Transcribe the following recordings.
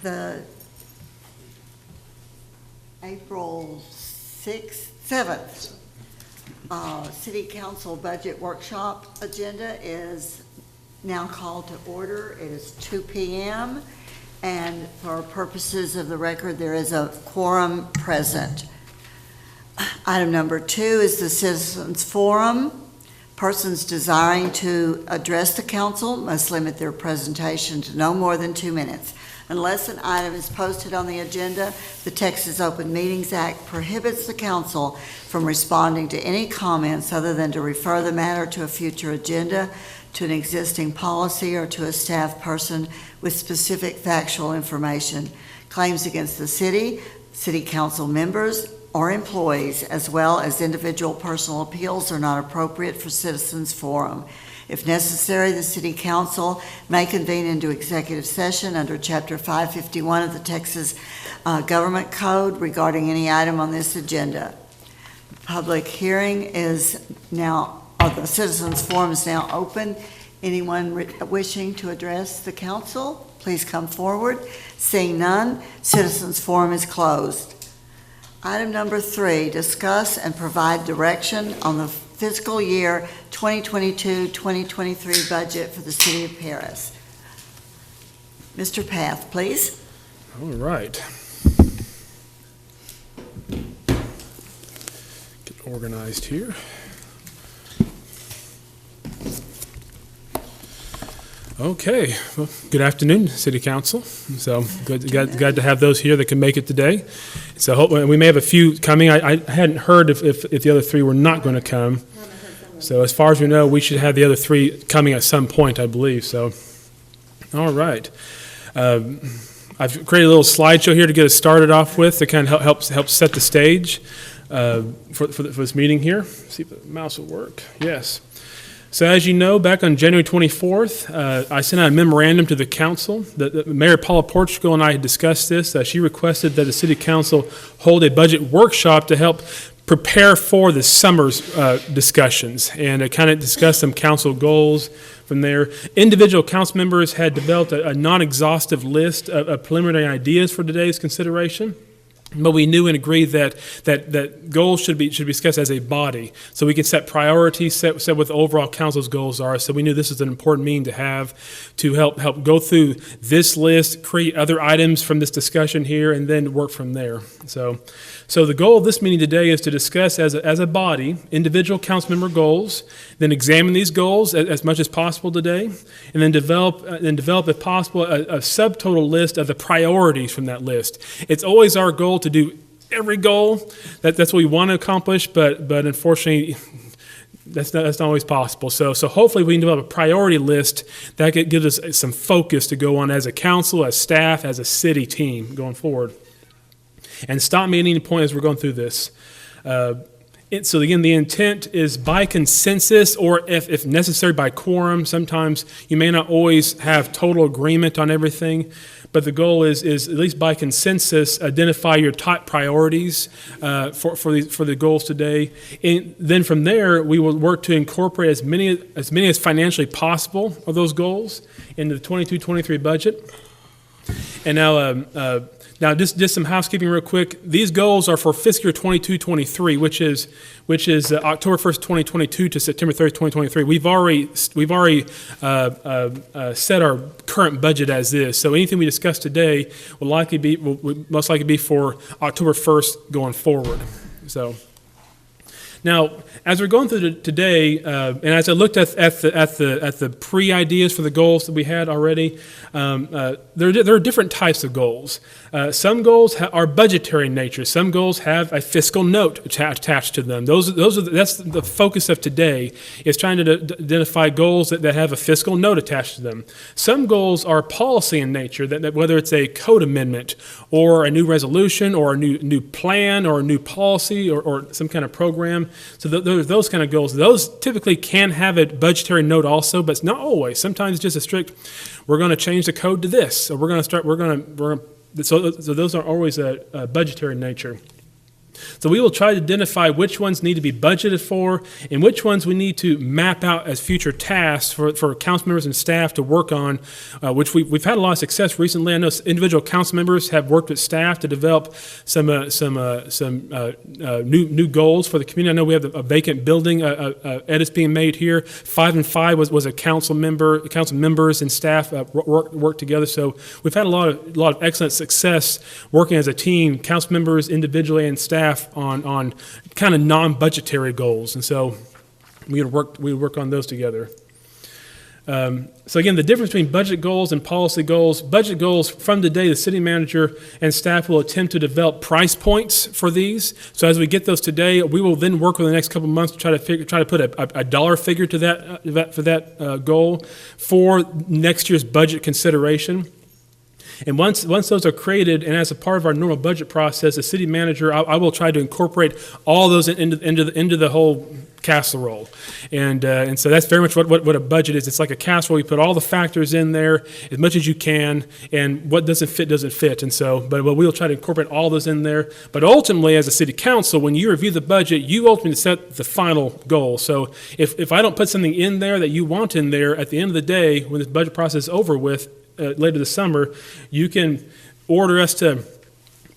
The April 6th, 7th City Council Budget Workshop agenda is now called to order. It is 2 p.m. and for purposes of the record, there is a quorum present. Item number 2 is the Citizens Forum. Persons desiring to address the council must limit their presentation to no more than 2 minutes. Unless an item is posted on the agenda, the Texas Open Meetings Act prohibits the council from responding to any comments other than to refer the matter to a future agenda, to an existing policy, or to a staff person with specific factual information. Claims against the city council members, or employees, as well as individual personal appeals, are not appropriate for Citizens Forum. If necessary, the City Council may convene into executive session under Chapter 551 of the Texas Government Code regarding any item on this agenda. The public hearing is now, or the Citizens Forum is now open. Anyone wishing to address the council, please come forward. Seeing none, Citizens Forum is closed. Item number 3, discuss and provide direction on the fiscal year 2022-2023 budget for the City of Paris. Mr. Path, please. All right. Get organized here. Okay, well, good afternoon, City Council. So glad to have those here that can make it today. So we may have a few coming. I hadn't heard if the other 3 were not going to come. So as far as we know, we should have the other 3 coming at some point, I believe. So, all right. I've created a little slideshow here to get us started off with to kind of help set the stage for this meeting here. Let's see if the mouse will work. Yes. So as you know, back on January 24th, I sent out a memorandum to the council. Mayor Paula Portugal and I had discussed this. She requested that the City Council hold a budget workshop to help prepare for the summer's discussions and kind of discuss some council goals from there. Individual council members had developed a non-exhaustive list of preliminary ideas for today's consideration. But we knew and agreed that goals should be discussed as a body, so we can set priorities, set what the overall council's goals are. So we knew this is an important meeting to have to help go through this list, create other items from this discussion here, and then work from there. So the goal of this meeting today is to discuss as a body individual council member goals, then examine these goals as much as possible today, and then develop if possible a subtotal list of the priorities from that list. It's always our goal to do every goal. That's what we want to accomplish, but unfortunately, that's not always possible. So hopefully we can develop a priority list that gives us some focus to go on as a council, as staff, as a city team going forward. And stop me at any point as we're going through this. So again, the intent is by consensus, or if necessary by quorum. Sometimes you may not always have total agreement on everything, but the goal is at least by consensus, identify your top priorities for the goals today. And then from there, we will work to incorporate as many as financially possible of those goals into the 22-23 budget. And now just some housekeeping real quick. These goals are for fiscal year 22-23, which is October 1st, 2022 to September 30th, 2023. We've already set our current budget as is. So anything we discuss today will most likely be for October 1st going forward. So. Now, as we're going through today, and as I looked at the pre-ideas for the goals that we had already, there are different types of goals. Some goals are budgetary in nature. Some goals have a fiscal note attached to them. That's the focus of today, is trying to identify goals that have a fiscal note attached to them. Some goals are policy in nature, that whether it's a code amendment or a new resolution or a new plan or a new policy or some kind of program. So those kind of goals, those typically can have a budgetary note also, but it's not always. Sometimes it's just a strict, we're going to change the code to this, or so those are always a budgetary nature. So we will try to identify which ones need to be budgeted for and which ones we need to map out as future tasks for council members and staff to work on, which we've had a lot of success recently. I know individual council members have worked with staff to develop some new goals for the community. I know we have a vacant building edits being made here. 5 and 5 was a council members and staff work together. So we've had a lot of excellent success working as a team, council members individually and staff on kind of non-budgetary goals, and so we work on those together. So again, the difference between budget goals and policy goals. Budget goals, from today, the city manager and staff will attempt to develop price points for these. So as we get those today, we will then work over the next couple of months to try to put a dollar figure to that goal for next year's budget consideration. And once those are created, and as a part of our normal budget process, the city manager, I will try to incorporate all those into the whole casserole. And so that's very much what a budget is. It's like a casserole. You put all the factors in there as much as you can, and what doesn't fit. And so, but we'll try to incorporate all those in there. But ultimately, as a city council, when you review the budget, you ultimately set the final goal. So if I don't put something in there that you want in there, at the end of the day, when this budget process is over with, later this summer, you can order us to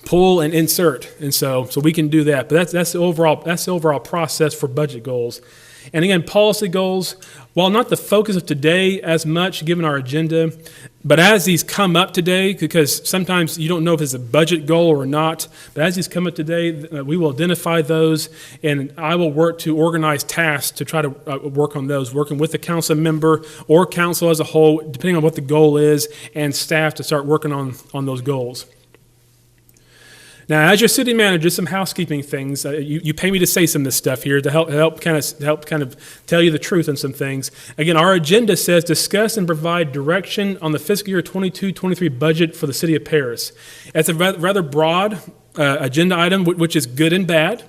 pull and insert, and so we can do that. But that's the overall process for budget goals. And again, policy goals, while not the focus of today as much given our agenda, but as these come up today, because sometimes you don't know if it's a budget goal or not, but as these come up today, we will identify those, and I will work to organize tasks to try to work on those, working with the council member or council as a whole, depending on what the goal is, and staff to start working on those goals. Now, as your city manager, some housekeeping things. You pay me to say some of this stuff here to help kind of tell you the truth on some things. Again, our agenda says discuss and provide direction on the fiscal year 22-23 budget for the city of Paris. It's a rather broad agenda item, which is good and bad.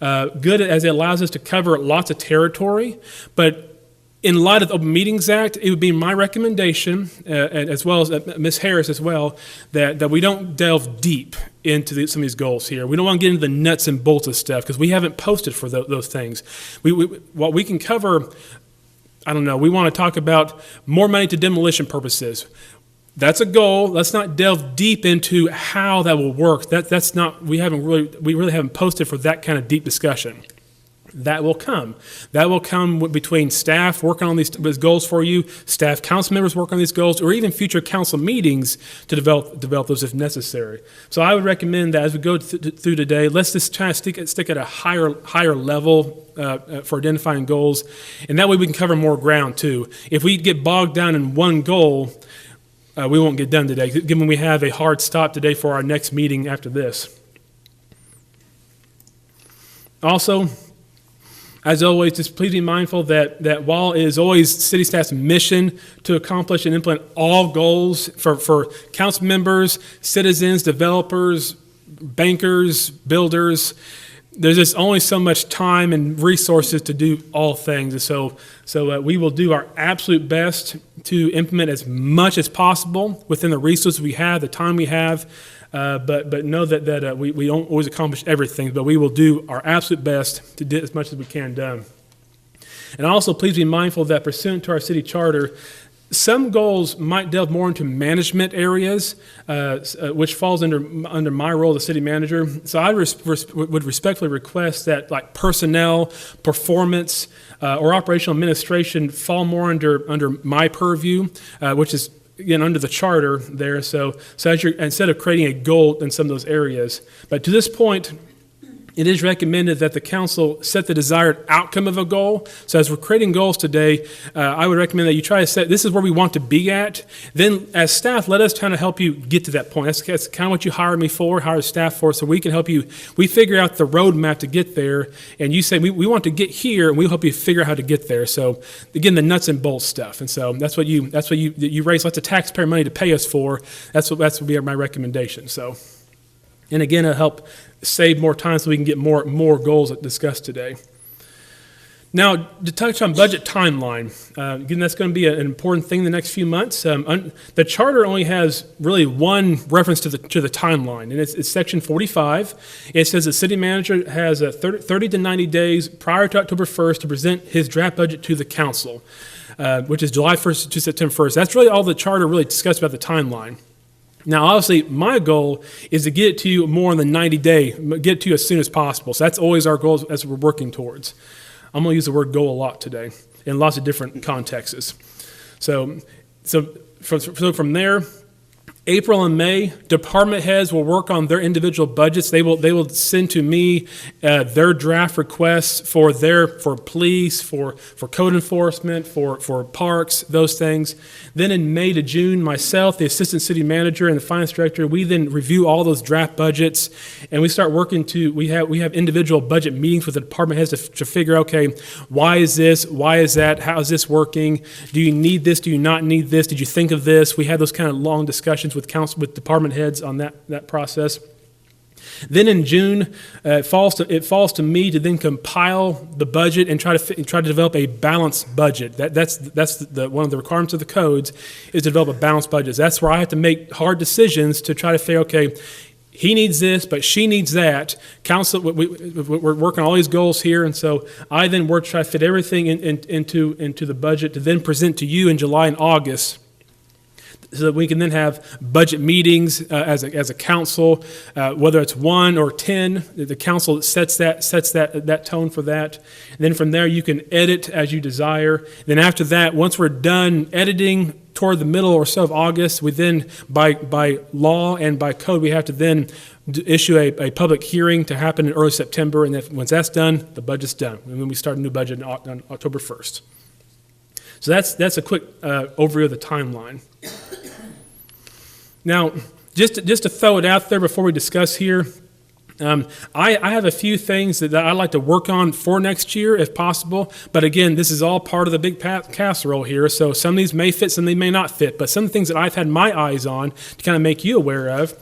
Good as it allows us to cover lots of territory, but in light of the Open Meetings Act, it would be my recommendation, as well as Ms. Harris as well, that we don't delve deep into some of these goals here. We don't want to get into the nuts and bolts of stuff because we haven't posted for those things. What we can cover, I don't know, we want to talk about more money to demolition purposes. That's a goal. Let's not delve deep into how that will work. That's not. We really haven't posted for that kind of deep discussion. That will come. That will come between staff working on these goals for you, staff council members working on these goals, or even future council meetings to develop those if necessary. So I would recommend that as we go through today, let's just try to stick at a higher level for identifying goals, and that way we can cover more ground too. If we get bogged down in one goal, we won't get done today, given we have a hard stop today for our next meeting after this. Also, as always, just please be mindful that while it is always city staff's mission to accomplish and implement all goals for council members, citizens, developers, bankers, builders, there's just only so much time and resources to do all things. And so we will do our absolute best to implement as much as possible within the resources we have, the time we have. But know that we don't always accomplish everything, but we will do our absolute best to get as much as we can done. And also, please be mindful that pursuant to our city charter, some goals might delve more into management areas, which falls under my role as city manager. So I would respectfully request that like personnel, performance, or operational administration fall more under my purview, which is again, under the charter there, so as you're, instead of creating a goal in some of those areas. But to this point, it is recommended that the council set the desired outcome of a goal. So as we're creating goals today, I would recommend that you try to set, this is where we want to be at. Then as staff, let us kind of help you get to that point. That's kind of what you hire staff for, so we can help you. We figure out the roadmap to get there, and you say, we want to get here, and we'll help you figure out how to get there. So again, the nuts and bolts stuff. And so that's what you raise lots of taxpayer money to pay us for. That's what be my recommendation. So, and again, it'll help save more time so we can get more goals discussed today. Now, to touch on budget timeline, again, that's going to be an important thing the next few months. The charter only has really one reference to the timeline, and it's section 45. It says the city manager has 30 to 90 days prior to October 1st to present his draft budget to the council, which is July 1st to September 1st. That's really all the charter really discussed about the timeline. Now, obviously, my goal is to get it to you more in the 90-day, get it to you as soon as possible. So that's always our goal as we're working towards. I'm going to use the word goal a lot today in lots of different contexts. So from there, April and May, department heads will work on their individual budgets. They will send to me their draft requests for police, for code enforcement, for parks, those things. Then in May to June, myself, the assistant city manager, and the finance director, we then review all those draft budgets, and we start working we have individual budget meetings with the department heads to figure out, okay, why is this, why is that, how is this working, do you need this, do you not need this, did you think of this? We have those kind of long discussions with department heads on that process. Then in June, it falls to me to then compile the budget and try to develop a balanced budget. That's one of the requirements of the codes is to develop a balanced budget. That's where I have to make hard decisions to try to figure, okay, he needs this, but she needs that. Council, we're working on all these goals here, and so I then work to try to fit everything into the budget to then present to you in July and August, so that we can then have budget meetings as a council, whether it's 1 or 10. The council sets that tone for that. And then from there, you can edit as you desire. Then after that, once we're done editing toward the middle or so of August, we then, by law and by code, we have to then issue a public hearing to happen in early September. And then once that's done, the budget's done. And then we start a new budget on October 1st. So that's a quick overview of the timeline. Now, just to throw it out there before we discuss here, I have a few things that I'd like to work on for next year if possible. But again, this is all part of the big casserole here. So some of these may fit, some of these may not fit. But some of the things that I've had my eyes on to kind of make you aware of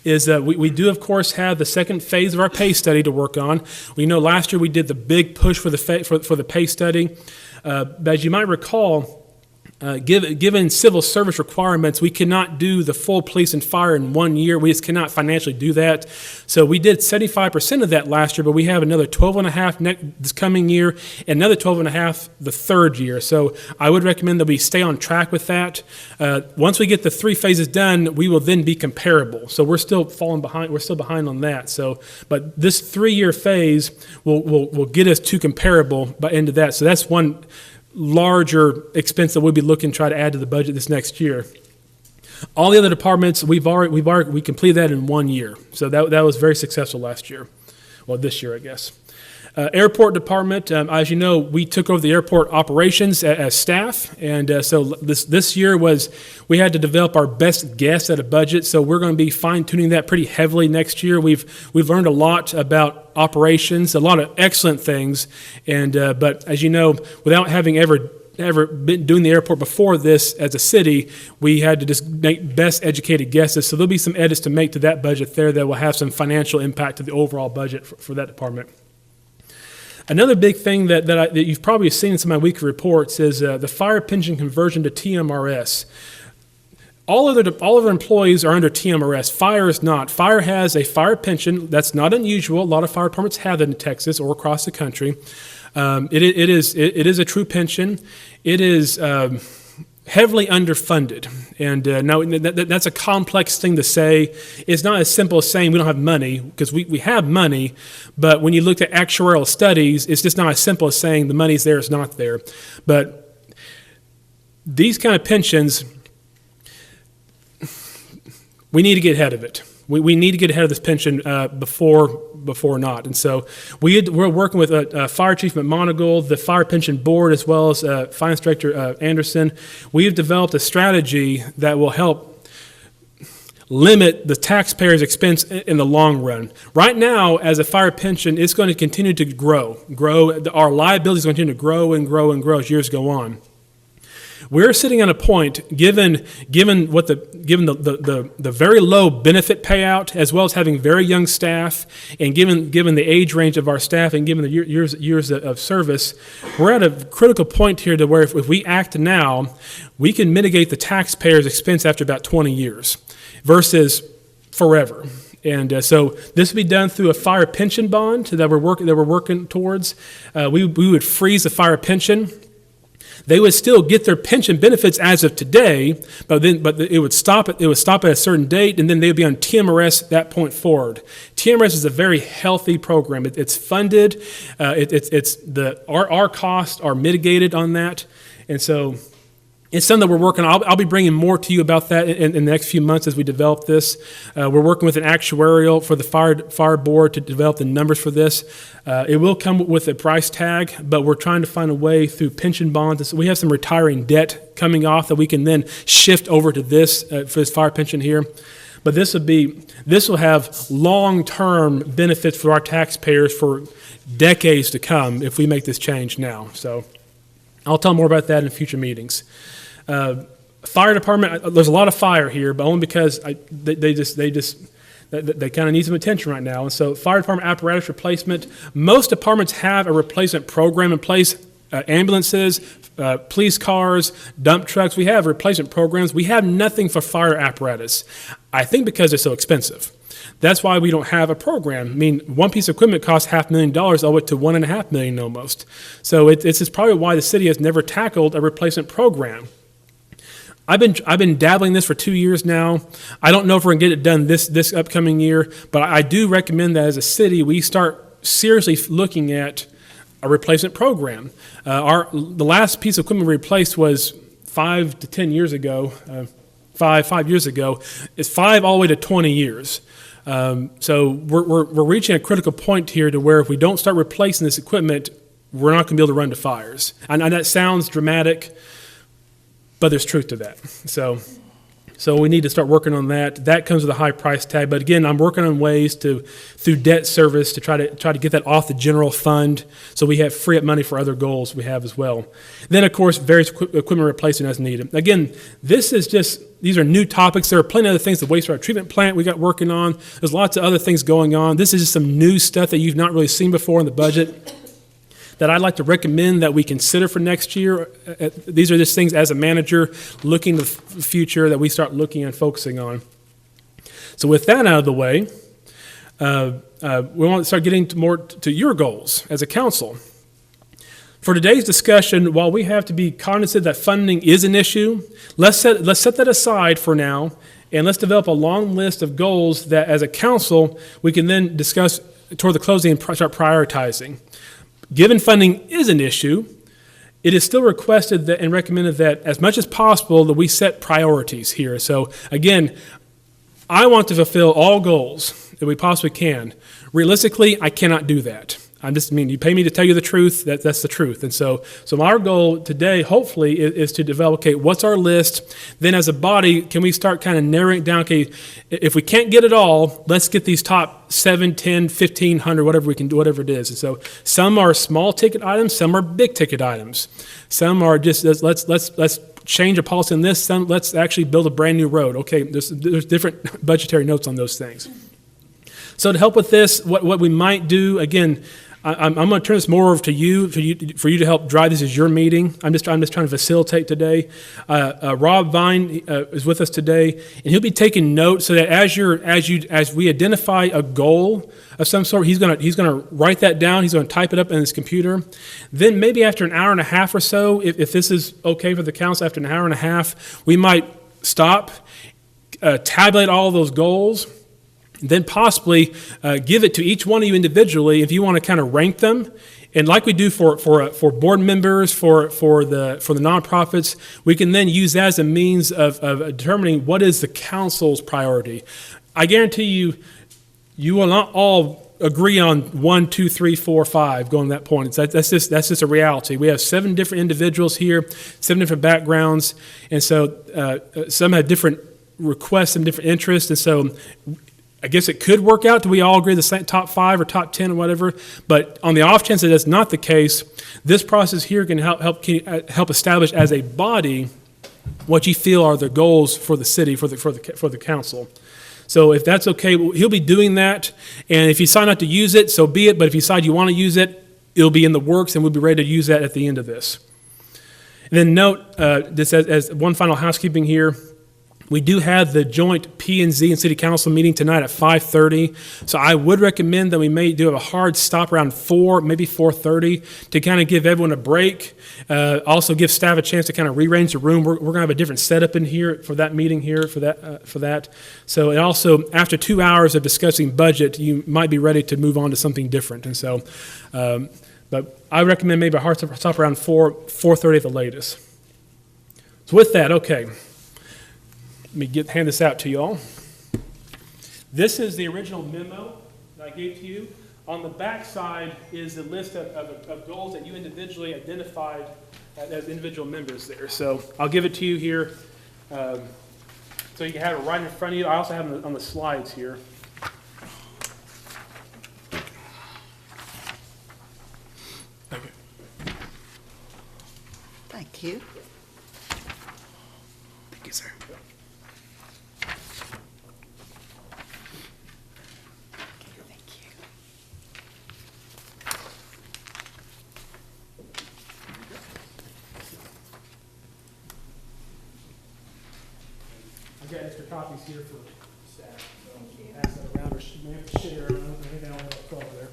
is that we do, of course, have the second phase of our pay study to work on. We know last year we did the big push for the pay study. But as you might recall, given civil service requirements, we cannot do the full police and fire in 1 year. We just cannot financially do that. So we did 75% of that last year, but we have another 12.5 this coming year, and another 12.5 the third year. So I would recommend that we stay on track with that. Once we get the 3 phases done, we will then be comparable. So we're still falling behind. We're still behind on that. So, but this 3-year phase will get us to comparable by end of that. So that's one larger expense that we'll be looking to try to add to the budget this next year. All the other departments, we completed that in 1 year. So that was very successful last year. Well, this year, I guess. Airport department, as you know, we took over the airport operations as staff, and so this year we had to develop our best guess at a budget. So we're going to be fine tuning that pretty heavily next year. We've learned a lot about operations, a lot of excellent things, and but as you know, without having ever been doing the airport before this as a city, we had to just make best educated guesses. So there'll be some edits to make to that budget there that will have some financial impact to the overall budget for that department. Another big thing that you've probably seen in some of my weekly reports is the fire pension conversion to TMRS. All of our employees are under TMRS. Fire is not. Fire has a fire pension. That's not unusual. A lot of fire departments have that in Texas or across the country. It is a true pension. It is heavily underfunded, and now that's a complex thing to say. It's not as simple as saying we don't have money, because we have money, but when you look at actuarial studies, it's just not as simple as saying the money's there, it's not there. But these kind of pensions, we need to get ahead of it. We need to get ahead of this pension before not. And so we're working with Fire Chief McMonigal, the Fire Pension Board, as well as Finance Director Anderson. We've developed a strategy that will help limit the taxpayer's expense in the long run. Right now, as a fire pension, it's going to continue to grow. Our liabilities are going to continue to grow and grow and grow as years go on. We're sitting at a point, given the very low benefit payout, as well as having very young staff, and given the age range of our staff, and given the years of service, we're at a critical point here to where if we act now, we can mitigate the taxpayer's expense after about 20 years versus forever. And so this would be done through a fire pension bond that we're working towards. We would freeze the fire pension. They would still get their pension benefits as of today, but it would stop at a certain date, and then they would be on TMRS at that point forward. TMRS is a very healthy program. It's funded. Our costs are mitigated on that, and so it's something that we're working on. I'll be bringing more to you about that in the next few months as we develop this. We're working with an actuarial for the fire board to develop the numbers for this. It will come with a price tag, but we're trying to find a way through pension bonds. So we have some retiring debt coming off that we can then shift over to this for this fire pension here. But this will have long-term benefits for our taxpayers for decades to come if we make this change now. So I'll tell more about that in future meetings. Fire department, there's a lot of fire here, but only because they kind of need some attention right now. And so fire department apparatus replacement, most departments have a replacement program in place. Ambulances, police cars, dump trucks, we have replacement programs. We have nothing for fire apparatus, I think because they're so expensive. That's why we don't have a program. I mean, one piece of equipment costs $500,000 all the way to $1.5 million almost. So this is probably why the city has never tackled a replacement program. I've been dabbling this for 2 years now. I don't know if we're gonna get it done this upcoming year, but I do recommend that as a city we start seriously looking at a replacement program. The last piece of equipment we replaced was 5 to 10 years ago. 5 years ago. It's 5 all the way to 20 years. So we're reaching a critical point here to where if we don't start replacing this equipment, we're not going to be able to run to fires. And that sounds dramatic, but there's truth to that. So we need to start working on that. That comes with a high price tag. But again, I'm working on ways through debt service to try to get that off the general fund so we have free up money for other goals we have as well. Then, of course, various equipment replacement as needed. Again, these are new topics. There are plenty of other things, the wastewater treatment plant we got working on. There's lots of other things going on. This is just some new stuff that you've not really seen before in the budget that I'd like to recommend that we consider for next year. These are just things as a manager looking to the future that we start looking and focusing on. So with that out of the way, we want to start getting more to your goals as a council. For today's discussion, while we have to be cognizant that funding is an issue, let's set that aside for now, and let's develop a long list of goals that as a council we can then discuss toward the closing and start prioritizing. Given funding is an issue, it is still requested that and recommended that as much as possible that we set priorities here. So again, I want to fulfill all goals that we possibly can. Realistically, I cannot do that. You pay me to tell you the truth, that's the truth. And so our goal today, hopefully, is to develop, okay, what's our list? Then as a body, can we start kind of narrowing it down, okay, if we can't get it all, let's get these top 7, 10, 1,500, whatever we can do, whatever it is. And so some are small ticket items, some are big ticket items. Some are just, let's change a policy on this, let's actually build a brand new road. Okay, there's different budgetary notes on those things. So to help with this, what we might do, again, I'm going to turn this more over to you, for you to help drive this as your meeting. I'm just trying to facilitate today. Rob Vine is with us today, and he'll be taking notes so that as we identify a goal of some sort, he's going to write that down. He's going to type it up in his computer. Then maybe after an hour and a half or so, if this is okay for the council, after an hour and a half, we might stop, tabulate all of those goals. Then possibly give it to each one of you individually if you want to kind of rank them. And like we do for board members, for the nonprofits, we can then use that as a means of determining what is the council's priority. I guarantee you will not all agree on 1, 2, 3, 4, 5 going to that point. That's just a reality. We have 7 different individuals here, 7 different backgrounds, and so some have different requests and different interests, and so I guess it could work out. Do we all agree the same top 5 or top 10 or whatever? But on the off chance that that's not the case, this process here can help establish as a body what you feel are the goals for the city, for the council. So if that's okay, he'll be doing that, and if you decide not to use it, so be it, but if you decide you want to use it, it'll be in the works, and we'll be ready to use that at the end of this. And then note, this as one final housekeeping here, we do have the joint P&Z and City Council meeting tonight at 5:30. So I would recommend that we may do a hard stop around 4, maybe 4:30, to kind of give everyone a break. Also give staff a chance to kind of rearrange the room. We're going to have a different setup in here for that meeting here for that. So and also after 2 hours of discussing budget, you might be ready to move on to something different. And so, but I recommend maybe a hard stop around 4:30 at the latest. So with that, okay. Let me hand this out to you all. This is the original memo that I gave to you. On the back side is the list of goals that you individually identified as individual members there. So I'll give it to you here so you can have it right in front of you. I also have it on the slides here. Okay. Thank you. Thank you, sir. I've got extra copies here for staff, so pass that around, or may have to share. I think I only have 12 there.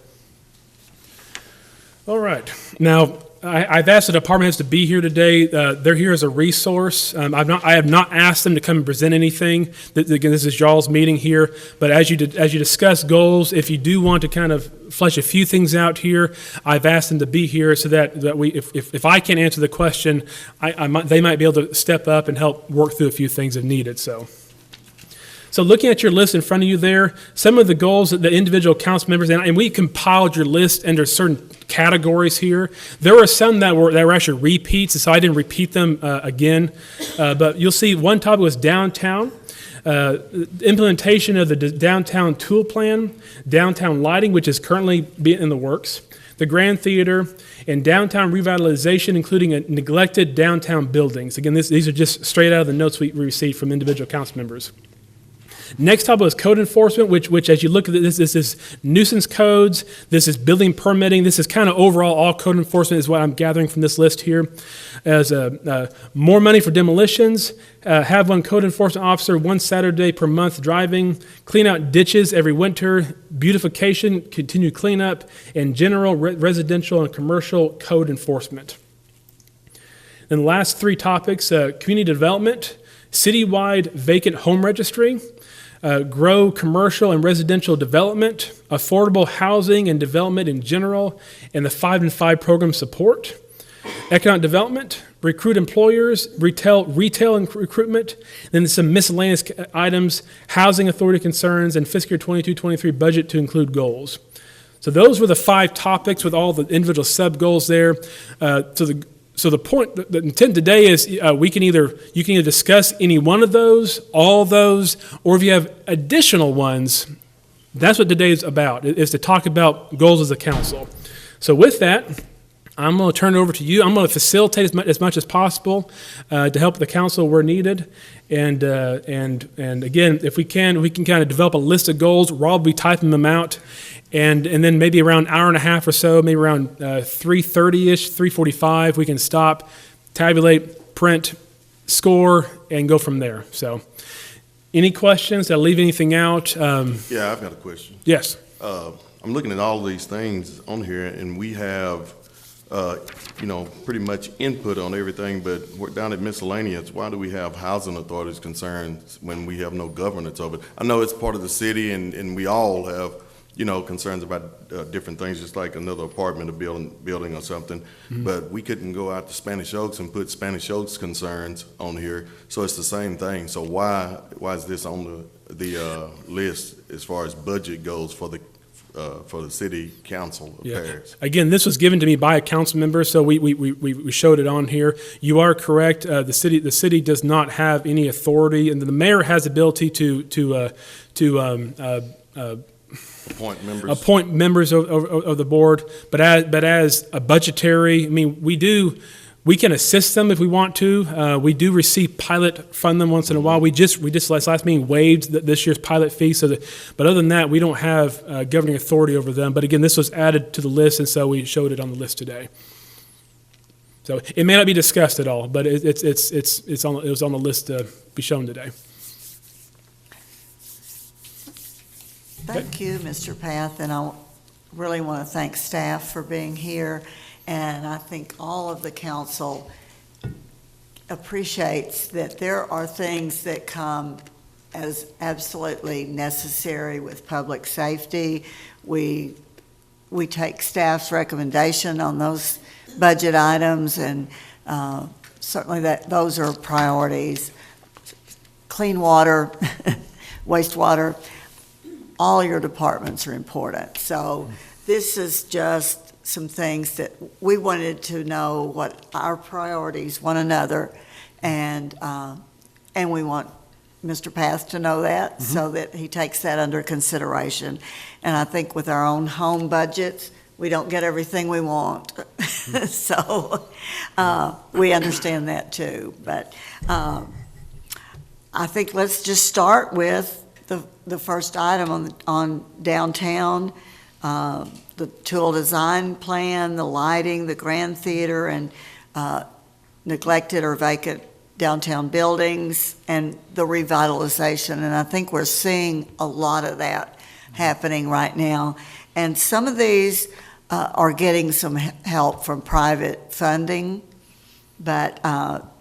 All right. Now, I've asked the department heads to be here today. They're here as a resource. I have not asked them to come and present anything. Again, this is y'all's meeting here. But as you discuss goals, if you do want to kind of flesh a few things out here, I've asked them to be here so that we, if I can't answer the question, they might be able to step up and help work through a few things if needed. So looking at your list in front of you there, some of the goals that the individual council members, and we compiled your list under certain categories here. There were some that were actually repeats, so I didn't repeat them again. But you'll see one topic was downtown. Implementation of the downtown tool plan, downtown lighting, which is currently in the works, the Grand Theater, and downtown revitalization, including neglected downtown buildings. Again, these are just straight out of the notes we received from individual council members. Next topic was code enforcement, which as you look at this is nuisance codes, this is building permitting, this is kind of overall all code enforcement is what I'm gathering from this list here. As more money for demolitions, have one code enforcement officer one Saturday per month driving, clean out ditches every winter, beautification, continued cleanup, and general residential and commercial code enforcement. And the last three topics, community development, citywide vacant home registry, grow commercial and residential development, affordable housing and development in general, and the 5 and 5 program support, economic development, recruit employers, retail and recruitment, then some miscellaneous items, housing authority concerns, and fiscal year 22-23 budget to include goals. So those were the 5 topics with all the individual sub-goals there. So the point, the intent today is you can either discuss any one of those, all of those, or if you have additional ones, that's what today is about, is to talk about goals as a council. So with that, I'm going to turn it over to you. I'm going to facilitate as much as possible to help the council where needed. And again, if we can kind of develop a list of goals. Rob will be typing them out. And then maybe around an hour and a half or so, maybe around 3:30-ish, 3:45, we can stop, tabulate, print, score, and go from there. So any questions? Did I leave anything out? Yeah, I've got a question. Yes. I'm looking at all these things on here, and we have, pretty much input on everything, but we're down at miscellaneous. Why do we have housing authorities concerns when we have no governance over it? I know it's part of the city, and we all have, concerns about different things, just like another apartment or building or something. Mm-hmm. But we couldn't go out to Spanish Oaks and put Spanish Oaks concerns on here. So it's the same thing. So why is this on the list as far as budget goes for the city council affairs? Yeah. Again, this was given to me by a council member, so we showed it on here. You are correct. The city does not have any authority, and the mayor has the ability to appoint members of the board, but as a budgetary, we do we can assist them if we want to. We do receive pilot fund them once in a while. We just last meeting waived this year's pilot fee. But other than that, we don't have governing authority over them. But again, this was added to the list, and so we showed it on the list today. So it may not be discussed at all, but it was on the list to be shown today. Thank you, Mr. Path, and I really want to thank staff for being here, and I think all of the council appreciates that there are things that come as absolutely necessary with public safety. We take staff's recommendation on those budget items, and certainly those are priorities. Clean water, wastewater, all your departments are important. So this is just some things that we wanted to know what our priorities, one another, and we want Mr. Path to know that, so that he takes that under consideration. And I think with our own home budgets, we don't get everything we want. So we understand that too. But I think let's just start with the first item on downtown, the tool design plan, the lighting, the Grand Theater, and neglected or vacant downtown buildings, and the revitalization. And I think we're seeing a lot of that happening right now. And some of these are getting some help from private funding, but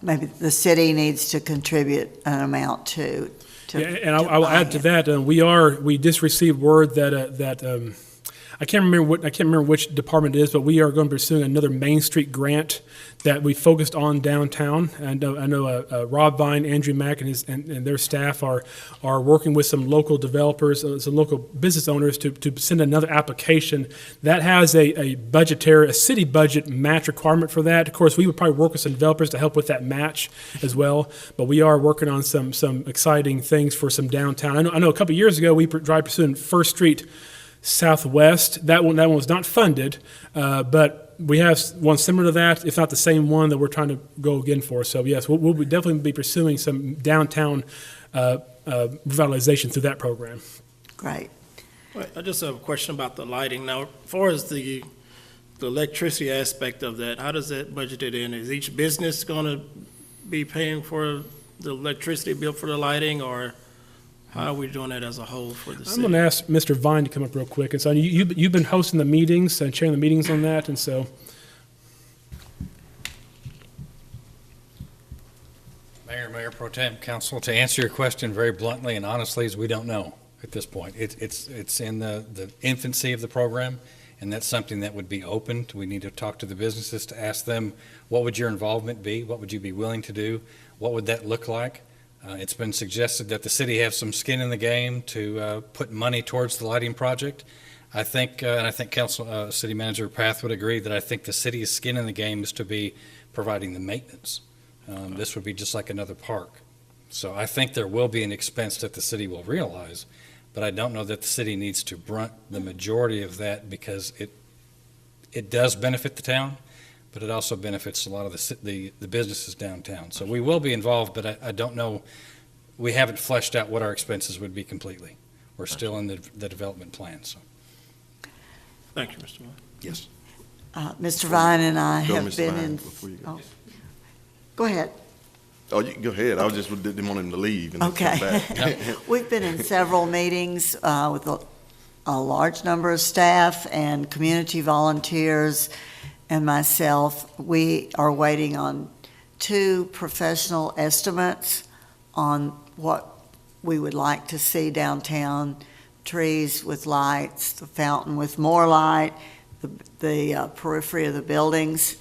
maybe the city needs to contribute an amount to. Yeah, and I will add to that. We just received word that I can't remember which department it is, but we are going to be pursuing another Main Street grant that we focused on downtown. And I know Rob Vine, Andrew Mack, and their staff are working with some local developers, some local business owners to send another application that has a city budget match requirement for that. Of course, we would probably work with some developers to help with that match as well. But we are working on some exciting things for some downtown. I know a couple of years ago we tried pursuing First Street Southwest. That one was not funded, but we have one similar to that, if not the same one that we're trying to go again for. So yes, we'll definitely be pursuing some downtown revitalization through that program. Great. Well, I just have a question about the lighting. Now, as far as the electricity aspect of that, how does that budgeted in? Is each business going to be paying for the electricity bill for the lighting, or how are we doing that as a whole for the city? I'm going to ask Mr. Vine to come up real quick. And so you've been hosting the meetings and chairing the meetings on that, and so. Mayor Pro Tem, Council, to answer your question very bluntly and honestly, is we don't know at this point. It's in the infancy of the program, and that's something that would be opened. We need to talk to the businesses to ask them, what would your involvement be? What would you be willing to do? What would that look like? It's been suggested that the city have some skin in the game to put money towards the lighting project. I think, and I think City Manager Path would agree, that I think the city's skin in the game is to be providing the maintenance. This would be just like another park. So I think there will be an expense that the city will realize, but I don't know that the city needs to brunt the majority of that, because it does benefit the town, but it also benefits a lot of the businesses downtown. So we will be involved, but I don't know, we haven't fleshed out what our expenses would be completely. We're still in the development plan, so. Thank you, Mr. Vine. Yes. Mr. Vine and I Go, have Mr. been Vine, in. before you go. Oh. Go ahead. Oh, you can go ahead. I just didn't want him to leave and then come Okay. back. We've been in several meetings with a large number of staff and community volunteers and myself. We are waiting on 2 professional estimates on what we would like to see downtown: trees with lights, the fountain with more light, the periphery of the buildings,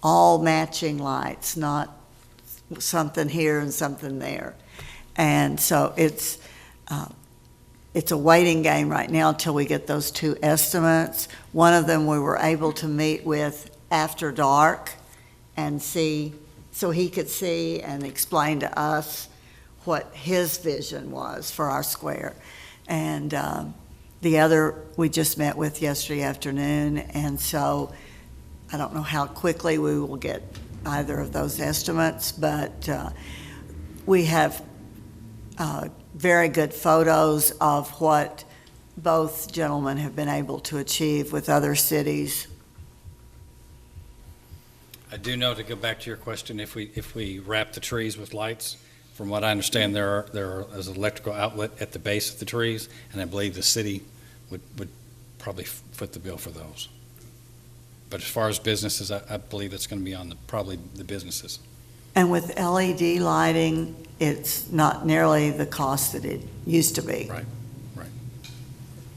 all matching lights, not something here and something there. And so it's a waiting game right now until we get those 2 estimates. One of them we were able to meet with after dark and see, so he could see and explain to us what his vision was for our square. And the other we just met with yesterday afternoon, and so I don't know how quickly we will get either of those estimates, but we have very good photos of what both gentlemen have been able to achieve with other cities. I do know, to go back to your question, if we wrap the trees with lights, from what I understand, there is an electrical outlet at the base of the trees, and I believe the city would probably foot the bill for those. But as far as businesses, I believe it's going to be on probably the businesses. And with LED lighting, it's not nearly the cost that it used to be. Right.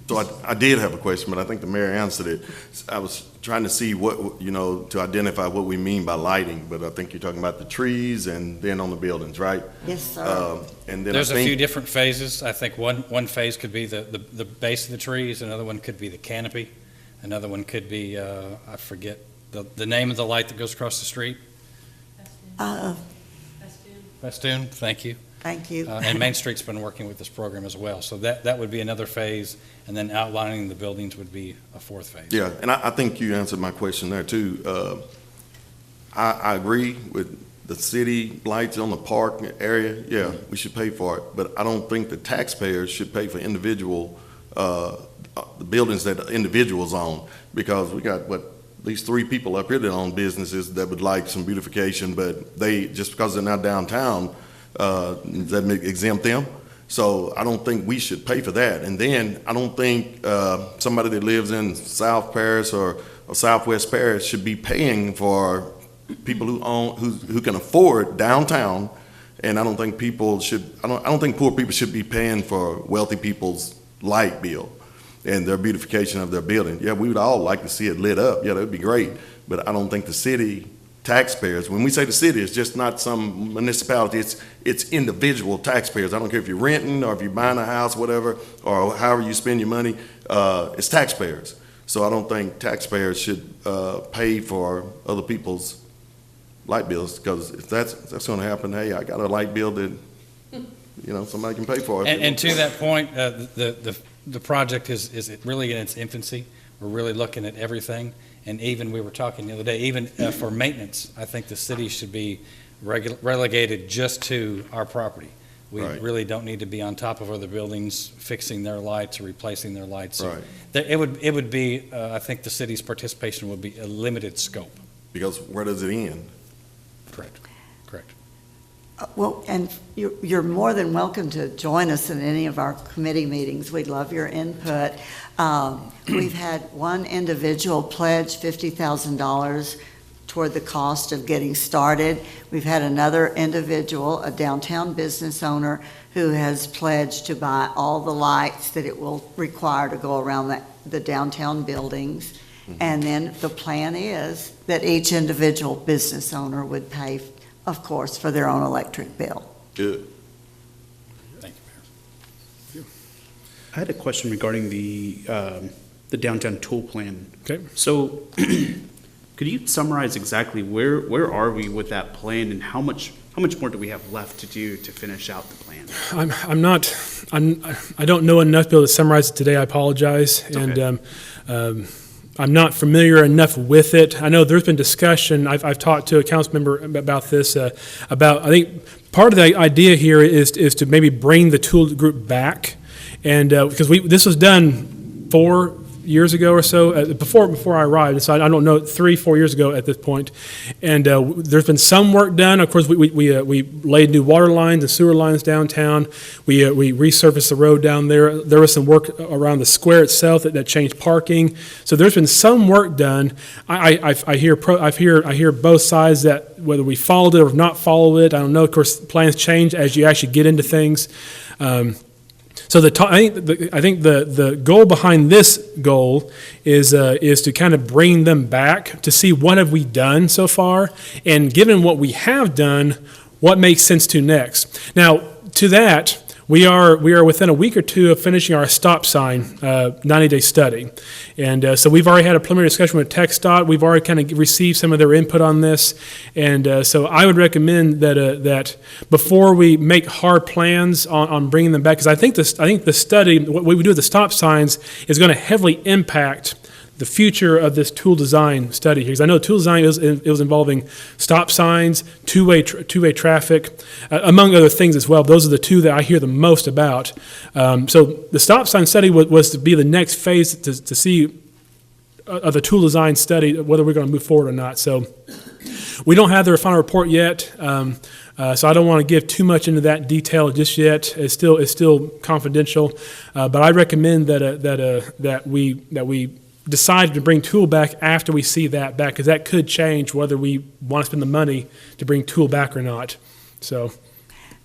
So I did have a question, but I think the mayor answered it. I was trying to see what, to identify what we mean by lighting, but I think you're talking about the trees and then on the buildings, right? Yes, sir. And then There's a few different phases. I think one phase could be the base of the trees, another one could be the canopy, another one could be, I forget, the name of the light that goes across the street. Festoon, thank you. Thank you. And Main Street's been working with this program as well. So that would be another phase, and then outlining the buildings would be a fourth phase. Yeah, and I think you answered my question there too. I agree with the city lights on the park area. Yeah, we should pay for it, but I don't think the taxpayers should pay for individual, the buildings that individuals own, because we got, at least 3 people up here that own businesses that would like some beautification, but they, just because they're not downtown, does that exempt them? So I don't think we should pay for that. And then I don't think somebody that lives in South Paris or Southwest Paris should be paying for people who can afford downtown. And I don't think people should. I don't think poor people should be paying for wealthy people's light bill and their beautification of their building. Yeah, we would all like to see it lit up. Yeah, that would be great. But I don't think the city taxpayers, when we say the city, it's just not some municipality, it's individual taxpayers. I don't care if you're renting or if you're buying a house, whatever, or however you spend your money, it's taxpayers. So I don't think taxpayers should pay for other people's light bills, because if that's going to happen, hey, I got a light bill that, somebody can pay for it. And to that point, the project is really in its infancy. We're really looking at everything. And even, we were talking the other day, even for maintenance, I think the city should be relegated just to our property. We Right. really don't need to be on top of other buildings, fixing their lights or replacing their lights. So Right. it would be, I think the city's participation would be a limited scope. Because where does it end? Correct. Well, and you're more than welcome to join us in any of our committee meetings. We'd love your input. We've had one individual pledge $50,000 toward the cost of getting started. We've had another individual, a downtown business owner, who has pledged to buy all the lights that it will require to go around the downtown buildings. And then the plan is that each individual business owner would pay, of course, for their own electric bill. Good. Thank you, Mayor. I had a question regarding the downtown tool plan. Okay. So, could you summarize exactly where are we with that plan, and how much more do we have left to do to finish out the plan? I don't know enough to be able to summarize it today. I apologize. Okay. And I'm not familiar enough with it. I know there's been discussion. I've talked to a council member about this, I think part of the idea here is to maybe bring the tool group back. And because this was done 4 years ago or so, before I arrived, so I don't know, 3-4 years ago at this point. And there's been some work done. Of course, we laid new water lines and sewer lines downtown. We resurfaced the road down there. There was some work around the square itself that changed parking. So there's been some work done. I hear both sides, that whether we followed it or not followed it, I don't know. Of course, plans change as you actually get into things. So I think the goal behind this goal is to kind of bring them back to see what have we done so far, and given what we have done, what makes sense to next. Now, to that, we are within a week or two of finishing our stop sign 90-day study. And so we've already had a preliminary discussion with TxDOT. We've already kind of received some of their input on this. And so I would recommend that before we make hard plans on bringing them back, because I think the study, what we do with the stop signs, is going to heavily impact the future of this tool design study here. Because I know tool design it was involving stop signs, two-way traffic, among other things as well. Those are the two that I hear the most about. So the stop sign study was to be the next phase to see of the tool design study, whether we're going to move forward or not. So we don't have the final report yet, so I don't want to give too much into that detail just yet. It's still confidential, but I recommend that we decide to bring tool back after we see that back, because that could change whether we want to spend the money to bring tool back or not. So,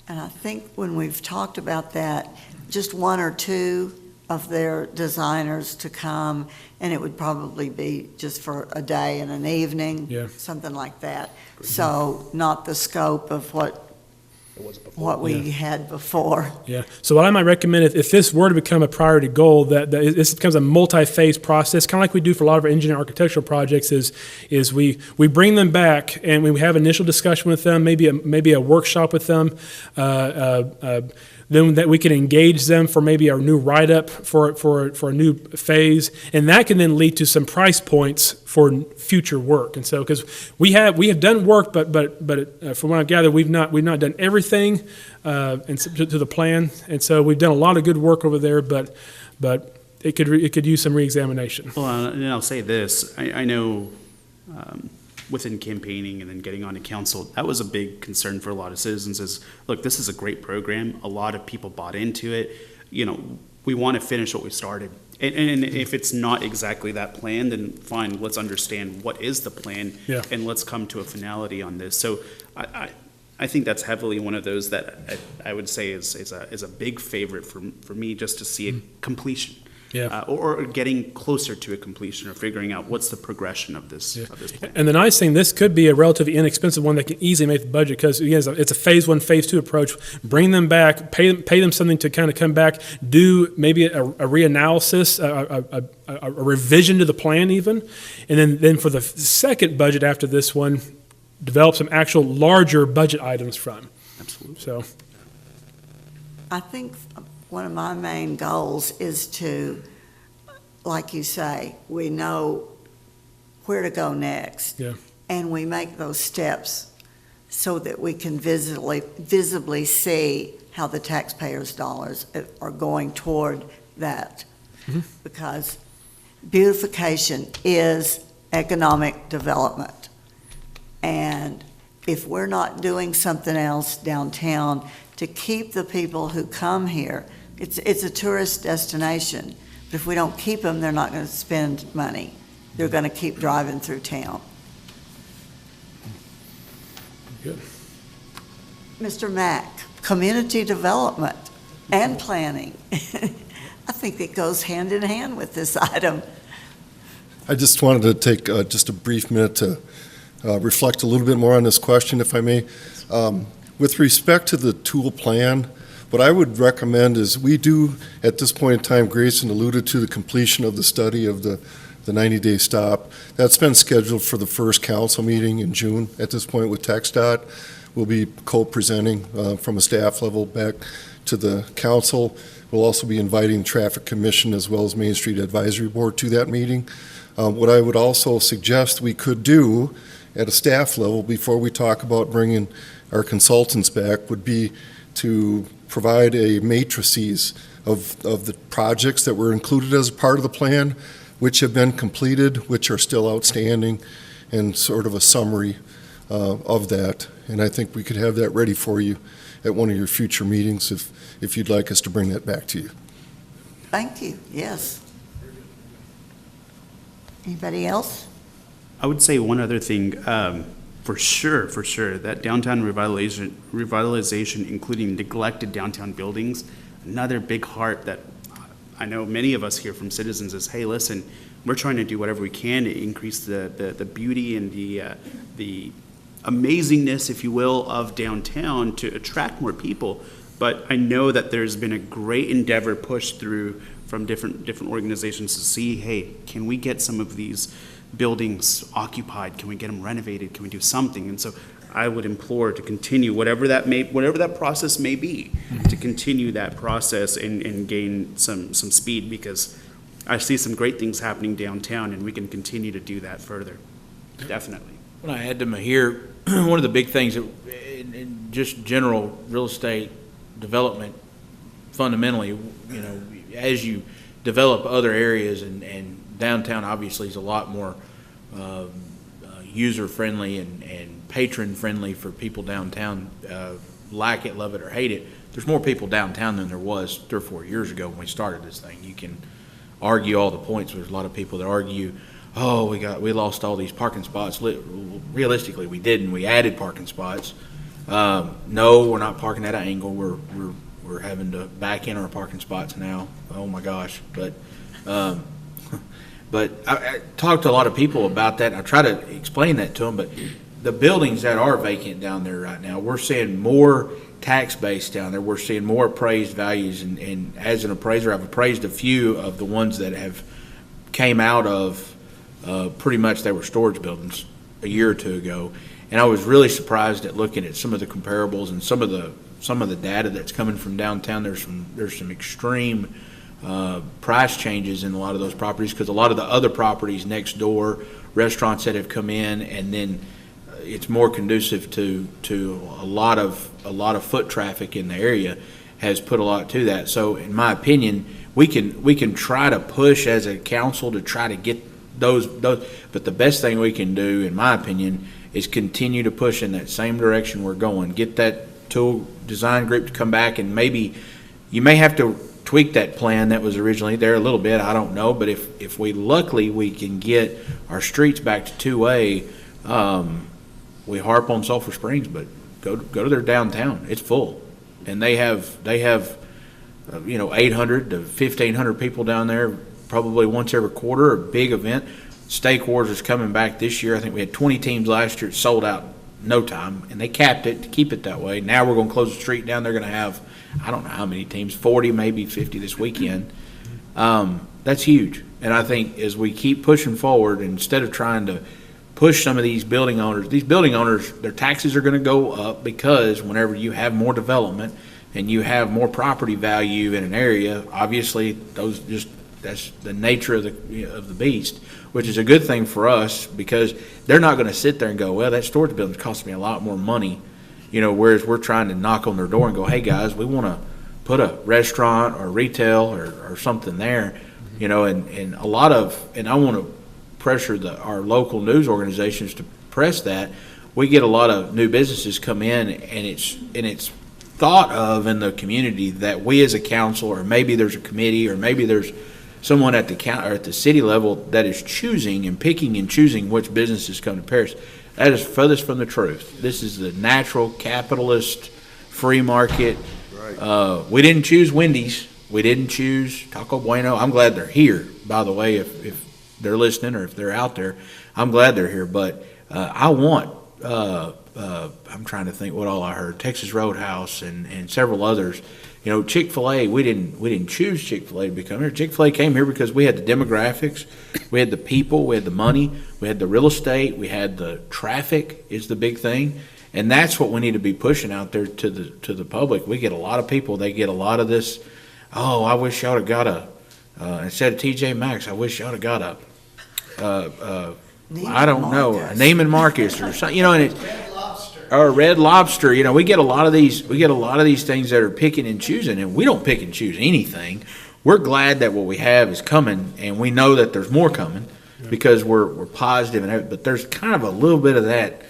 And I think when we've talked about that, just one or two of their designers to come, and it would probably be just for a day and an evening, Yeah. something like that. So not the scope of what we had before. yeah. So what I might recommend, if this were to become a priority goal, that this becomes a multi-phase process, kind of like we do for a lot of our engineering architectural projects, is we bring them back and we have initial discussion with them, maybe a workshop with them, then that we can engage them for maybe our new write-up for a new phase, and that can then lead to some price points for future work. And so, because we have done work, but from what I've gathered, we've not done everything to the plan, and so we've done a lot of good work over there, but it could use some reexamination. Well, and I'll say this, I know within campaigning and then getting onto council, that was a big concern for a lot of citizens is, look, this is a great program. A lot of people bought into it. We want to finish what we started. And if it's not exactly that plan, then fine, let's understand what is the plan, Yeah. and let's come to a finality on this. So I think that's heavily one of those that I would say is a big favorite for me, just to see a completion. Yeah. Or getting closer to a completion, or figuring out what's the progression of this plan. And the nice thing, this could be a relatively inexpensive one that can easily make the budget, because again, it's a phase 1, phase 2 approach. Bring them back, pay them something to kind of come back, do maybe a reanalysis, a revision to the plan even, and then for the second budget after this one, develop some actual larger budget items from. Absolutely. So, I think one of my main goals is to, like you say, we know where to go next. Yeah. And we make those steps so that we can visibly see how the taxpayers' dollars are going toward that. Mhm. Because beautification is economic development. And if we're not doing something else downtown to keep the people who come here, it's a tourist destination. But if we don't keep them, they're not going to spend money. They're going to keep driving through town. good. Mr. Mack, community development and planning. I think it goes hand in hand with this item. I just wanted to take just a brief minute to reflect a little bit more on this question, if I may. With respect to the tool plan, what I would recommend is we do, at this point in time, Grayson alluded to the completion of the study of the 90-day stop. That's been scheduled for the first council meeting in June at this point with TxDOT. We'll be co-presenting from a staff level back to the council. We'll also be inviting Traffic Commission as well as Main Street Advisory Board to that meeting. What I would also suggest we could do at a staff level before we talk about bringing our consultants back would be to provide a matrices of the projects that were included as a part of the plan, which have been completed, which are still outstanding, and sort of a summary of that. And I think we could have that ready for you at one of your future meetings if you'd like us to bring that back to you. Thank you, yes. Anybody else? I would say one other thing, for sure, that downtown revitalization, including neglected downtown buildings, another big heart that I know many of us hear from citizens is, hey, listen, we're trying to do whatever we can to increase the beauty and the amazingness, if you will, of downtown to attract more people. But I know that there's been a great endeavor pushed through from different organizations to see, hey, can we get some of these buildings occupied? Can we get them renovated? Can we do something? And so I would implore to continue whatever that process may be, to continue that process and gain some speed, because I see some great things happening downtown, and we can continue to do that further, definitely. When I add to Mahir, one of the big things that, in just general real estate development, fundamentally, you know, as you develop other areas, and downtown obviously is a lot more user-friendly and patron-friendly for people downtown, like it, love it, or hate it. There's more people downtown than there was 3 or 4 years ago when we started this thing. You can argue all the points. There's a lot of people that argue, oh, we lost all these parking spots. Realistically, we didn't. We added parking spots. No, we're not parking at an angle. We're having to back in our parking spots now. Oh my gosh! But I talked to a lot of people about that. And I try to explain that to them. But the buildings that are vacant down there right now, we're seeing more tax base down there. We're seeing more appraised values. And as an appraiser, I've appraised a few of the ones that have came out of pretty much they were storage buildings a year or two ago. And I was really surprised at looking at some of the comparables and some of the data that's coming from downtown. There's some extreme price changes in a lot of those properties, because a lot of the other properties next door, restaurants that have come in, and then it's more conducive to a lot of foot traffic in the area, has put a lot to that. So in my opinion, we can try to push as a council to try to get those, but the best thing we can do, in my opinion, is continue to push in that same direction we're going. Get that tool design group to come back, and maybe you may have to tweak that plan that was originally there a little bit. I don't know, but if we luckily we can get our streets back to two-way, we harp on Sulphur Springs, but go to their downtown. It's full, and they have 800 to 1,500 people down there probably once every quarter. A big event. Steak Wars is coming back this year. I think we had 20 teams last year. It sold out in no time, and they capped it to keep it that way. Now we're going to close the street down. They're going to have, I don't know how many teams, 40, maybe 50 this weekend. That's huge. And I think as we keep pushing forward, instead of trying to push some of these building owners, their taxes are going to go up, because whenever you have more development and you have more property value in an area, obviously that's the nature of the beast, which is a good thing for us, because they're not going to sit there and go, well, that storage building's costing me a lot more money, whereas we're trying to knock on their door and go, hey guys, we want to put a restaurant or retail or something there, and a lot of, and I want to pressure our local news organizations to press that. We get a lot of new businesses come in, and it's thought of in the community that we as a council, or maybe there's a committee, or maybe there's someone at the city level that is choosing and picking and choosing which businesses come to Paris. That is furthest from the truth. This is the natural capitalist free market. Right. We didn't choose Wendy's. We didn't choose Taco Bueno. I'm glad they're here, by the way, if they're listening or if they're out there. I'm glad they're here. But I want, I'm trying to think what all I heard, Texas Roadhouse and several others. Chick-fil-A, we didn't choose Chick-fil-A to become here. Chick-fil-A came here because we had the demographics, we had the people, we had the money, we had the real estate, we had the traffic is the big thing. And that's what we need to be pushing out there to the public. We get a lot of people, they get a lot of this, oh, I wish y'all have got instead of TJ Maxx, I wish y'all have got a Neiman Marcus or something, and it's, or Red Lobster. We get a lot of these things that are picking and choosing, and we don't pick and choose anything. We're glad that what we have is coming, and we know that there's more coming, because we're positive and everything. But there's kind of a little bit of that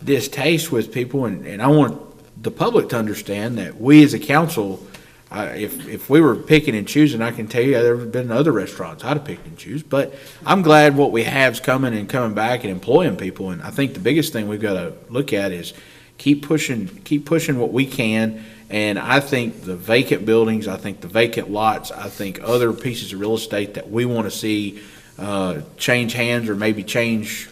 distaste with people, and I want the public to understand that we as a council, if we were picking and choosing, I can tell you there have been other restaurants I'd have picked and choose. But I'm glad what we have is coming and coming back and employing people. And I think the biggest thing we've got to look at is keep pushing what we can. And I think the vacant buildings, I think the vacant lots, I think other pieces of real estate that we want to see change hands or maybe change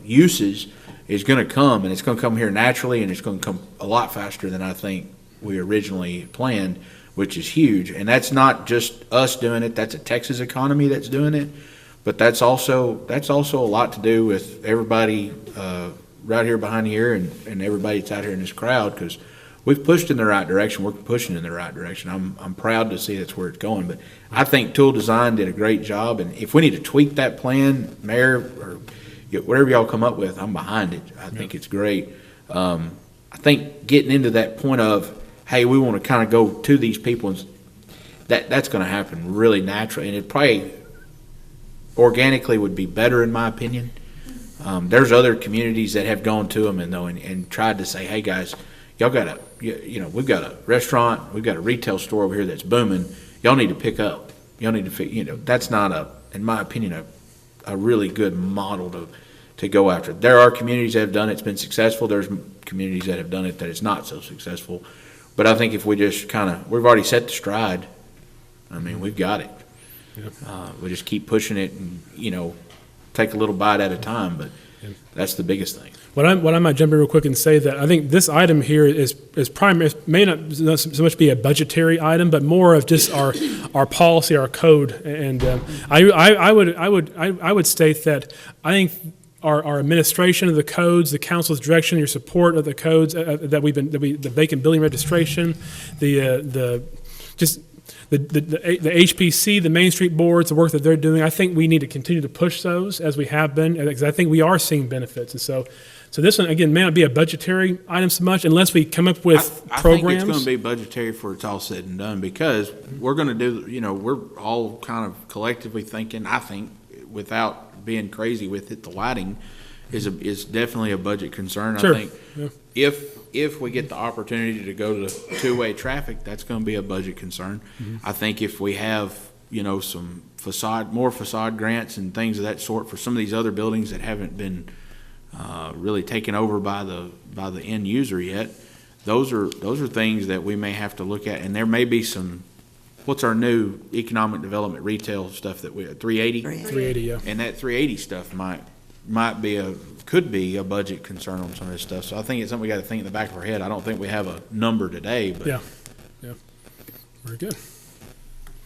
uses is going to come. And it's going to come here naturally, and it's going to come a lot faster than I think we originally planned, which is huge. And that's not just us doing it. That's a Texas economy that's doing it. But that's also a lot to do with everybody right here behind here and everybody that's out here in this crowd, because we've pushed in the right direction. We're pushing in the right direction. I'm proud to see that's where it's going. But I think Tool Design did a great job. And if we need to tweak that plan, Mayor, or whatever y'all come up with, I'm behind it. I think it's great. I think getting into that point of, hey, we want to kind of go to these people, and that's going to happen really naturally. And it probably organically would be better, in my opinion. There's other communities that have gone to them and tried to say, hey, guys, y'all got we've got a restaurant, we've got a retail store over here that's booming. Y'all need to pick up. Y'all need to, that's not in my opinion, a really good model to go after. There are communities that have done it, it's been successful. There's communities that have done it that it's not so successful. But I think if we just we've already set the stride. I mean, we've got it. We just keep pushing it and, take a little bite at a time, but that's the biggest thing. What I might jump in real quick and say that I think this item here is primary, may not so much be a budgetary item, but more of just our policy, our code. And I would state that I think our administration of the codes, the council's direction, your support of the codes the vacant building registration, the HPC, the Main Street boards, the work that they're doing, I think we need to continue to push those as we have been, because I think we are seeing benefits. And so this one, again, may not be a budgetary item so much unless we come up with I programs. think it's going to be budgetary for it's all said and done, because we're going to do, we're all kind of collectively thinking, I think, without being crazy with it, the lighting is definitely a budget concern. Sure. I think if we get the opportunity to go to two-way traffic, that's going to be a budget concern. I think if we have, some more facade grants and things of that sort for some of these other buildings that haven't been really taken over by the end user yet, those are things that we may have to look at. And there may be some, what's our new economic development retail stuff that 380? 380, yeah. And that 380 stuff could be a budget concern on some of this stuff. So I think it's something we got to think in the back of our head. I don't think we have a number today, but Yeah. Very good.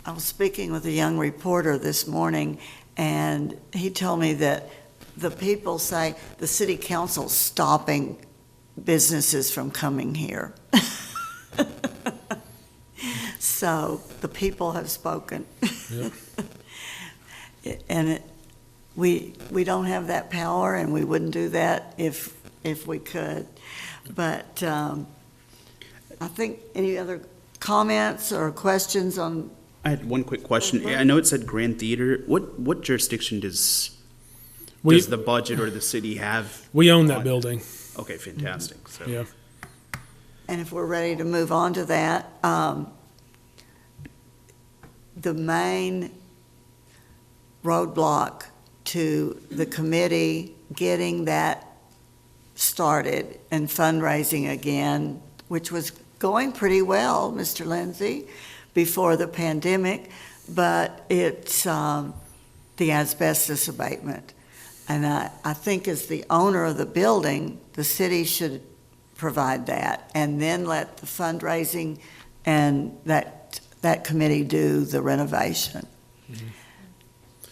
I was speaking with a young reporter this morning, and he told me that the people say the city council's stopping businesses from coming here. So the people have spoken. Yep. And we don't have that power, and we wouldn't do that if we could. But I think, any other comments or questions on? I had one quick question. I know it said Grand Theater. What jurisdiction does the budget or the city have? We own that building. Okay, fantastic. So. Yeah. And if we're ready to move on to that, the main roadblock to the committee getting that started and fundraising again, which was going pretty well, Mr. Lindsay, before the pandemic, but it's the asbestos abatement. And I think as the owner of the building, the city should provide that, and then let the fundraising and that committee do the renovation.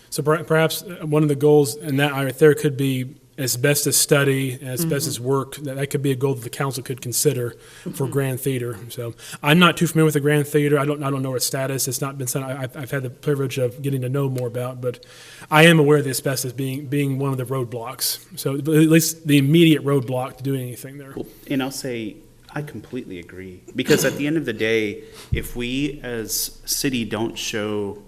So perhaps one of the goals in that right there could be asbestos study, asbestos work. That could be a goal that the council could consider for Grand Theater. So I'm not too familiar with the Grand Theater. I don't know its status. It's not been something I've had the privilege of getting to know more about, but I am aware of the asbestos being one of the roadblocks. So at least the immediate roadblock to doing anything there. And I'll say, I completely agree. Because at the end of the day, if we as city don't show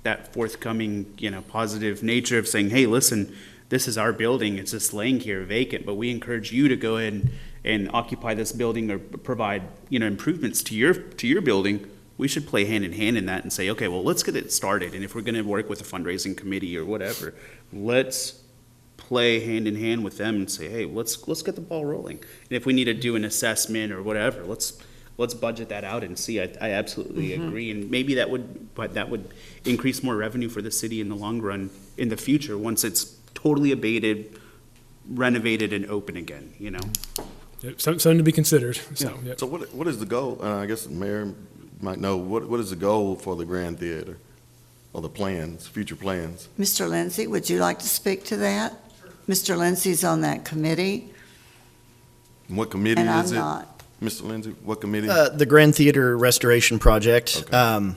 that forthcoming, positive nature of saying, hey, listen, this is our building, it's just laying here vacant, but we encourage you to go ahead and occupy this building or provide, improvements to your building, we should play hand in hand in that and say, okay, well, let's get it started. And if we're gonna work with a fundraising committee or whatever, let's play hand in hand with them and say, hey, let's get the ball rolling. And if we need to do an assessment or whatever, let's budget that out and see. I absolutely agree. And maybe that would increase more revenue for the city in the long run, in the future, once it's totally abated, renovated, and open again, Yep, something to be considered. So, yep. So what is the goal? I guess the mayor might know, what is the goal for the Grand Theater? Or the plans, future plans? Mr. Lindsay, would you like to speak to that? Mr. Lindsay's on that committee, And what committee and I'm is it? not. Mr. Lindsay, what committee? The Grand Theater Restoration Project. Okay.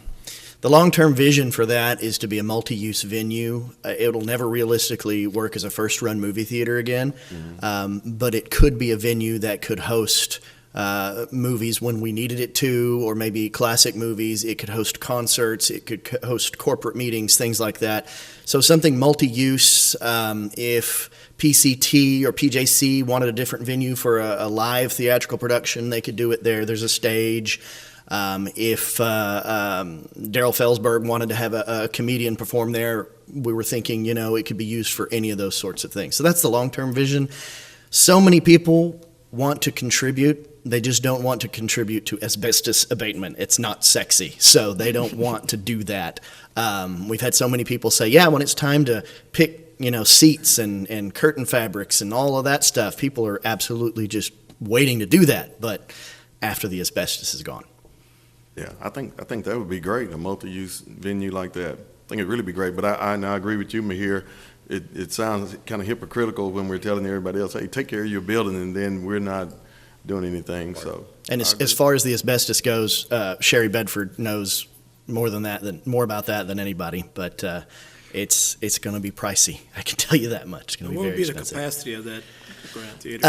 The long-term vision for that is to be a multi-use venue. It'll never realistically work as a first-run movie theater again, but it could be a venue that could host movies when we needed it to, or maybe classic movies. It could host concerts. It could host corporate meetings, things like that. So something multi-use. If PCT or PJC wanted a different venue for a live theatrical production, they could do it there. There's a stage. If Daryl Felsberg wanted to have a comedian perform there, we were thinking, it could be used for any of those sorts of things. So that's the long-term vision. So many people want to contribute. They just don't want to contribute to asbestos abatement. It's not sexy, so they don't want to do that. We've had so many people say, yeah, when it's time to pick, seats and curtain fabrics and all of that stuff, people are absolutely just waiting to do that, but after the asbestos is gone. Yeah, I think that would be great, a multi-use venue like that. I think it'd really be great, but I agree with you, Mahir. It sounds kind of hypocritical when we're telling everybody else, hey, take care of your building, and then we're not doing anything, so. And as far as the asbestos goes, Sherry Bedford knows more about that than anybody, but it's going to be pricey. I can tell you that much. It's going to be What would very be the expensive. capacity of that Grand Theater?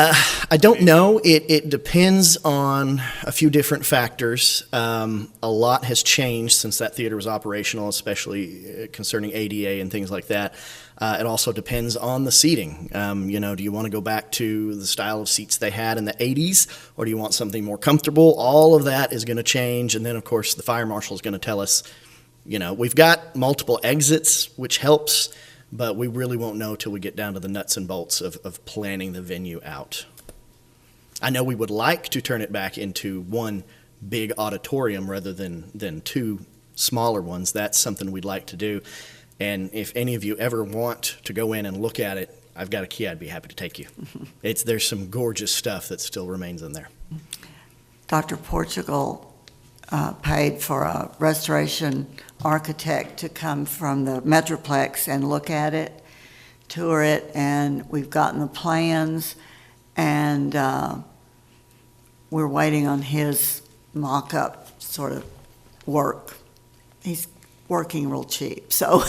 I don't know. It depends on a few different factors. A lot has changed since that theater was operational, especially concerning ADA and things like that. It also depends on the seating. Do you want to go back to the style of seats they had in the 80s, or do you want something more comfortable? All of that is going to change. And then, of course, the fire marshal is going to tell us, we've got multiple exits, which helps, but we really won't know till we get down to the nuts and bolts of planning the venue out. I know we would like to turn it back into one big auditorium rather than two smaller ones. That's something we'd like to do. And if any of you ever want to go in and look at it, I've got a key. I'd be happy to take you. There's some gorgeous stuff that still remains in there. Dr. Portugal paid for a restoration architect to come from the Metroplex and look at it, tour it, and we've gotten the plans, and we're waiting on his mock-up sort of work. He's working real cheap, so.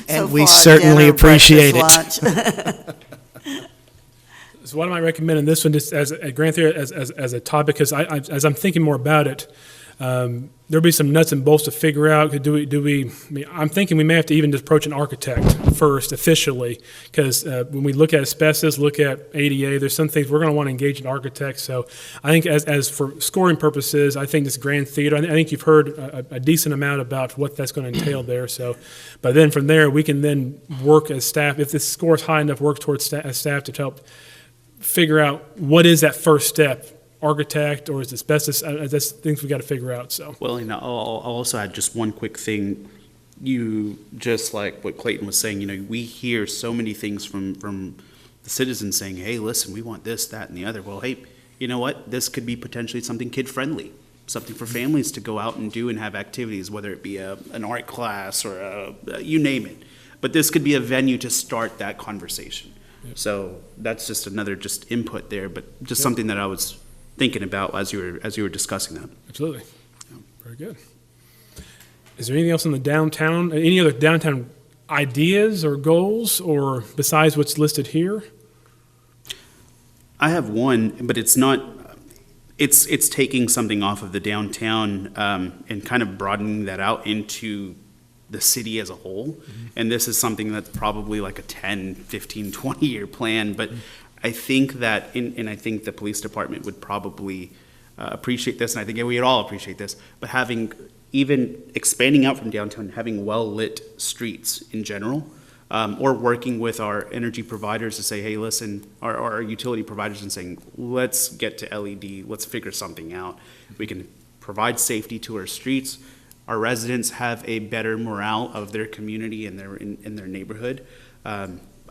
And we certainly appreciate it. So why am I recommending this one just as a Grand Theater as a topic? Because as I'm thinking more about it, there'll be some nuts and bolts to figure out. I'm thinking we may have to even just approach an architect first officially, because when we look at asbestos, look at ADA, there's some things we're going to want to engage an architect. So I think as for scoring purposes, I think this Grand Theater, I think you've heard a decent amount about what that's going to entail there. So, but then from there, we can then work as staff, if this score is high enough, work towards as staff to help figure out what is that first step, architect or is it asbestos? That's things we got to figure out. So Well, I'll also add just one quick thing. Just like what Clayton was saying, we hear so many things from the citizens saying, hey, listen, we want this, that, and the other. Well, hey, you know what? This could be potentially something kid-friendly, something for families to go out and do and have activities, whether it be an art class or you name it. But this could be a venue to start that conversation. Yep. So that's just another input there, but just something that I was thinking about as you were discussing that. absolutely, very good. Is there anything else in the downtown? Any other downtown ideas or goals, or besides what's listed here? I have one, but it's not. It's taking something off of the downtown and kind of broadening that out into the city as a whole. Mm-hmm. And this is something that's probably like a 10, 15, 20-year plan. But I think that, and I think the police department would probably appreciate this, and I think we would all appreciate this, but even expanding out from downtown, having well-lit streets in general, or working with our energy providers to say, hey, listen, our utility providers, and saying, let's get to LED, let's figure something out. We can provide safety to our streets. Our residents have a better morale of their community and in their neighborhood.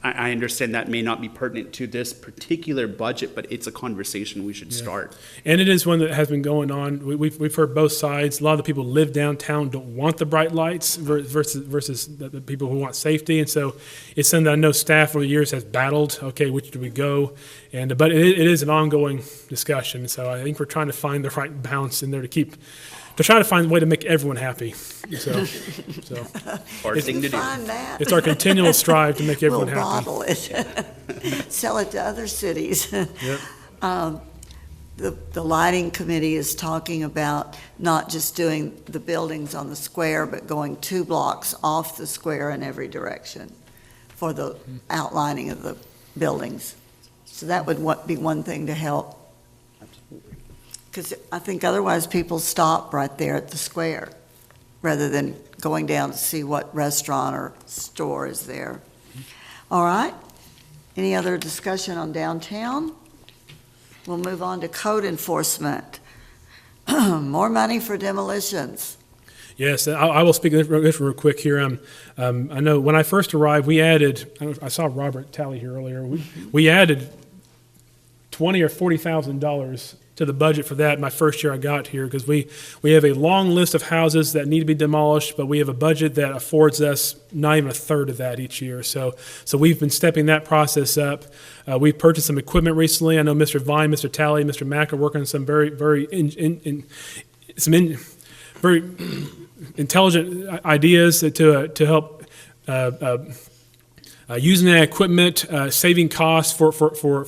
I understand that may not be pertinent to this particular budget, but it's a conversation we should start. And it is one that has been going on. We've heard both sides. A lot of the people who live downtown don't want the bright lights versus the people who want safety. And so it's something that I know staff over the years has battled. Okay, which do we go? But it is an ongoing discussion. So I think we're trying to find the right balance in there to try to find a way to make everyone happy. So Hard thing to do. Find that. it's our continual strive to make everyone We'll happy. bottle it, sell it to other cities. Yep. The lighting committee is talking about not just doing the buildings on the square, but going 2 blocks off the square in every direction for the outlining of the buildings. So that would be one thing to help. Because I think otherwise people stop right there at the square, rather than going down to see what restaurant or store is there. All right? Any other discussion on downtown? We'll move on to code enforcement. More money for demolitions. Yes, I will speak this real quick here. I know when I first arrived, we added, I saw Robert Talley here earlier, we added $20,000 or $40,000 to the budget for that my first year I got here, because we have a long list of houses that need to be demolished, but we have a budget that affords us not even a third of that each year. So we've been stepping that process up. We've purchased some equipment recently. I know Mr. Vine, Mr. Talley, Mr. Mack are working on some very intelligent ideas to help using that equipment, saving costs for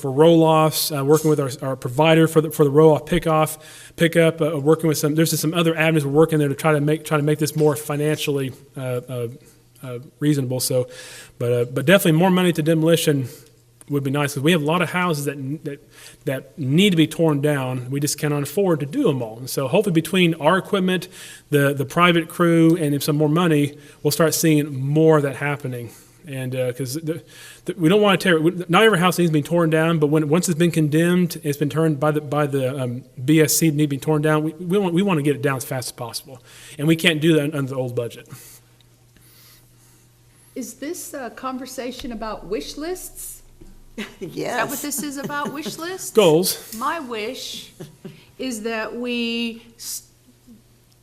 roll-offs, working with our provider for the roll-off pickup, working with there's just some other avenues we're working there to try to make this more financially reasonable. So, but definitely more money to demolition would be nice, because we have a lot of houses that need to be torn down. We just cannot afford to do them all. And so hopefully between our equipment, the private crew, and some more money, we'll start seeing more of that happening. And because we don't want to not every house needs to be torn down, but once it's been condemned, it's been turned by the BSC, need to be torn down. We want to get it down as fast as possible, and we can't do that under the old budget. Is this a conversation about wish lists? Yes. Is that what this is about, wish lists? Goals. My wish is that we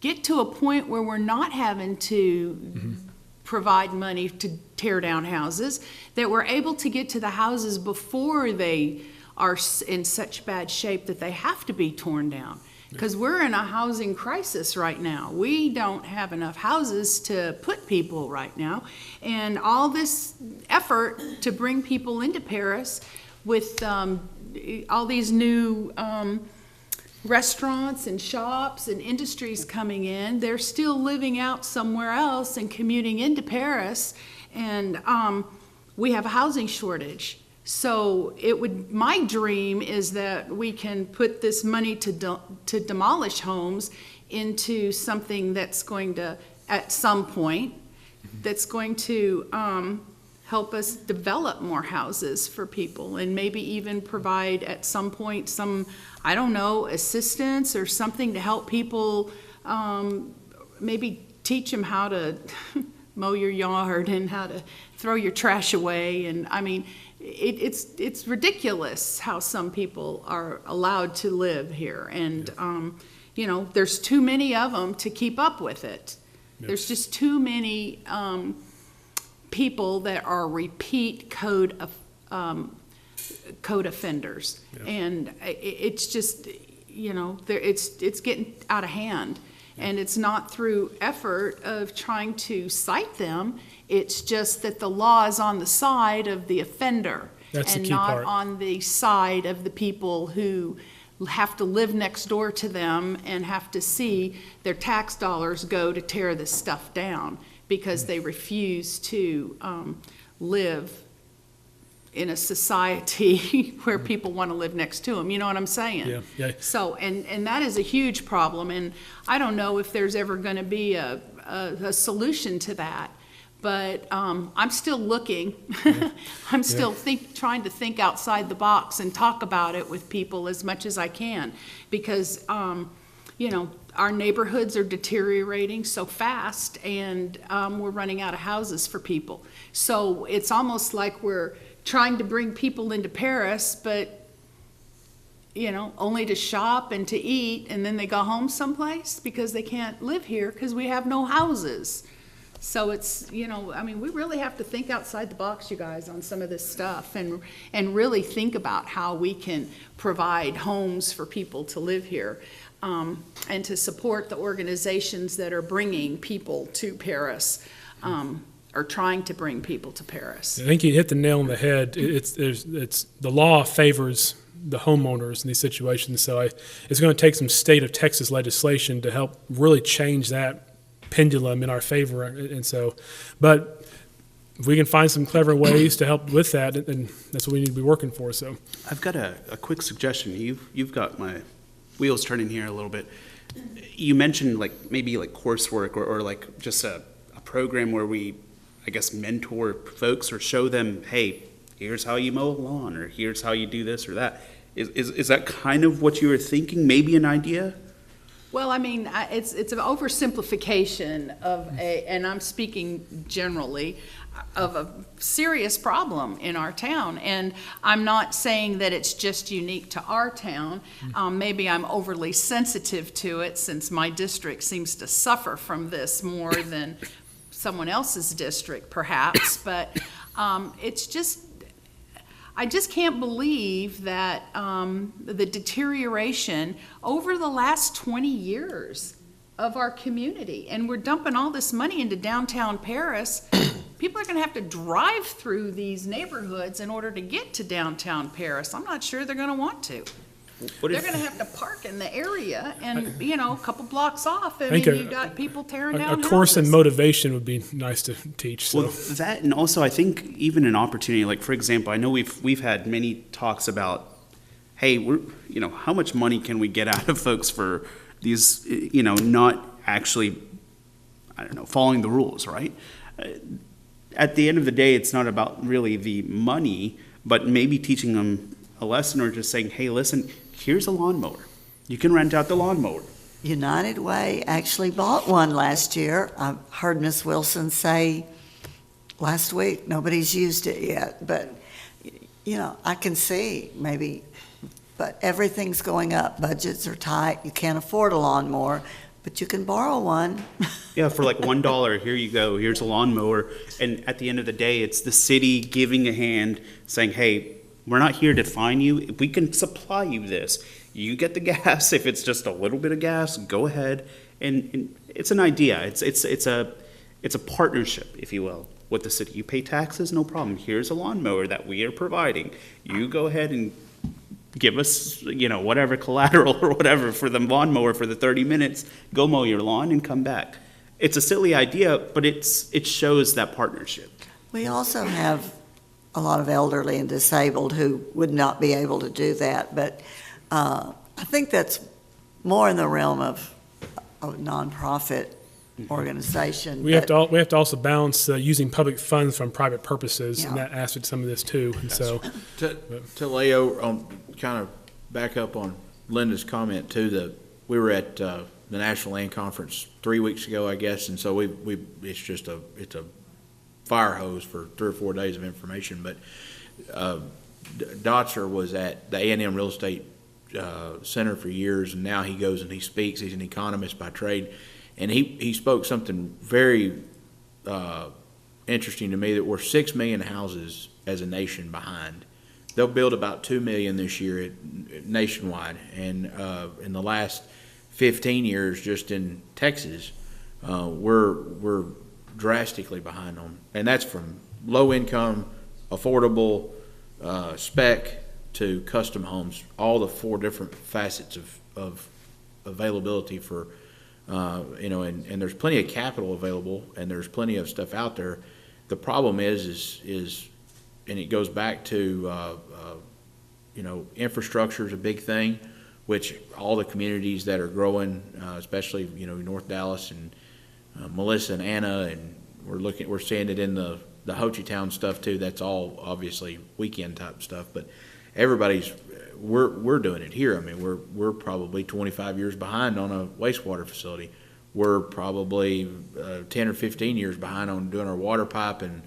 get to a point where we're not having to provide money to tear down houses, that we're able to get to the houses before they are in such bad shape that they have to be torn down. Because we're in a housing crisis right now. We don't have enough houses to put people right now. And all this effort to bring people into Paris with all these new restaurants and shops and industries coming in, they're still living out somewhere else and commuting into Paris, and we have a housing shortage. So my dream is that we can put this money to demolish homes into something that's going to, at some point, that's going to help us develop more houses for people, and maybe even provide at some point some, I don't know, assistance or something to help people, maybe teach them how to mow your yard and how to throw your trash away. And I mean, it's ridiculous how some people are allowed to live here. And, you know, there's too many of them to keep up with it. Yes. There's just too many people that are repeat code offenders. Yeah. And it's just, you know, it's getting out of hand. And it's not through effort of trying to cite them. It's just that the law is on the side of the offender. That's the and key not part. on the side of the people who have to live next door to them and have to see their tax dollars go to tear this stuff down because they refuse to live in a society where people want to live next to them. You know what I'm saying? Yeah, yeah. So, and that is a huge problem, and I don't know if there's ever going to be a solution to that, but I'm still looking. I'm still trying to think outside the box and talk about it with people as much as I can, because, you know, our neighborhoods are deteriorating so fast, and we're running out of houses for people. So it's almost like we're trying to bring people into Paris, but, you know, only to shop and to eat, and then they go home someplace because they can't live here because we have no houses. So it's, you know, I mean, we really have to think outside the box, you guys, on some of this stuff, and really think about how we can provide homes for people to live here, and to support the organizations that are bringing people to Paris, or trying to bring people to Paris. I think you hit the nail on the head. It's the law favors the homeowners in these situations, so it's going to take some state of Texas legislation to help really change that pendulum in our favor, and so, but if we can find some clever ways to help with that, and that's what we need to be working for. So I've got a quick suggestion. You've got my wheels turning here a little bit. You mentioned maybe coursework or like just a program where we, I guess, mentor folks or show them, hey, here's how you mow a lawn, or here's how you do this or that. Is that kind of what you were thinking? Maybe an idea? Well, I mean, it's an oversimplification of and I'm speaking generally, of a serious problem in our town. And I'm not saying that it's just unique to our town. Maybe I'm overly sensitive to it since my district seems to suffer from this more than someone else's district, perhaps. But it's just, I just can't believe that the deterioration over the last 20 years of our community, and we're dumping all this money into downtown Paris. People are going to have to drive through these neighborhoods in order to get to downtown Paris. I'm not sure they're going to want to. They're going to have to park in the area, and you know, a couple blocks off, I mean, you got people tearing down a course in houses. motivation would be nice to teach. So. Well, that, and also I think even an opportunity, like for example, I know we've had many talks about, hey, how much money can we get out of folks for these, not actually, I don't know, following the rules, right? At the end of the day, it's not about really the money, but maybe teaching them a lesson or just saying, hey, listen, here's a lawnmower. You can rent out the lawnmower. United Way actually bought one last year. I heard Ms. Wilson say last week, nobody's used it yet, but, I can see maybe, but everything's going up. Budgets are tight. You can't afford a lawnmower, but you can borrow one. Yeah, for like $1, here you go, here's a lawnmower. And at the end of the day, it's the city giving a hand, saying, hey, we're not here to fine you. If we can supply you this, you get the gas. If it's just a little bit of gas, go ahead. And it's an idea. It's a partnership, if you will, with the city. You pay taxes, no problem. Here's a lawnmower that we are providing. You go ahead and give us, whatever collateral or whatever for the lawnmower for the 30 minutes. Go mow your lawn and come back. It's a silly idea, but it shows that partnership. We also have a lot of elderly and disabled who would not be able to do that, but I think that's more in the realm of a nonprofit organization. We have to also balance using public funds from private purposes, and Yeah. that aspect some of this too. And so, To Leo, kind of back up on Linda's comment too, we were at the National Land Conference 3 weeks ago, I guess, and so it's a fire hose for 3 or 4 days of information. But Dotzer was at the A&M Real Estate Center for years, and now he goes and he speaks. He's an economist by trade, and he spoke something very interesting to me, that we're 6 million houses as a nation behind. They'll build about 2 million this year nationwide, and in the last 15 years, just in Texas, we're drastically behind on, and that's from low income, affordable, spec to custom homes, all the 4 different facets of availability for, and there's plenty of capital available, and there's plenty of stuff out there. The problem is, and it goes back to, infrastructure is a big thing, which all the communities that are growing, especially, North Dallas and Melissa and Anna, and we're seeing it in the Ho Chi Town stuff too. That's all obviously weekend type stuff, but we're doing it here. I mean, we're probably 25 years behind on a wastewater facility. We're probably 10 or 15 years behind on doing our water pipe and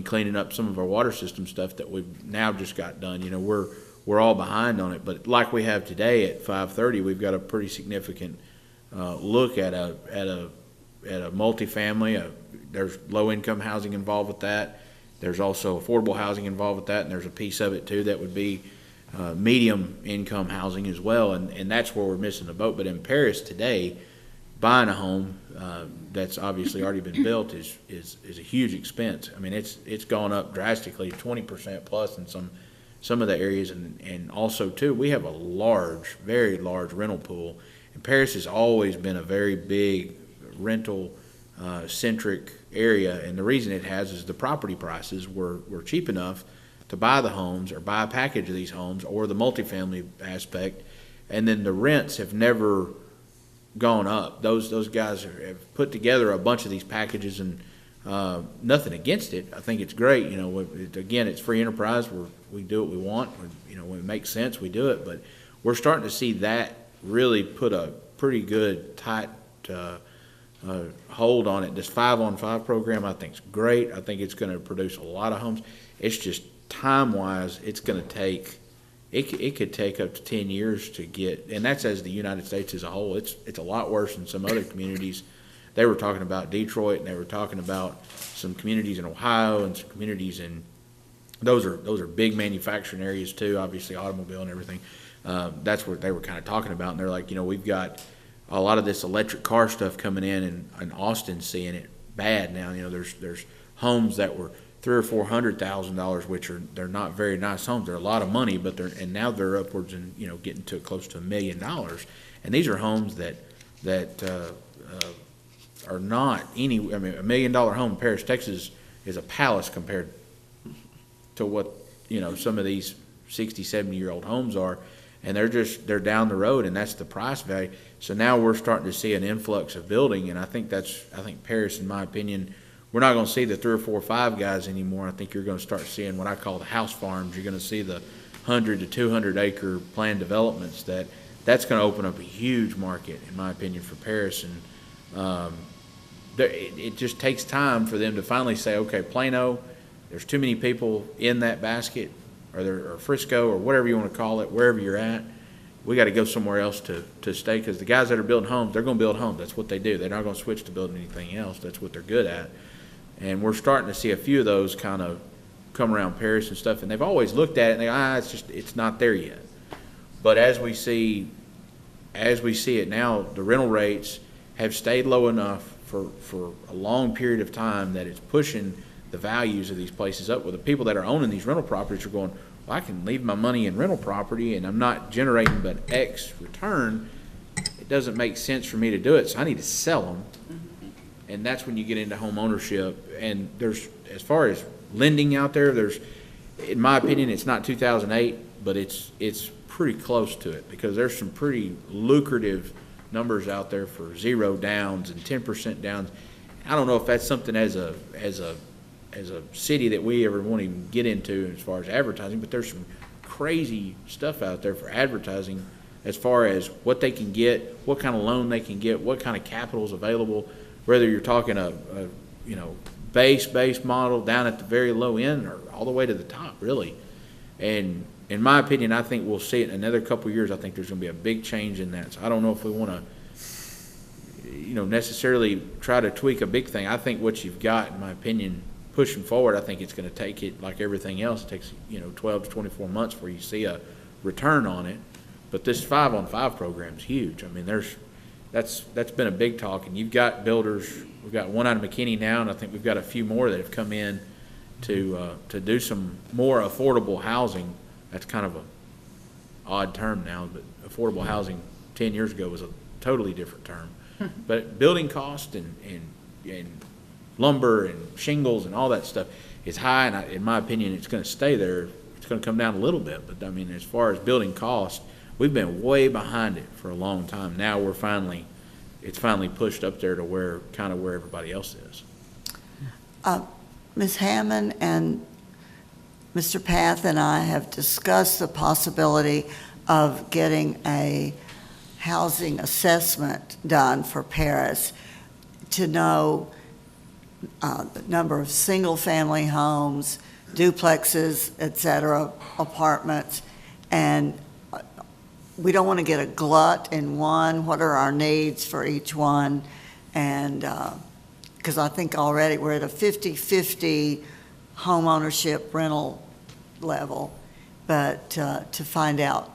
cleaning up some of our water system stuff that we've now just got done. You know, we're all behind on it, but like we have today at 5:30, we've got a pretty significant look at a multifamily. There's low income housing involved with that. There's also affordable housing involved with that, and there's a piece of it too that would be medium income housing as well, and that's where we're missing the boat. But in Paris today, buying a home that's obviously already been built is a huge expense. I mean, it's gone up drastically, 20% plus in some of the areas, and also too, we have a very large rental pool. And Paris has always been a very big rental centric area, and the reason it has is the property prices were cheap enough to buy the homes or buy a package of these homes or the multifamily aspect, and then the rents have never gone up. Those guys have put together a bunch of these packages, and nothing against it. I think it's great. You know, again, it's free enterprise. We do what we want. You know, when it makes sense, we do it. But we're starting to see that really put a pretty good tight hold on it. This 5-on-5 program, I think, is great. I think it's going to produce a lot of homes. It's just time-wise, it's going to take. It could take up to 10 years to get, and that's as the United States as a whole. It's a lot worse than some other communities. They were talking about Detroit, and they were talking about some communities in Ohio and some communities in those are big manufacturing areas too. Obviously, automobile and everything. That's what they were kind of talking about, and they're like, you know, we've got a lot of this electric car stuff coming in, and Austin seeing it bad now. You know, there's homes that were $300,000 or $400,000, which they're not very nice homes. They're a lot of money, but now they're upwards and, you know, getting to close to $1 million. And these are homes that are not any. I mean, $1 million home in Paris, Texas, is a palace compared to what, you know, some of these 60, 70-year-old homes are, and they're down the road, and that's the price value. So now we're starting to see an influx of building, and I think Paris, in my opinion, we're not going to see the 3 or 4 or 5 guys anymore. I think you're going to start seeing what I call the house farms. You're going to see the 100 to 200 acre planned developments. That's going to open up a huge market, in my opinion, for Paris. And it just takes time for them to finally say, okay, Plano, there's too many people in that basket, or Frisco, or whatever you want to call it, wherever you're at. We got to go somewhere else to stay, because the guys that are building homes, they're going to build homes. That's what they do. They're not going to switch to building anything else. That's what they're good at. And we're starting to see a few of those kind of come around Paris and stuff, and they've always looked at it and they go, it's not there yet. But as we see it now, the rental rates have stayed low enough for a long period of time that it's pushing the values of these places up, where the people that are owning these rental properties are going, well, I can leave my money in rental property and I'm not generating but X return. It doesn't make sense for me to do it, so I need to sell them. And that's when you get into home ownership. And there's, as far as lending out there, in my opinion, it's not 2008, but it's pretty close to it, because there's some pretty lucrative numbers out there for 0 downs and 10% downs. I don't know if that's something as a city that we ever want to even get into as far as advertising, but there's some crazy stuff out there for advertising as far as what they can get, what kind of loan they can get, what kind of capital is available. Whether you're talking a base model down at the very low end or all the way to the top, really. And in my opinion, I think we'll see it in another couple of years. I think there's going to be a big change in that. So I don't know if we want to, necessarily try to tweak a big thing. I think what you've got, in my opinion, pushing forward, I think it's going to take it like everything else. It takes 12 to 24 months before you see a return on it. But this 5-on-5 program is huge. I mean, that's been a big talk, and you've got builders. We've got one out of McKinney now, and I think we've got a few more that have come in to do some more affordable housing. That's kind of an odd term now, but affordable housing 10 years ago was a totally different term. But building cost and lumber and shingles and all that stuff is high, and in my opinion, it's going to stay there. It's going to come down a little bit, but I mean, as far as building cost, we've been way behind it for a long time. Now it's finally pushed up there to where everybody else is. Ms. Hammond and Mr. Path and I have discussed the possibility of getting a housing assessment done for Paris to know the number of single-family homes, duplexes, et cetera, apartments, and we don't want to get a glut in one. What are our needs for each one? And, because I think already we're at a 50-50 home ownership rental level, but to find out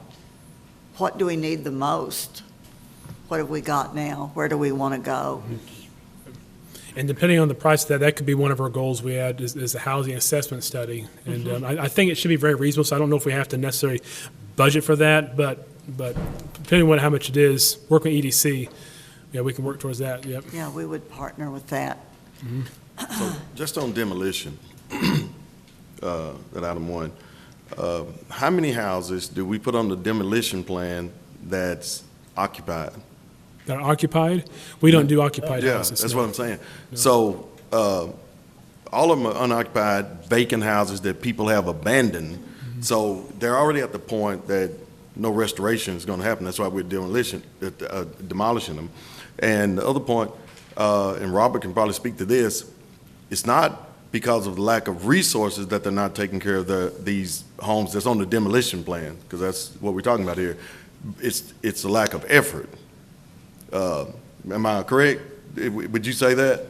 what do we need the most? What have we got now? Where do we want to go? And depending on the price of that, that could be one of our goals we add is a housing assessment study. And I think it should be very reasonable, so I don't know if we have to necessarily budget for that, but depending on how much it is, work with EDC, yeah, we can work towards that, yep. Yeah, we would partner with that. So just on demolition, that item one, how many houses do we put on the demolition plan that's occupied? That are occupied? We don't do occupied Yeah, houses. that's no. what I'm saying. So, all of them are unoccupied, vacant houses that people have abandoned. So they're already at the point that no restoration is gonna happen. That's why we're demolishing them. And the other point, and Robert can probably speak to this, it's not because of the lack of resources that they're not taking care of these homes that's on the demolition plan, because that's what we're talking about here. It's a lack of effort. Am I correct? Would you say that?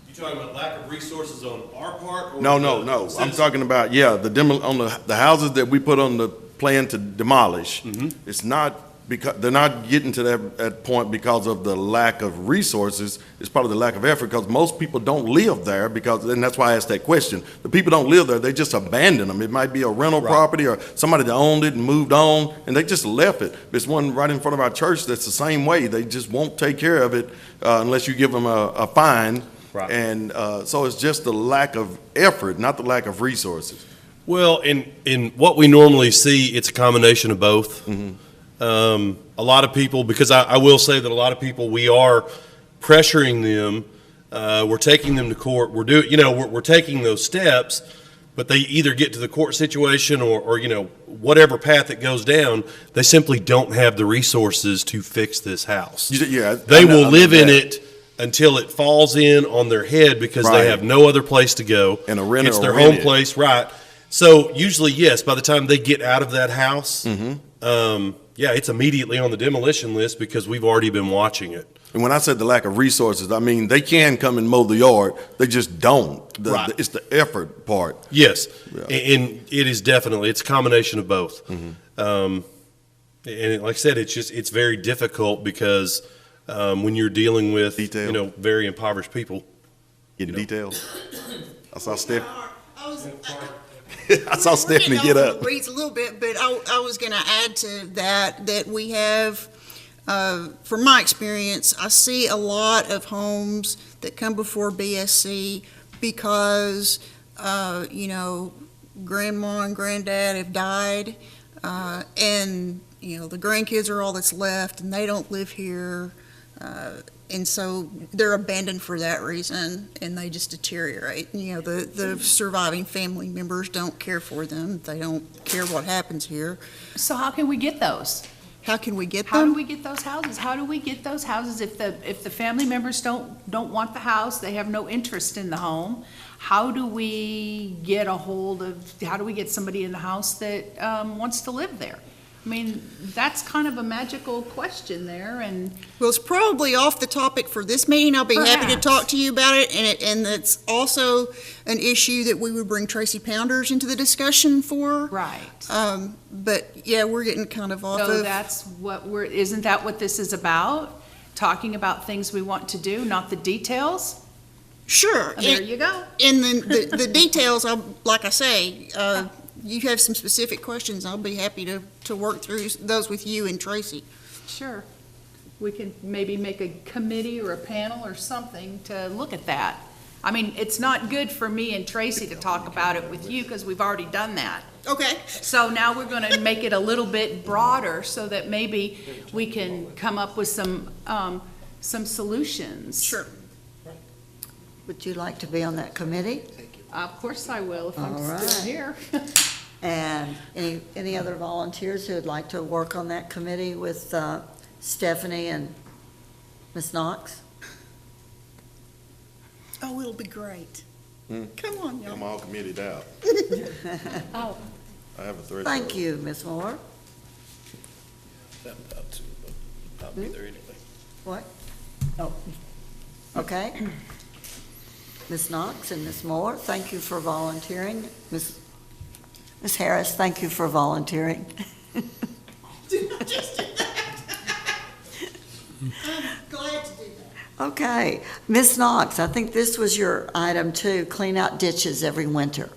You talking about lack of resources on our part? Or No. I'm citizens? talking about, yeah, on the houses that we put on the plan to demolish. It's not because, they're not getting to that point because of the lack of resources. It's probably the lack of effort, because most people don't live there and that's why I asked that question. The people don't live there, they just abandon them. It might be a rental property or somebody that owned it and moved on, and they just left it. There's one right in front of our church that's the same way. They just won't take care of it unless you give them a fine. Right. And so it's just the lack of effort, not the lack of resources. Well, in what we normally see, it's a combination of both. A lot of people, because I will say that a lot of people, we are pressuring them. We're taking them to court. We're taking those steps, but they either get to the court situation or whatever path it goes down, they simply don't have the resources to fix this house. Yeah, They will live in that. it until it falls in on their head because Right. they have no other place to go. And a renter It's their will rent home it. place, right? So usually, yes, by the time they get out of that house, it's immediately on the demolition list because we've already been watching it. And when I said the lack of resources, I mean, they can come and mow the yard, they just don't. Right. It's the effort part. Yes, Yeah. and it is definitely, it's a combination of both. And like I said, it's very difficult because when you're dealing with, Detail. very impoverished people. Getting details. I saw Steph, I was, I saw Stephanie get up. Reads a little bit, but I was going to add to that we have, from my experience, I see a lot of homes that come before BSC because, grandma and granddad have died, and, the grandkids are all that's left, and they don't live here. And so they're abandoned for that reason, and they just deteriorate. The surviving family members don't care for them. They don't care what happens here. So how can we get those? How can we get How do them? we get those houses? How do we get those houses if the family members don't want the house, they have no interest in the home? How do we get somebody in the house that wants to live there? I mean, that's kind of a magical question there, and Well, it's probably off the topic for this meeting. I'll be happy to Perhaps. talk to you about it, and it's also an issue that we would bring Tracy Pounders into the discussion for. right. But yeah, we're getting kind of off So of. that's what isn't that what this is about? Talking about things we want to do, not the details? Sure. There you go. And then the details, like I say, you have some specific questions, I'll be happy to work through those with you and Tracy. Sure. We can maybe make a committee or a panel or something to look at that. I mean, it's not good for me and Tracy to talk about it with you because we've already done that. Okay. So now we're going to make it a little bit broader so that maybe we can come up with some solutions. Sure. Would you like to be on that committee? Of course I will, if I'm All still right. here. And any other volunteers who would like to work on that committee with Stephanie and Ms. Knox? Oh, it'll be great. Hmm. Come on, y'all. I'm all committed out. Oh, I have a threshold. Thank you, Ms. Moore. I'm about to, but I'll be there anyway. What? Oh, okay. Ms. Knox and Ms. Moore, thank you for volunteering. Ms. Harris, thank you for volunteering. Did I just do that? I'm glad to do that. Okay, Ms. Knox, I think this was your item too, clean out ditches every winter.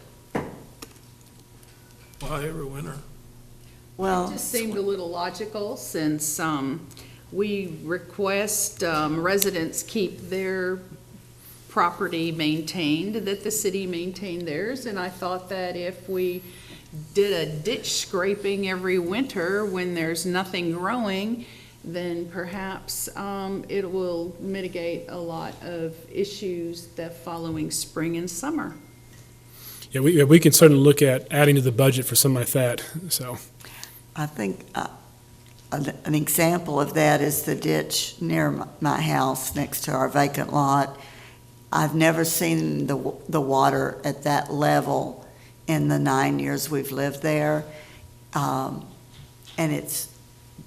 Why every winter? it Well, just seemed a little logical since we request residents keep their property maintained, that the city maintain theirs. And I thought that if we did a ditch scraping every winter when there's nothing growing, then perhaps it will mitigate a lot of issues the following spring and summer. Yeah, we can certainly look at adding to the budget for something like that, so. I think an example of that is the ditch near my house next to our vacant lot. I've never seen the water at that level in the 9 years we've lived there. And it's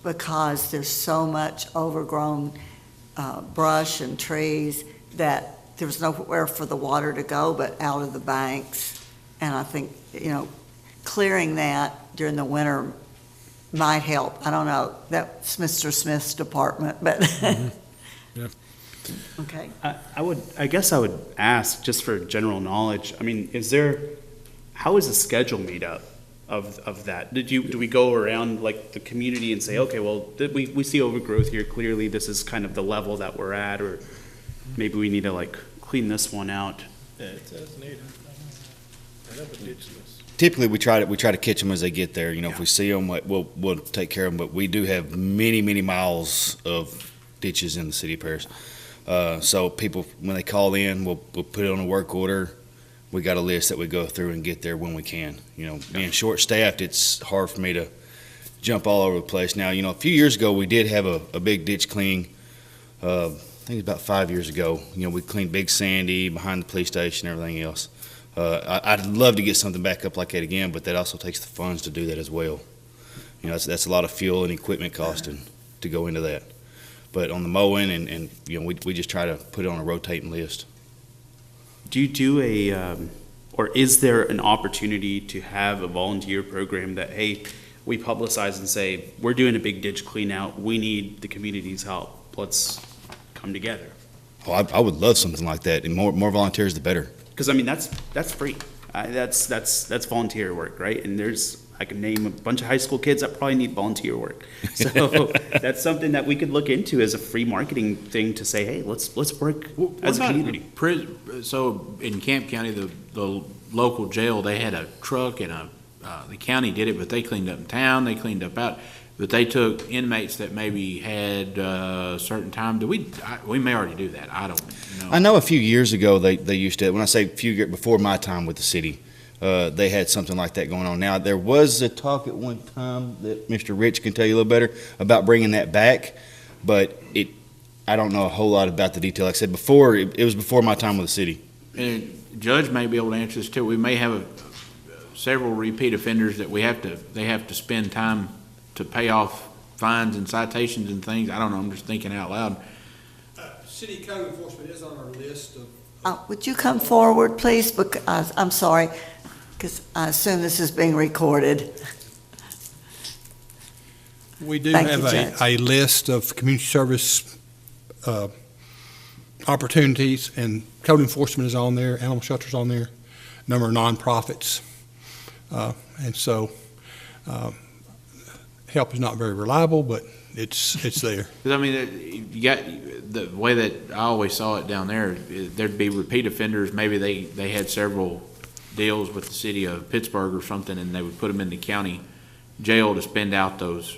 because there's so much overgrown brush and trees that there's nowhere for the water to go but out of the banks. And I think, clearing that during the winter might help. I don't know, that's Mr. Smith's department, but. Yeah. Okay. I guess I would ask, just for general knowledge, I mean, how is the schedule made up of that? Do we go around like the community and say, okay, well, we see overgrowth here, clearly this is kind of the level that we're at, or maybe we need to like clean this one out? It says needed. I have a ditch list. Typically, we try to catch them as they get there. If we see them, we'll take care of them. But we do have many, many miles of ditches in the city of Paris. So people, when they call in, we'll put it on a work order. We got a list that we go through and get there when we can. Being short-staffed, it's hard for me to jump all over the place. Now, a few years ago, we did have a big ditch clean. I think about 5 years ago. We cleaned Big Sandy behind the police station and everything else. I'd love to get something back up like that again, but that also takes the funds to do that as well. That's a lot of fuel and equipment costing to go into that. But on the mowing and we just try to put it on a rotating list. Do you do or is there an opportunity to have a volunteer program that, hey, we publicize and say, we're doing a big ditch clean out, we need the community's help, let's come together? Oh, I would love something like that, and more volunteers, the better. Because I mean, that's free. That's volunteer work, right? And I can name a bunch of high school kids that probably need volunteer work. So that's something that we could look into as a free marketing thing to say, hey, let's work as a community. So in Camp County, the local jail, they had a truck and the county did it, but they cleaned up in town, they cleaned up out. But they took inmates that maybe had a certain time. We may already do that. I don't know. I know a few years ago they used to. When I say few years before my time with the city, they had something like that going on. Now there was a talk at one time that Mr. Rich can tell you a little better about bringing that back, but I don't know a whole lot about the detail. Like I said before, it was before my time with the city. And Judge may be able to answer this too. We may have several repeat offenders that they have to spend time to pay off fines and citations and things. I don't know, I'm just thinking out loud. City code enforcement is on our list of. Would you come forward, please? Because, I'm sorry, because I assume this is being recorded. We do Thank have you, Judge. a list of community service opportunities, and code enforcement is on there, animal shelter's on there, number of nonprofits. And so help is not very reliable, but it's there. Because I mean, you got the way that I always saw it down there. There'd be repeat offenders. Maybe they had several deals with the city of Pittsburgh or something, and they would put them in the county jail to spend out those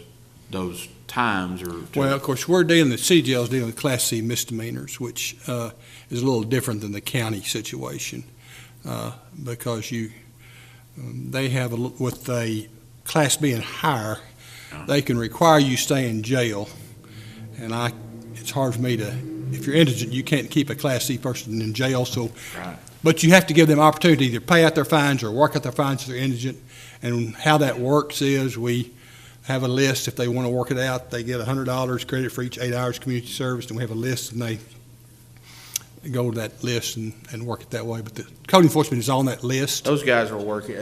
times. Well, of course, the city jail is dealing with Class C misdemeanors, which is a little different than the county situation. because they have, with a Class B and higher, they can require you stay in jail. And it's hard for me to, if you're indigent, you can't keep a Class C person in jail, so. Right. But you have to give them opportunity to either pay out their fines or work out their fines if they're indigent. And how that works is we have a list. If they want to work it out, they get $100 credit for each 8 hours community service, and we have a list, and they go to that list and work it that way. But the code enforcement is on that list. Those guys were working,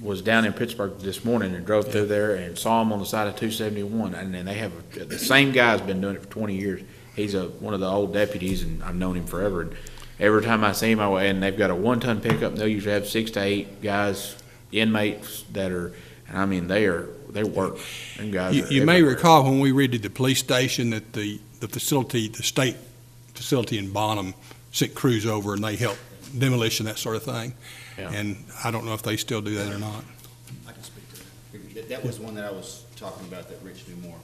was down in Pittsburgh this morning and drove through there and saw them on the side of 271. And then they have, the same guy's been doing it for 20 years. He's one of the old deputies, and I've known him forever. And every time I see him, and they've got a 1-ton pickup, and they'll usually have 6 to 8 guys, inmates that are, and I mean, they work. Them guys You may recall when we redid the police station that the facility, the state facility in Bonham sent crews over and they helped demolition, that sort of thing. Yeah. And I don't know if they still do that or not. I can speak to that. That was one that I was talking about that Rich knew more.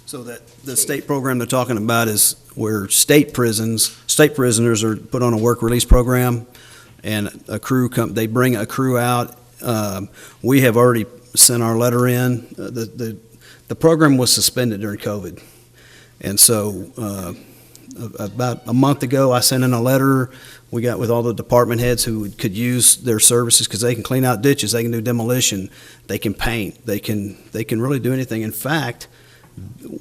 So that the state program they're talking about is where state prisoners are put on a work release program, and they bring a crew out. We have already sent our letter in. The program was suspended during COVID, and so about a month ago I sent in a letter. We got with all the department heads who could use their services because they can clean out ditches, they can do demolition, they can paint, they can really do anything. In fact,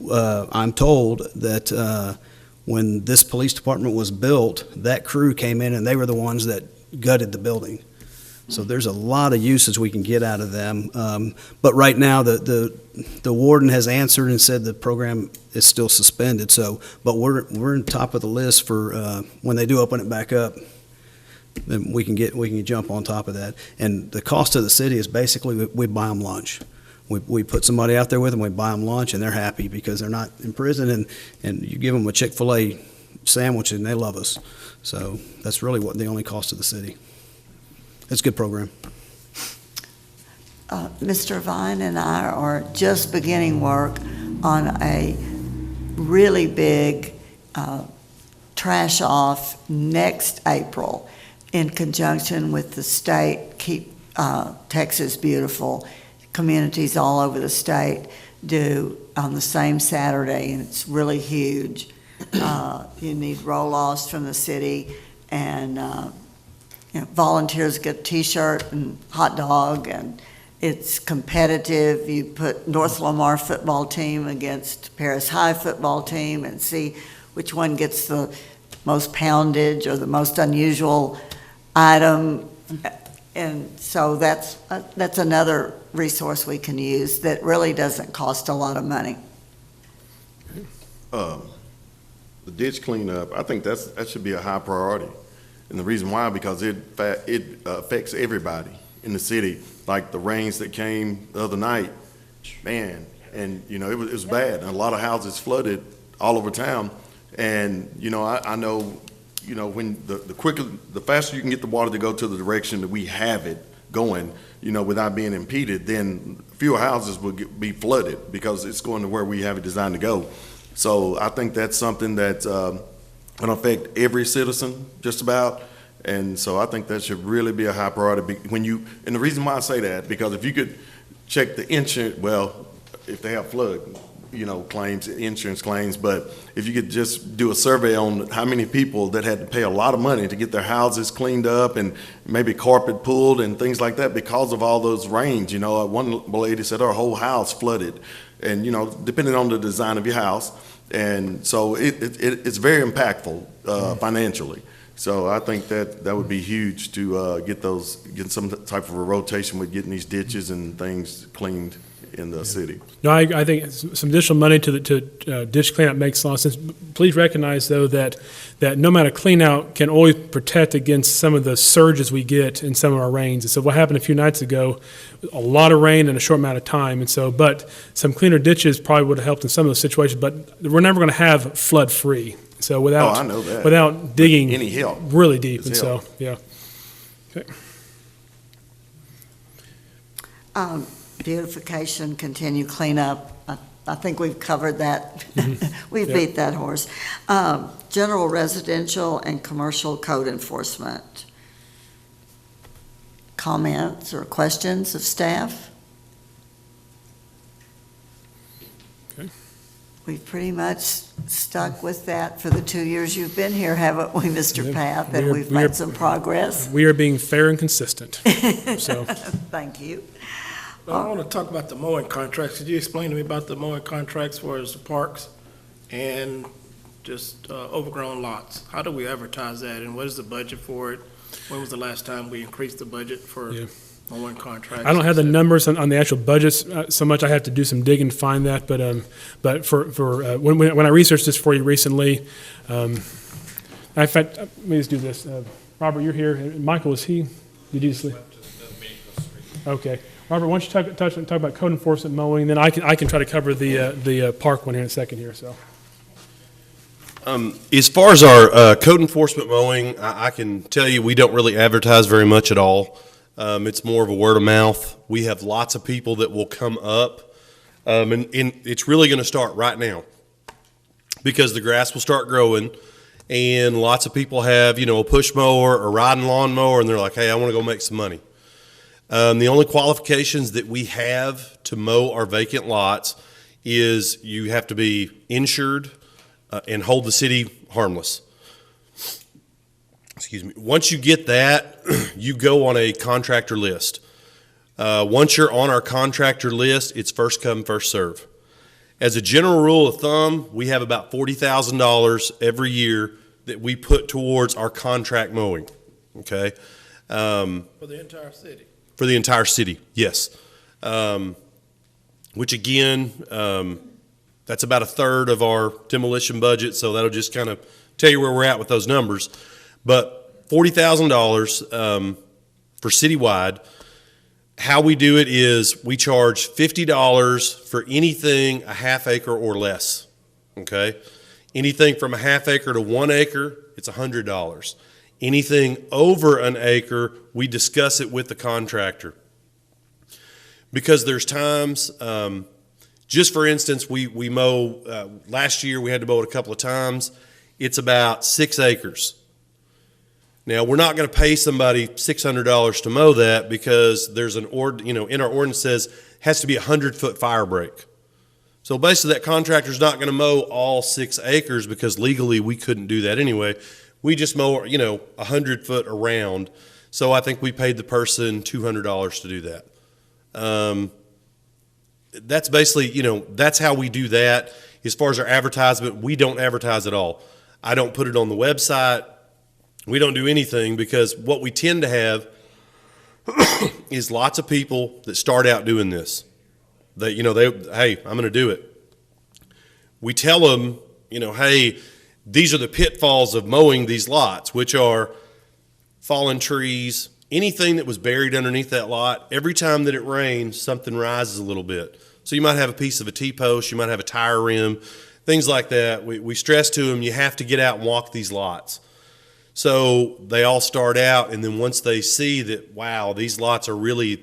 I'm told that when this police department was built, that crew came in and they were the ones that gutted the building. So there's a lot of uses we can get out of them. But right now, the warden has answered and said the program is still suspended. So, but we're on top of the list for when they do open it back up. Then we can jump on top of that. And the cost to the city is basically we buy them lunch. We put somebody out there with them, we buy them lunch, and they're happy because they're not in prison. And you give them a Chick-fil-A sandwich, and they love us. So that's really the only cost to the city. It's a good program. Mr. Vine and I are just beginning work on a really big trash off next April in conjunction with the state Keep Texas Beautiful. Communities all over the state do on the same Saturday, and it's really huge. You need roll-offs from the city, and volunteers get a T-shirt and hot dog, and it's competitive. You put North Lamar football team against Paris High football team and see which one gets the most poundage or the most unusual item. And so that's another resource we can use that really doesn't cost a lot of money. The ditch cleanup, I think that should be a high priority. And the reason why, because it affects everybody in the city. Like the rains that came the other night, man, and it was bad. And a lot of houses flooded all over town. And I know, when the faster you can get the water to go to the direction that we have it going, without being impeded, then fewer houses will be flooded because it's going to where we have it designed to go. So I think that's something that's going to affect every citizen, just about. And so I think that should really be a high priority. And the reason why I say that, because if you could check the insurance, well, if they have flood, claims, insurance claims, but if you could just do a survey on how many people that had to pay a lot of money to get their houses cleaned up and maybe carpet pulled and things like that because of all those rains. One lady said her whole house flooded, and depending on the design of your house, and so it's very impactful financially. So I think that would be huge to get some type of a rotation with getting these ditches and things cleaned in the city. No, I think some additional money to ditch cleanup makes a lot of sense. Please recognize, though, that no amount of clean out can always protect against some of the surges we get in some of our rains. And so what happened a few nights ago, a lot of rain in a short amount of time. And so, but some cleaner ditches probably would have helped in some of those situations, but we're never going to have flood free. So without digging any help really deep. And help. So, yeah. Okay. Beautification, continue cleanup. I think we've covered that. We've beat that horse. General residential and commercial code enforcement. comments or questions of staff? Okay. We've pretty much stuck with that for the 2 years you've been here, haven't we, Mr. Yeah, Path? And we are- we've we are- made some progress. We are being fair and consistent. So, Thank you. I want to talk about the mowing contracts. Could you explain to me about the mowing contracts for the parks and just overgrown lots? How do we advertise that, and what is the budget for it? When was the last time we increased the budget for Yeah. mowing contracts? I don't have the numbers on the actual budgets so much. I have to do some digging to find that. But when I researched this for you recently, in fact, let me just do this. Robert, you're here. Michael, is he? Did you sleep? Okay. Robert, why don't you talk about code enforcement mowing, then I can try to cover the park one here in a second here. So. As far as our code enforcement mowing, I can tell you we don't really advertise very much at all. It's more of a word of mouth. We have lots of people that will come up, and it's really going to start right now because the grass will start growing, and lots of people have, a push mower or riding lawn mower, and they're like, hey, I want to go make some money. The only qualifications that we have to mow our vacant lots is you have to be insured and hold the city harmless. Excuse me. Once you get that, you go on a contractor list. Once you're on our contractor list, it's first come, first serve. As a general rule of thumb, we have about $40,000 every year that we put towards our contract mowing. Okay? For the entire city? For the entire city, yes. Which again, that's about a third of our demolition budget, so that'll just kind of tell you where we're at with those numbers. But $40,000 for citywide. How we do it is we charge $50 for anything a half acre or less. Okay? Anything from a half acre to 1 acre, it's $100. Anything over an acre, we discuss it with the contractor. Because there's times, just for instance, we mow, last year we had to mow it a couple of times. It's about 6 acres. Now, we're not going to pay somebody $600 to mow that because there's in our ordinance says has to be a 100-foot fire break. So basically that contractor's not going to mow all 6 acres because legally we couldn't do that anyway. We just mow, 100 foot around. So I think we paid the person $200 to do that. That's basically, that's how we do that. As far as our advertisement, we don't advertise at all. I don't put it on the website. We don't do anything because what we tend to have is lots of people that start out doing this. Hey, I'm going to do it. We tell them, hey, these are the pitfalls of mowing these lots, which are fallen trees, anything that was buried underneath that lot. Every time that it rains, something rises a little bit. So you might have a piece of a T-post, you might have a tire rim, things like that. We stress to them, you have to get out and walk these lots. So they all start out, and then once they see that, wow, these lots are really,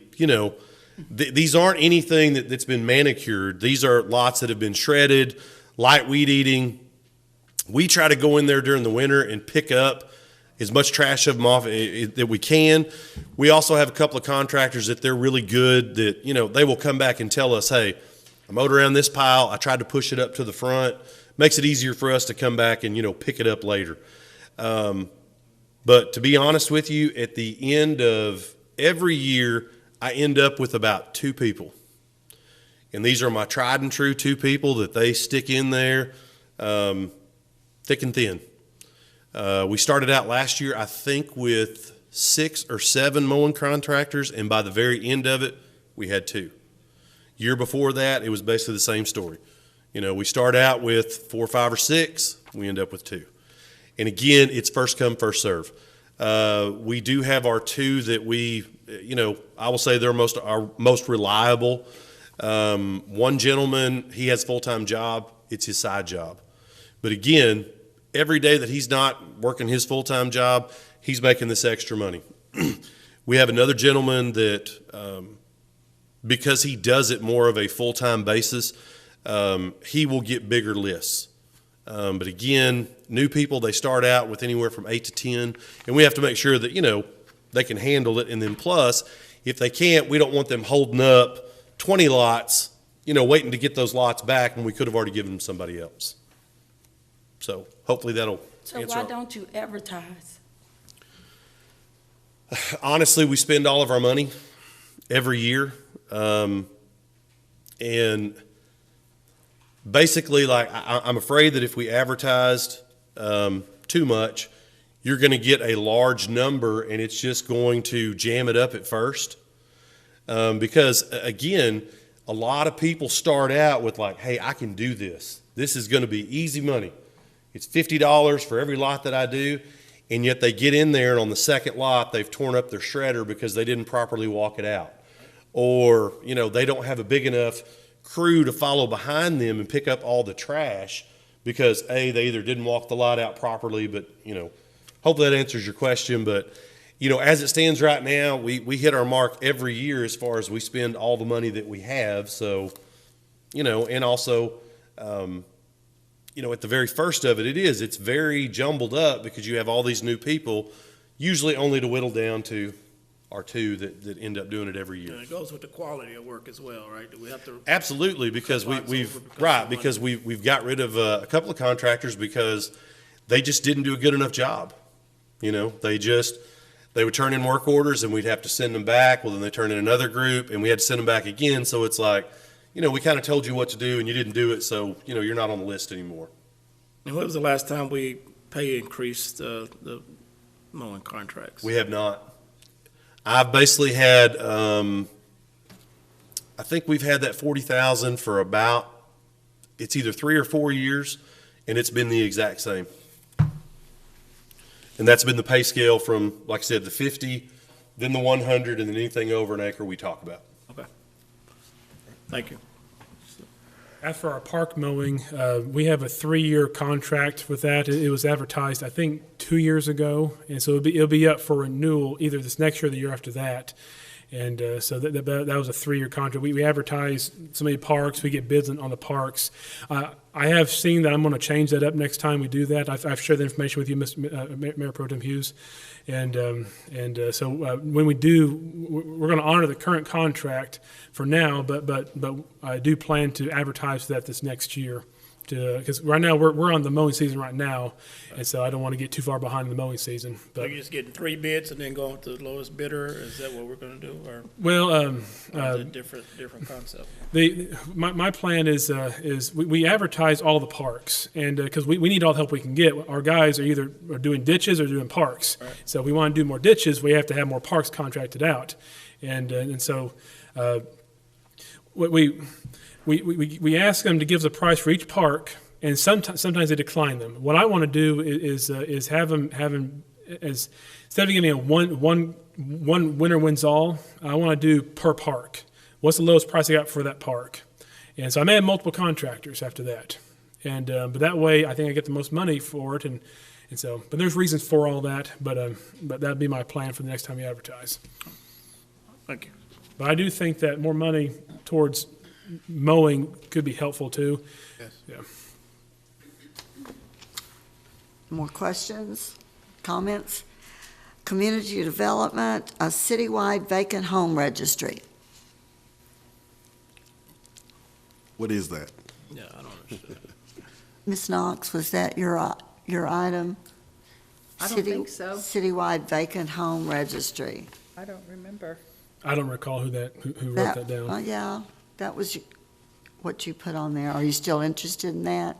these aren't anything that's been manicured. These are lots that have been shredded, light weed eating. We try to go in there during the winter and pick up as much trash of them off that we can. We also have a couple of contractors that they're really good that, they will come back and tell us, hey, I mowed around this pile. I tried to push it up to the front. Makes it easier for us to come back and, pick it up later. But to be honest with you, at the end of every year, I end up with about 2 people. And these are my tried and true 2 people that they stick in there thick and thin. We started out last year, I think, with 6 or 7 mowing contractors, and by the very end of it, we had 2. Year before that, it was basically the same story. We start out with 4 or 5 or 6, we end up with 2. And again, it's first come, first serve. We do have our 2 that we, I will say they're our most reliable. One gentleman, he has a full-time job. It's his side job. But again, every day that he's not working his full-time job, he's making this extra money. We have another gentleman that, because he does it more of a full-time basis, he will get bigger lists. But again, new people, they start out with anywhere from 8 to 10, and we have to make sure that, they can handle it. And then plus, if they can't, we don't want them holding up 20 lots, waiting to get those lots back when we could have already given them somebody else. So hopefully that'll So answer. why don't you advertise? Honestly, we spend all of our money every year. And basically, like, I'm afraid that if we advertised too much, you're going to get a large number and it's just going to jam it up at first. Because, again, a lot of people start out with like, hey, I can do this. This is going to be easy money. It's $50 for every lot that I do. And yet they get in there and on the second lot, they've torn up their shredder because they didn't properly walk it out. Or, they don't have a big enough crew to follow behind them and pick up all the trash because, A, they either didn't walk the lot out properly, but, hopefully that answers your question. But, as it stands right now, we hit our mark every year as far as we spend all the money that we have. So, and also, at the very first of it, it's very jumbled up because you have all these new people, usually only to whittle down to our two that end up doing it every year. And it goes with the quality of work as well, right? Do we have to? Absolutely, because we've got rid of a couple of contractors because they just didn't do a good enough job. They would turn in work orders and we'd have to send them back. Well, then they turn in another group and we had to send them back again. So it's like, we kind of told you what to do and you didn't do it. So, you're not on the list anymore. And when was the last time we pay increased the mowing contracts? We have not. I've basically had, I think we've had that 40,000 for about, it's either 3 or 4 years, and it's been the exact same. And that's been the pay scale from, like I said, the 50, then the 100, and then anything over an acre we talk about. Okay. Thank you. As for our park mowing, we have a 3-year contract with that. It was advertised, I think, 2 years ago, and so it'll be up for renewal either this next year or the year after that. And so that was a 3-year contract. We advertise so many parks. We get bids on the parks. I have seen that I'm going to change that up next time we do that. I've shared the information with you, Mayor Pro Tem Hughes. And so when we do, we're going to honor the current contract for now, but I do plan to advertise that this next year. Because right now we're on the mowing season right now, and so I don't want to get too far behind the mowing season. So you're just getting 3 bids and then going to the lowest bidder? Is that what we're going to do, or is it a different concept? My plan is we advertise all the parks, and because we need all the help we can get. Our guys are either doing ditches or doing parks. Right. So if we want to do more ditches, we have to have more parks contracted out, and so we ask them to give us a price for each park, and sometimes they decline them. What I want to do is have them as instead of giving a one winner wins all, I want to do per park. What's the lowest price I got for that park? And so I may have multiple contractors after that, and but that way I think I get the most money for it, and so but there's reasons for all that, but that'd be my plan for the next time we advertise. Thank you. But I do think that more money towards mowing could be helpful too. Yes. Yeah. More questions, comments? Community development, a citywide vacant home registry. What is that? Yeah, I don't understand. Ms. Knox, was that your item? I don't think so. Citywide vacant home registry. I don't remember. I don't recall who wrote that down. Yeah, that was what you put on there. Are you still interested in that?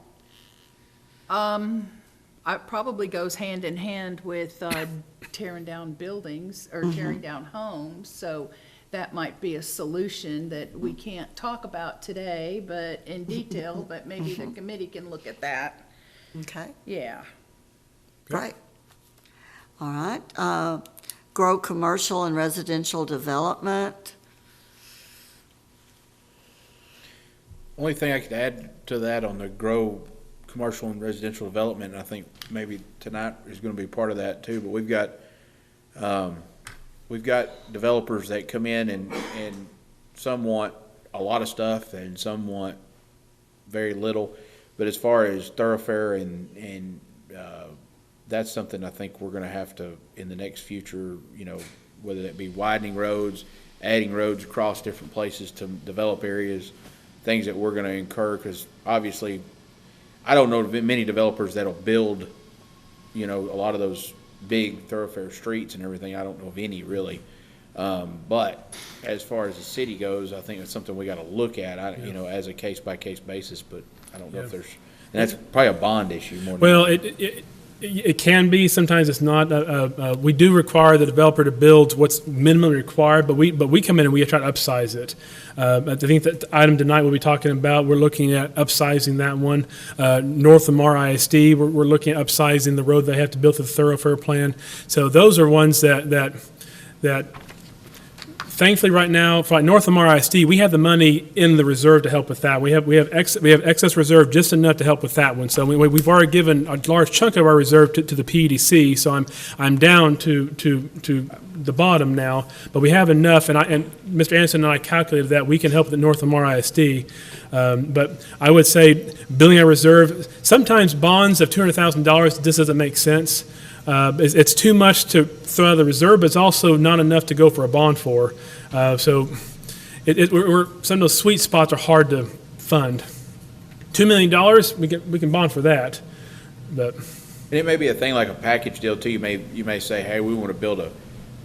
It probably goes hand in hand with tearing down buildings or tearing down homes, so that might be a solution that we can't talk about today, but in detail, but maybe the committee can look at that. Okay. Yeah. Right. All right. Grow commercial and residential development. Only thing I could add to that on the grow commercial and residential development, and I think maybe tonight is going to be part of that too, but we've got developers that come in and some want a lot of stuff and some want very little. But as far as thoroughfare and that's something I think we're going to have to, in the next future, whether that be widening roads, adding roads across different places to develop areas, things that we're gonna incur, because obviously, I don't know of many developers that'll build, you know, a lot of those big thoroughfare streets and everything. I don't know of any really. But as far as the city goes, I think it's something we gotta look at, you know, as a case-by-case basis, but I don't know if there's, and that's probably a bond issue more than. Well, it can be, sometimes it's not. We do require the developer to build what's minimally required, but we come in and we try to upsize it. I think that the item tonight we'll be talking about, we're looking at upsizing that one. North of Lamar ISD, we're looking at upsizing the road they have to build through the thoroughfare plan. So those are ones that thankfully, right now, for North Lamar ISD, we have the money in the reserve to help with that. We have excess reserve just enough to help with that one. So we've already given a large chunk of our reserve to the PEDC. So I'm down to the bottom now, but we have enough. And Mr. Anderson and I calculated that we can help with North Lamar ISD. But I would say building our reserve. Sometimes bonds of $200,000 just doesn't make sense. It's too much to throw out of the reserve, but it's also not enough to go for a bond for. So some of those sweet spots are hard to fund. $2 million, we can bond for that. But And it may be a thing like a package deal too. You may say, hey, we want to build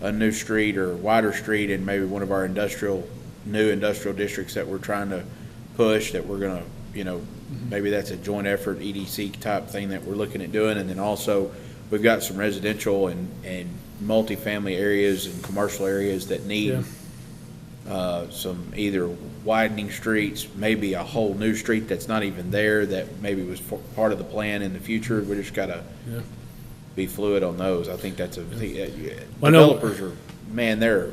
a new street or wider street in maybe one of our new industrial districts that we're trying to push, that we're going to, you know, maybe that's a joint effort EDC type thing that we're looking at doing. And then also, we've got some residential and multifamily areas and commercial areas that need some either widening streets, maybe a whole new street that's not even there that maybe was part of the plan in the future. We just got to be fluid on those. I think that's developers are, man, they're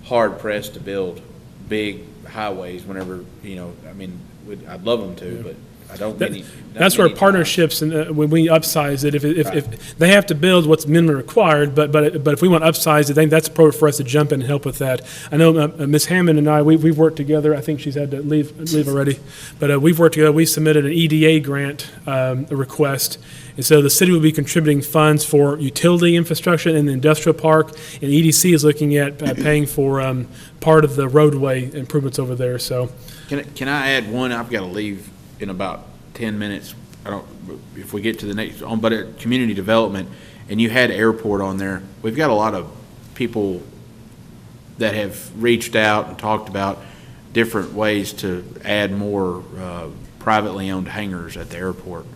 hard pressed to build big highways whenever, you know, I mean, I'd love them to, but I don't get any. That's where partnerships, and when we upsize it, if they have to build what's minimally required, but if we want to upsize it, I think that's appropriate for us to jump in and help with that. I know Ms. Hammond and I, we've worked together. I think she's had to leave already, but we've worked together. We submitted an EDA grant request, and so the city will be contributing funds for utility infrastructure in the industrial park, and EDC is looking at paying for part of the roadway improvements over there. So, can I add one? I've got to leave in about 10 minutes. If we get to the next on, but community development, and you had airport on there. We've got a lot of people that have reached out and talked about different ways to add more privately owned hangars at the airport.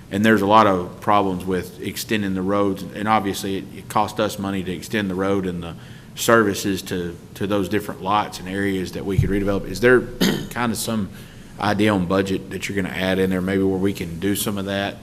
And there's a lot of problems with extending the roads, and obviously it cost us money to extend the road and the services to those different lots and areas that we could redevelop. Is there kind of some idea on budget that you're going to add in there, maybe where we can do some of that?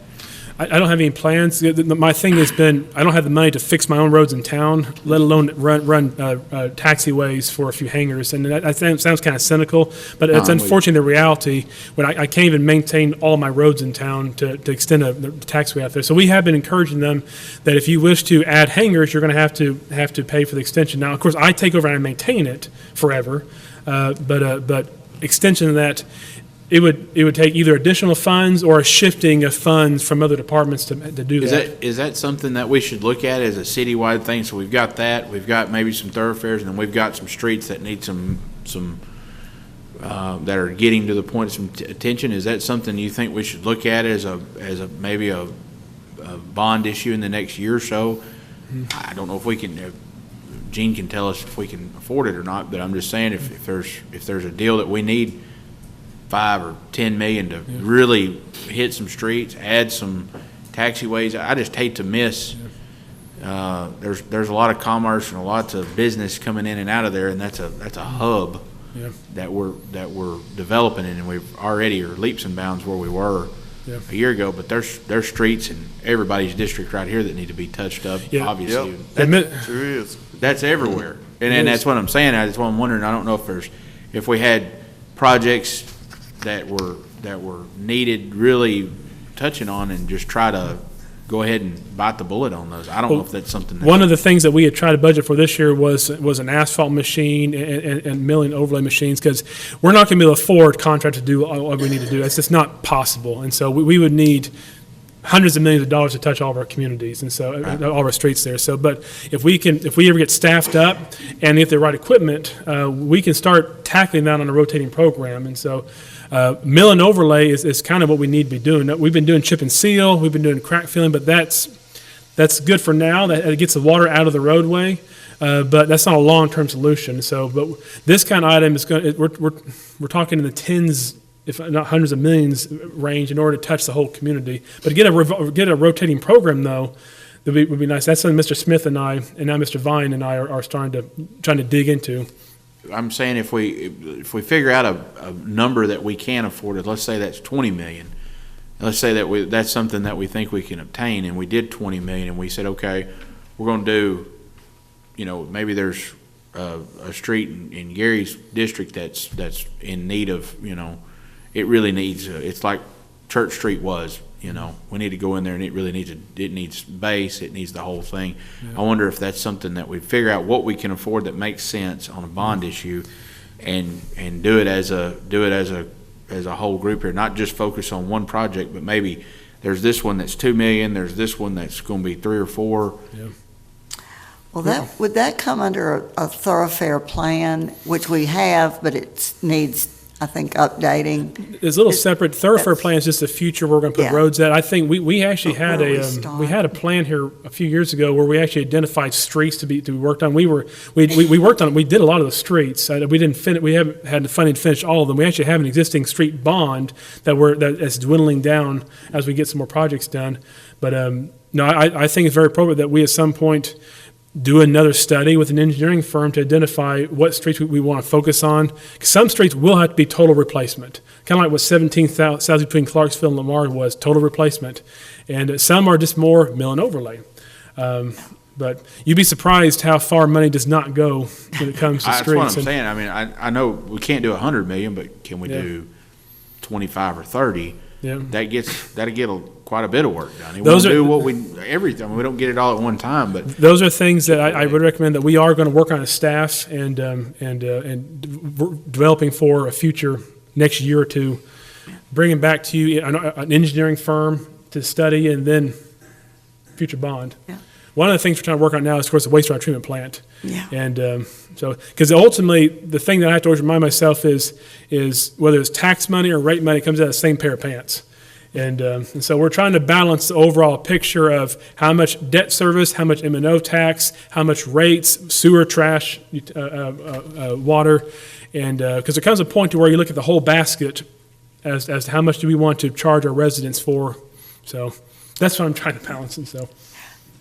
I don't have any plans. My thing has been, I don't have the money to fix my own roads in town, let alone run taxiways for a few hangars. And that sounds kind of cynical, but it's unfortunately the reality when I can't even maintain all my roads in town to extend the taxiway out there. So we have been encouraging them that if you wish to add hangars, you're going to have to pay for the extension. Now, of course, I take over and I maintain it forever, but extension of that, it would take either additional funds or a shifting of funds from other departments to do that. Is that something that we should look at as a citywide thing? So we've got that, we've got maybe some thoroughfares, and then we've got some streets that need some that are getting to the point of some attention. Is that something you think we should look at as a maybe a bond issue in the next year or so? I don't know if we can. Gene can tell us if we can afford it or not, but I'm just saying if there's a deal that we need $5 or $10 million to really hit some streets, add some taxiways. I just hate to miss. There's a lot of commerce and lots of business coming in and out of there, and that's a hub that we're developing in, and we've already are leaps and bounds where we were a year ago. But there's streets in everybody's district right here that need to be touched up. Obviously, Sure is. That's everywhere, and that's what I'm saying. That's what I'm wondering. I don't know if we had projects that were needed really touching on, and just try to go ahead and bite the bullet on those. I don't know if that's something. One of the things that we had tried to budget for this year was an asphalt machine and milling overlay machines, because we're not going to be able to afford contract to do what we need to do. It's just not possible, and so we would need hundreds of millions of dollars to touch all of our communities, and so, all of our streets there. So, but if we ever get staffed up, and if the right equipment, we can start tackling that on a rotating program. And so, mill and overlay is kind of what we need to be doing. We've been doing chip and seal, we've been doing crack filling, but that's good for now. That it gets the water out of the roadway, but that's not a long-term solution. So, but this kind of item is going. We're talking in the tens, if not hundreds of millions range, in order to touch the whole community. But to get a rotating program though, would be nice. That's something Mr. Smith and I, and now Mr. Vine and I are trying to dig into. I'm saying if we figure out a number that we can afford, let's say that's 20 million. Let's say that that's something that we think we can obtain, and we did 20 million, and we said, okay, we're going to do, maybe there's a street in Gary's district that's in need of, it really needs, it's like Church Street was, we need to go in there and it really needs base, it needs the whole thing. Yeah. I wonder if that's something that we figure out what we can afford that makes sense on a bond issue, and do it as a whole group here, not just focus on one project, but maybe there's this one that's 2 million, there's this one that's going to be 3 or 4. Yeah. Well, would that come under a thoroughfare plan, which we have, but it needs, I think, updating? There's a little separate thoroughfare plan. Is just the future where we're going to put roads at. I think we actually had we had a plan here a few years ago where we actually identified streets to be worked on. We worked on it. We did a lot of the streets. We didn't finish. We haven't had the funding to finish all of them. We actually have an existing street bond that's dwindling down as we get some more projects done. But no, I think it's very appropriate that we at some point do another study with an engineering firm to identify what streets we want to focus on. Some streets will have to be total replacement, kind of like what 17th South between Clarksville and Lamar was, total replacement. And some are just more mill and overlay. But you'd be surprised how far money does not go when it comes to streets. That's what I'm saying. I mean, I know we can't do 100 million, but can we do 25 or 30? Yeah. That'll get quite a bit of work done. We do everything. We don't get it all at one time, but those are things that I would recommend that we are going to work on as staff and developing for a future next year or two, bringing back to you an engineering firm to study and then future bond. Yeah. One of the things we're trying to work on now is, of course, the wastewater treatment plant. Yeah. And because ultimately the thing that I have to always remind myself is whether it's tax money or rate money, it comes out of the same pair of pants. And so we're trying to balance the overall picture of how much debt service, how much M&O tax, how much rates, sewer, trash, water, and because there comes a point to where you look at the whole basket as to how much do we want to charge our residents for. So that's what I'm trying to balance. And so.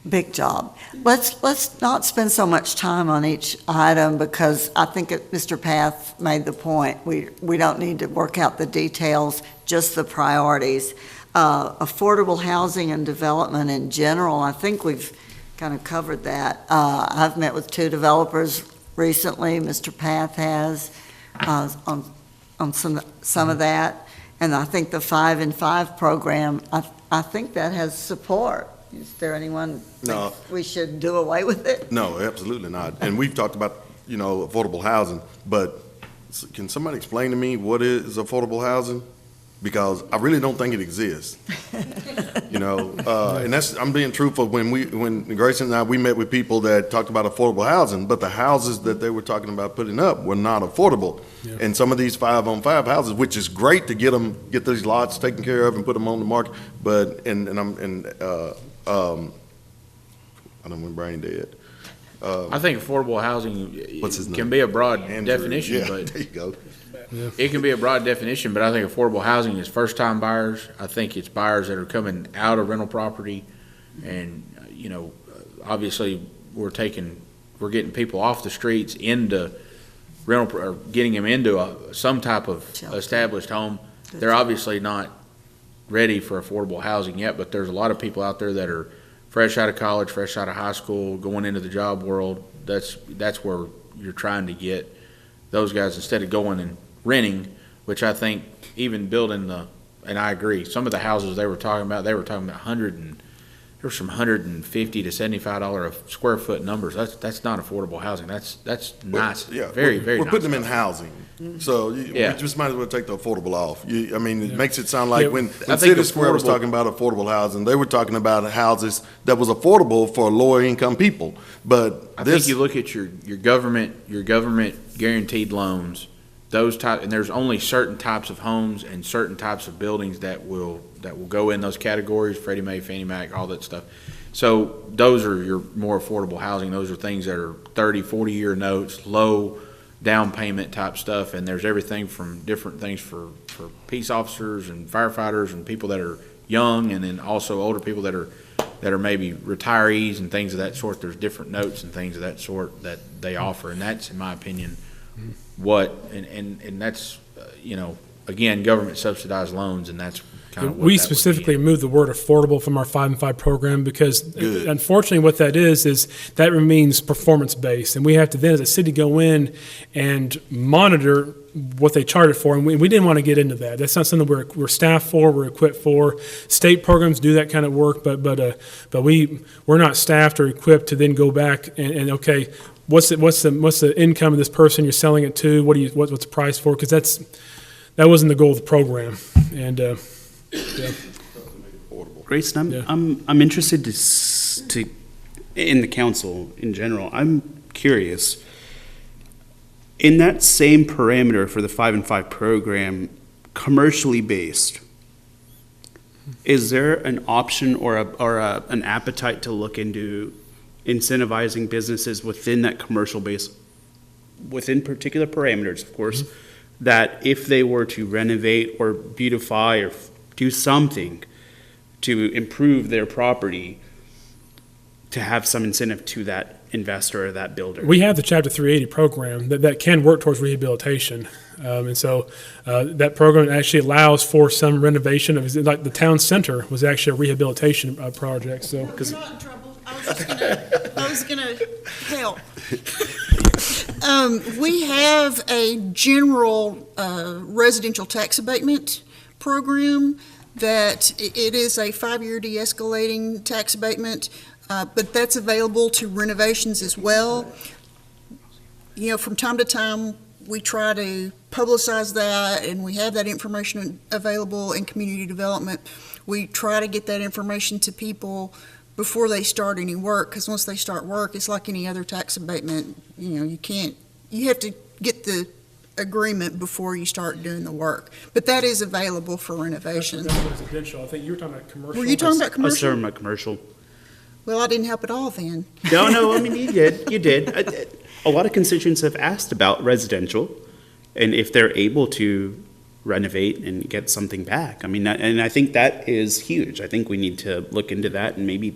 Big job. Let's not spend so much time on each item, because I think Mr. Path made the point. We don't need to work out the details, just the priorities. Affordable housing and development in general, I think we've kind of covered that. I've met with 2 developers recently. Mr. Path has on some of that, and I think the 5 and 5 program, I think that has support. Is there anyone No. think we should do away with it? No, absolutely not. And we've talked about, affordable housing, but can somebody explain to me what is affordable housing? Because I really don't think it exists. And I'm being truthful. When Grayson and we met with people that talked about affordable housing, but the houses that they were talking about putting up were not affordable. Yeah. And some of these 5-on-5 houses, which is great to get these lots taken care of and put them on the market, but I don't want brain dead. I think affordable housing can be a broad definition. Yeah, but there you go. Yeah. It can be a broad definition, but I think affordable housing is first-time buyers. I think it's buyers that are coming out of rental property, and obviously we're getting people off the streets into rental, or getting them into some type of established home. They're obviously not ready for affordable housing yet, but there's a lot of people out there that are fresh out of college, fresh out of high school, going into the job world. That's where you're trying to get those guys, instead of going and renting, which I think even building and I agree, some of the houses they were talking about 100 and there's some $150 to $75 a square foot numbers. That's not affordable housing. That's nice. Yeah, Very, very We're nice putting them in house. housing, so we Yeah. just might as well take the affordable off. I mean, it makes it sound like Yeah. when I think City Square was affordable- talking about affordable housing, they were talking about houses that was affordable for lower income people, but I think this. you look at your government guaranteed loans, those type, and there's only certain types of homes and certain types of buildings that will go in those categories, Freddie Mae, Fannie Mac, all that stuff. So those are your more affordable housing. Those are things that are 30, 40-year notes, low down payment type stuff, and there's everything from different things for peace officers and firefighters and people that are young, and then also older people that are maybe retirees and things of that sort. There's different notes and things of that sort that they offer, and that's, in my opinion, and that's, again, government subsidized loans, and that's kind of what We that would be. specifically removed the word affordable from our 5 and 5 program because unfortunately what that is that means performance-based. And we have to then as a city go in and monitor what they charge it for. And we didn't want to get into that. That's not something we're staffed for, we're equipped for. State programs do that kind of work, but we're not staffed or equipped to then go back and okay, what's the income of this person you're selling it to? What's the price for? Because that wasn't the goal of the program. And yeah. Grayson, Yeah. I'm interested to in the council in general. I'm curious. In that same parameter for the 5 and 5 program, commercially based, is there an option or an appetite to look into incentivizing businesses within that commercial base, within particular parameters, of course, that if they were to renovate or beautify or do something to improve their property, to have some incentive to that investor or that builder? We have the Chapter 380 program that can work towards rehabilitation. And so that program actually allows for some renovation of, like the town center was actually a rehabilitation project, so. You're not in trouble. I was gonna help. We have a general residential tax abatement program that it is a 5-year de-escalating tax abatement, but that's available to renovations as well. From time to time, we try to publicize that, and we have that information available in community development. We try to get that information to people before they start any work, because once they start work, it's like any other tax abatement. You have to get the agreement before you start doing the work. But that is available for renovation. That's residential. I think you were talking about commercial. Were you talking about I was commercial? talking about commercial. Well, I didn't help at all then. No, I mean, you did. A lot of constituents have asked about residential and if they're able to renovate and get something back. I mean, and I think that is huge. I think we need to look into that and maybe,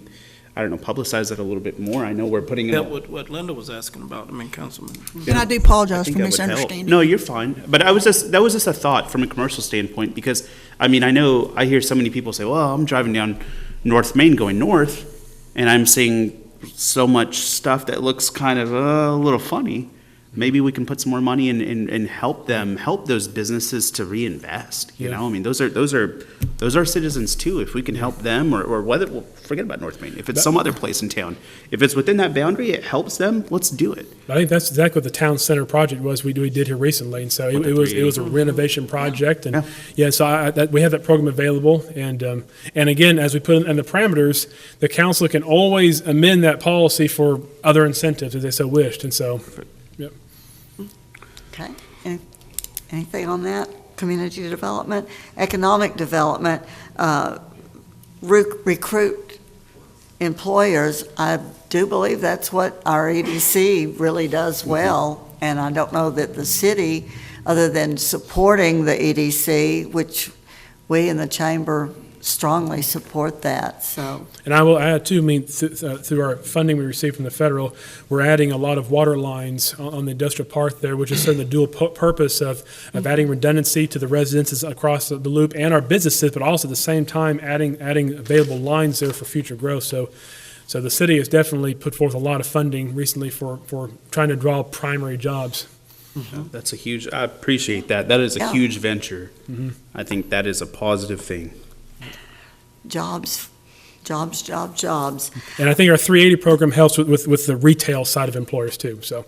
I don't know, publicize it a little bit more. I know we're putting it. That what Linda was asking about, Councilman. And I do apologize think for that would help. misunderstanding. No, you're fine. But that was just a thought from a commercial standpoint, because, I mean, I hear so many people say, well, I'm driving down North Main going north, and I'm seeing so much stuff that looks kind of a little funny. Maybe we can put some more money in and help those businesses to reinvest, you know? I mean, those are citizens too. If we can help them, or whether, well, forget about North Main. If it's some other place in town, if it's within that boundary, it helps them, let's do it. I think that's exactly what the town center project was we did here recently, and so it was a renovation project, and so we have that program available, and again, as we put in the parameters, the council can always amend that policy for other incentives if they so wished, and so. Yep. Okay. Anything on that? Community development, economic development, recruit employers. I do believe that's what our EDC really does well, and I don't know that the city, other than supporting the EDC, which we in the chamber strongly support that, so. And I will add too, through our funding we received from the federal, we're adding a lot of water lines on the industrial park there, which is serving the dual purpose of adding redundancy to the residences across the loop and our businesses, but also at the same time adding available lines there for future growth. So the city has definitely put forth a lot of funding recently for trying to draw primary jobs. That's I appreciate that. That is a huge venture. I think that is a positive thing. Jobs Jobs, jobs, jobs. And I think our 380 program helps with the retail side of employers too, so.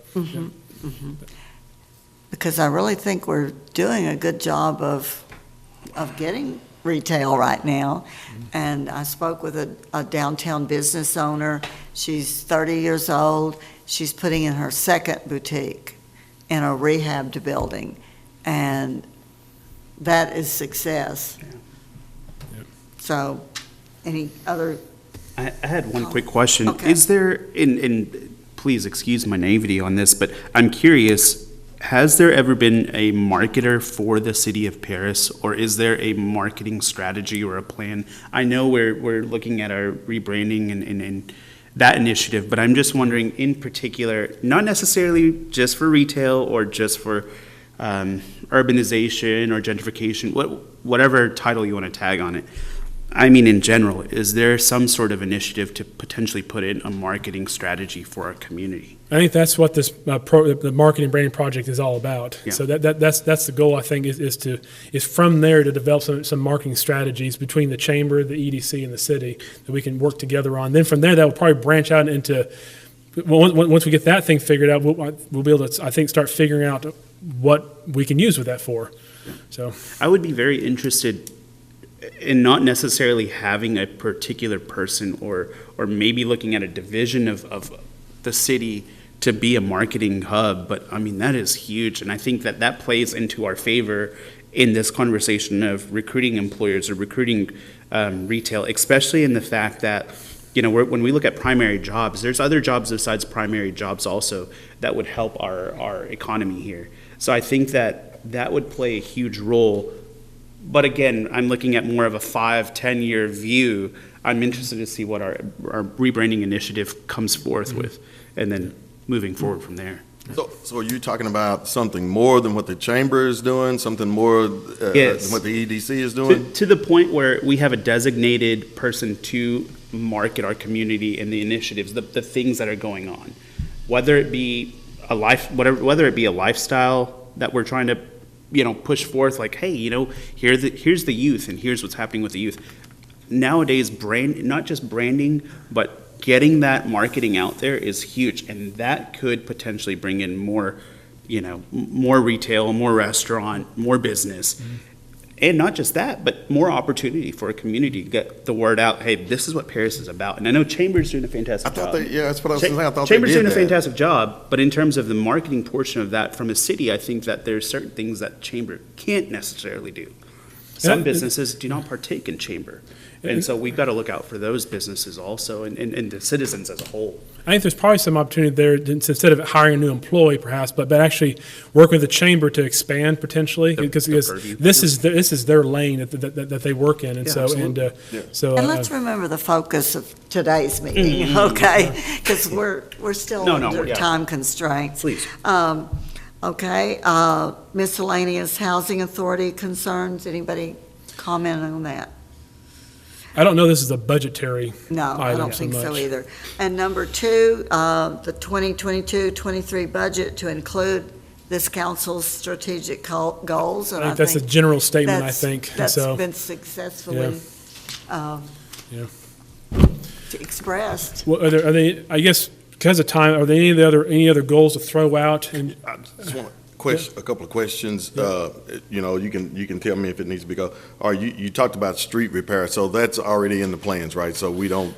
Because I really think we're doing a good job of getting retail right now. And I spoke with a downtown business owner. She's 30 years old. She's putting in her second boutique in a rehabbed building. And that is success. So, any other? I had one quick question. Okay. Is there, and please excuse my naivety on this, but I'm curious, has there ever been a marketer for the city of Paris, or is there a marketing strategy or a plan? I know we're looking at our rebranding and that initiative, but I'm just wondering in particular, not necessarily just for retail or just for urbanization or gentrification, whatever title you want to tag on it. I mean, in general, is there some sort of initiative to potentially put in a marketing strategy for our community? I think that's what this the marketing branding project is all about. Yeah. So that's the goal, I think, is from there to develop some marketing strategies between the chamber, the EDC, and the city that we can work together on. Then from there, that will probably branch out into, once we get that thing figured out, we'll be able to, I think, start figuring out what we can use with that for. So I would be very interested in not necessarily having a particular person or maybe looking at a division of the city to be a marketing hub, but I mean, that is huge. And I think that plays into our favor in this conversation of recruiting employers or recruiting retail, especially in the fact that, you know, when we look at primary jobs, there's other jobs besides primary jobs also that would help our economy here. So I think that would play a huge role. But again, I'm looking at more of a 5-10 year view. I'm interested to see what our rebranding initiative comes forth with, and then moving forward from there. So are you talking about something more than what the chamber is doing, something more Yes. than what the EDC is doing? To the point where we have a designated person to market our community and the initiatives, the things that are going on, whether it be whether it be a lifestyle that we're trying to, you know, push forth, like, hey, you know, here's the youth and here's what's happening with the youth. Nowadays, not just branding, but getting that marketing out there is huge, and that could potentially bring in more, you know, more retail, more restaurant, more business. Mm-hmm. And not just that, but more opportunity for a community to get the word out. Hey, this is what Paris is about. And I know Chamber's doing a fantastic job. Yeah, that's what I was saying. I thought Chamber's they did doing a that. fantastic job, but in terms of the marketing portion of that from a city, I think that there's certain things that Chamber can't necessarily do. Some businesses do not partake in Chamber. And so we've got to look out for those businesses also and the citizens as a whole. I think there's probably some opportunity there to, instead of hiring a new employee perhaps, but actually work with the chamber to expand potentially, because this is their lane that they work in, and Yeah, so absolutely. And let's remember the focus of today's meeting, okay? Because we're still under time constraints. Please. Okay, miscellaneous housing authority concerns, anybody comment on that? I don't know this is a budgetary No, I item don't think so much. either. And number two, the 2022-23 budget to include this council's strategic goals. And I think that's a general statement, I that's- think. and That's so, been successfully Yeah. expressed. Well, are they, I guess, because of time, are there any other goals to throw out? And I just want a couple of questions. You know, you can tell me if it needs to be go. Or you talked about street repair, so that's already in the plans, right? So we don't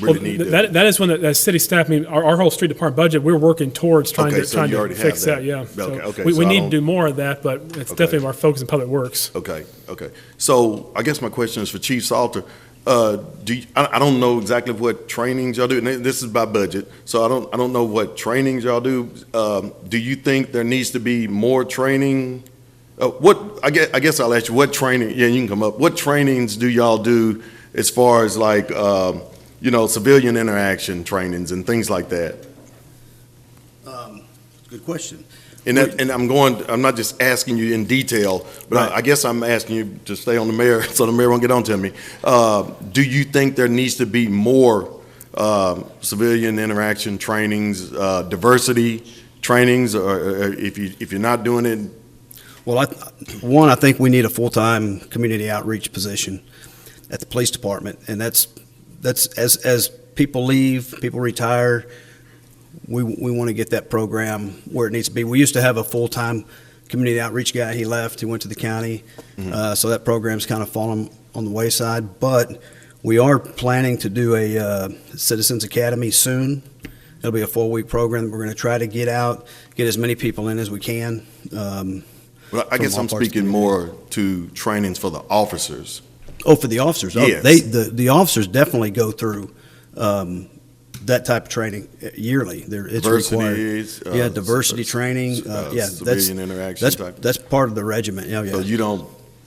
really need to. that is one that city staff, I mean, our whole street department budget, we're working towards trying Okay, so you to already have fix that. that, yeah. Okay, We so I need to don't- do more of that, but it's definitely our focus in public works. Okay. So I guess my question is for Chief Salter. I don't know exactly what trainings y'all do, and this is by budget, so I don't know what trainings y'all do. Do you think there needs to be more training? I guess I'll ask you, what training, yeah, you can come up, what trainings do y'all do as far as like, you know, civilian interaction trainings and things like that? Good question. And I'm not just asking you in detail, but Right. I guess I'm asking you to stay on the mayor, so the mayor won't get on to me. Do you think there needs to be more civilian interaction trainings, diversity trainings, or if you're not doing it? Well, I think we need a full-time community outreach position at the police department, and that's that's, as people leave, people retire, we want to get that program where it needs to be. We used to have a full-time community outreach guy. He left, he went to the county. So that program's kind of fallen on the wayside, but we are planning to do a Citizens Academy soon. It'll be a 4-week program. We're going to try to get as many people in as we can. Well, I guess I'm speaking more to trainings for the officers. Oh, for the officers? Oh, Yes. the officers definitely go through that type of training yearly. It's required. Diversities, Yeah, diversity training. Yeah, civilian interaction type. that's part of the regiment. Yeah, So yeah.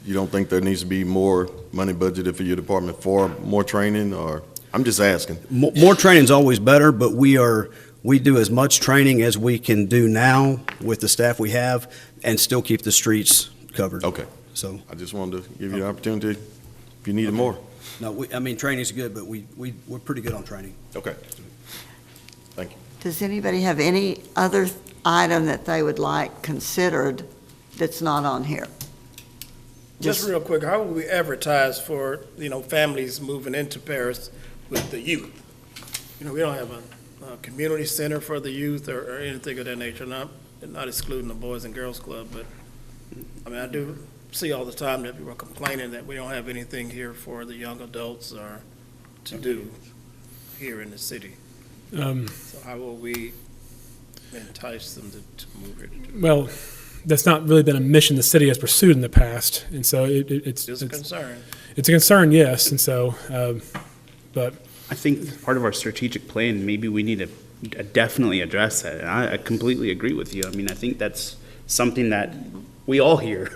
you don't think there needs to be more money budgeted for your department for more training, or, I'm just asking. More training's always better, but we do as much training as we can do now with the staff we have and still keep the streets covered. Okay. So, I just wanted to give you the opportunity if you needed more. no, I mean, training's good, but we're pretty good on training. Okay. Thank you. Does anybody have any other item that they would like considered that's not on here? Just real quick, how will we advertise for, families moving into Paris with the youth? We don't have a community center for the youth or anything of that nature, not excluding the Boys and Girls Club, but, I do see all the time that people are complaining that we don't have anything here for the young adults or to do here in the city. So how will we entice them to move here? Well, that's not really been a mission the city has pursued in the past, and so it's It's a concern. It's a concern, yes, and so, but I think part of our strategic plan, maybe we need to definitely address that. And I completely agree with you. I mean, I think that's something that we all hear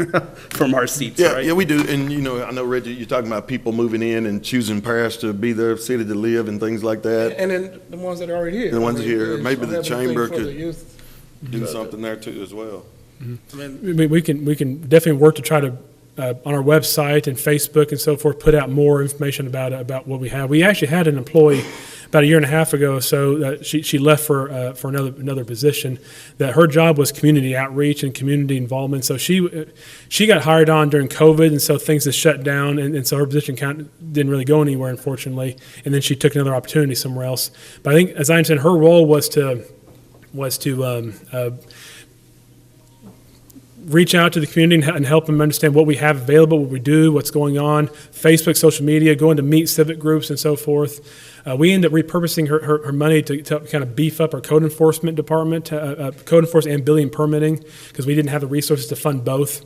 from our seats, Yeah, right? yeah, we do. And, I know, Reggie, you're talking about people moving in and choosing Paris to be their city to live and things like that. And then the ones that are already here. The ones here, we maybe don't the have anything chamber for the could youth. do something there too as well. we can definitely work to try to, on our website and Facebook and so forth, put out more information about what we have. We actually had an employee about a year and a half ago or so that she left for another position, that her job was community outreach and community involvement. So she got hired on during COVID, and so things have shut down, and so her position didn't really go anywhere, unfortunately. And then she took another opportunity somewhere else. But I think, as I understand, her role was to reach out to the community and help them understand what we have available, what we do, what's going on, Facebook, social media, going to meet civic groups and so forth. We end up repurposing her money to kind of beef up our code enforcement department, code enforcement and building permitting, because we didn't have the resources to fund both.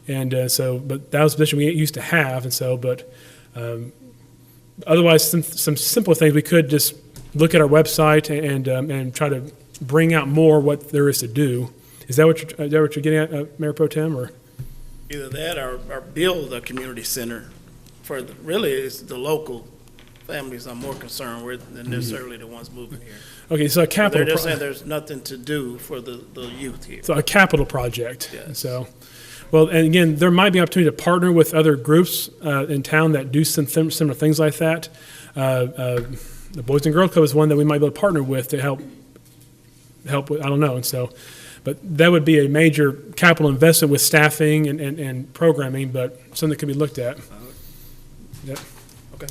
And but that was a position we used to have. And so, but otherwise, some simple things, we could just look at our website and try to bring out more what there is to do. Is that what you're getting at, Mayor Pro Tem, or? Either that or build a community center for, really, it's the local families I'm more concerned with than necessarily the ones moving here. Okay, so a capital. They're just saying there's nothing to do for the youth here. So a capital project. Yes. So, well, and again, there might be an opportunity to partner with other groups in town that do some similar things like that. The Boys and Girls Club is one that we might be able to partner with to help with, I don't know, and so. But that would be a major capital investment with staffing and programming, but something that could be looked at. Yeah. Okay.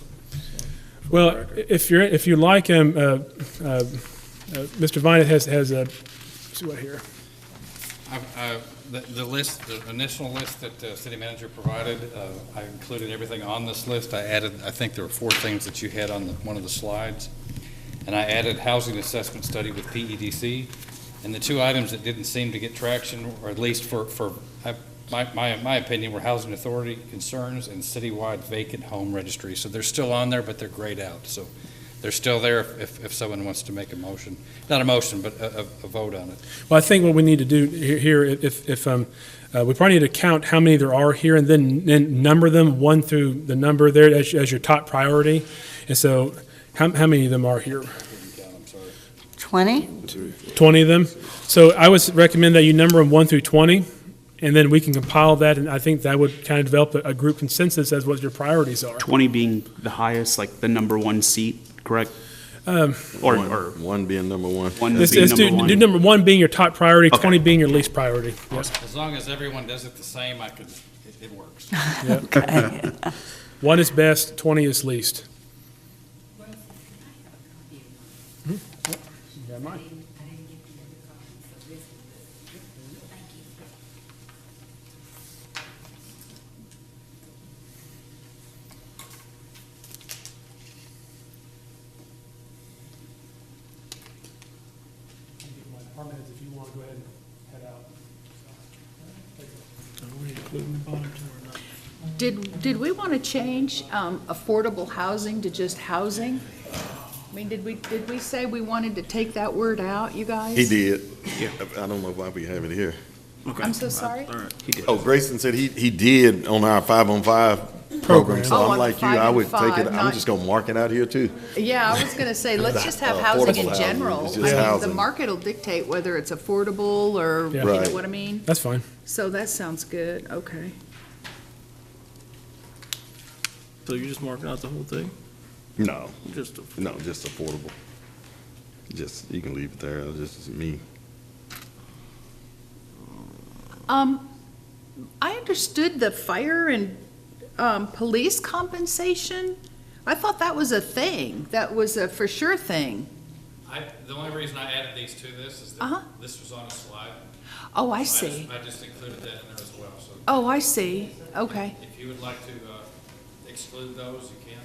Well, if you like, Mr. Vine has a, let's see what here. The list, the initial list that the city manager provided, I included everything on this list. I think there were 4 things that you had on one of the slides. And I added housing assessment study with PEDC. And the 2 items that didn't seem to get traction, or at least for my opinion, were housing authority concerns and citywide vacant home registry. So they're still on there, but they're grayed out. So they're still there if someone wants to make a motion. Not a motion, but a vote on it. Well, I think what we need to do here, if we probably need to count how many there are here and then number them 1 through the number there as your top priority. And so how many of them are here? 20? 20 of them. So I would recommend that you number them 1 through 20, and then we can compile that, and I think that would kind of develop a group consensus as what your priorities are. 20 being the highest, like the number 1 seat, correct? Or one being number 1. Let's do number 1 being your top priority, okay. 20 being your least priority. Yes. As long as everyone does it the same, it works. Okay. 1 is best, 20 is least. Yeah, mine. If you want to go ahead and head out. Did we want to change affordable housing to just housing? I mean, did we say we wanted to take that word out, you guys? He did. I don't know why we have it here. I'm so sorry. Oh, Grayson said he did on our 5-on-5 program, so Oh, on I'm the like you, I would 5-on-5, take it, I'm not- just gonna mark it out here too. Yeah, I was going to say, let's just have Affordable housing in housing, general. it's I just mean, the housing. market will dictate whether it's affordable or, Yeah. you know Right. what I mean? That's fine. So that sounds good, okay. So you're just marking out the whole thing? No, Just, no, just affordable. Just, you can leave it there, it's just me. I understood the fire and police compensation. I thought that was a thing. That was a for sure thing. The only reason I added these to this is Uh-huh. that this was on a slide. Oh, I So see. I just included that in there as well, so Oh, I see. Okay. if you would like to exclude those, you can.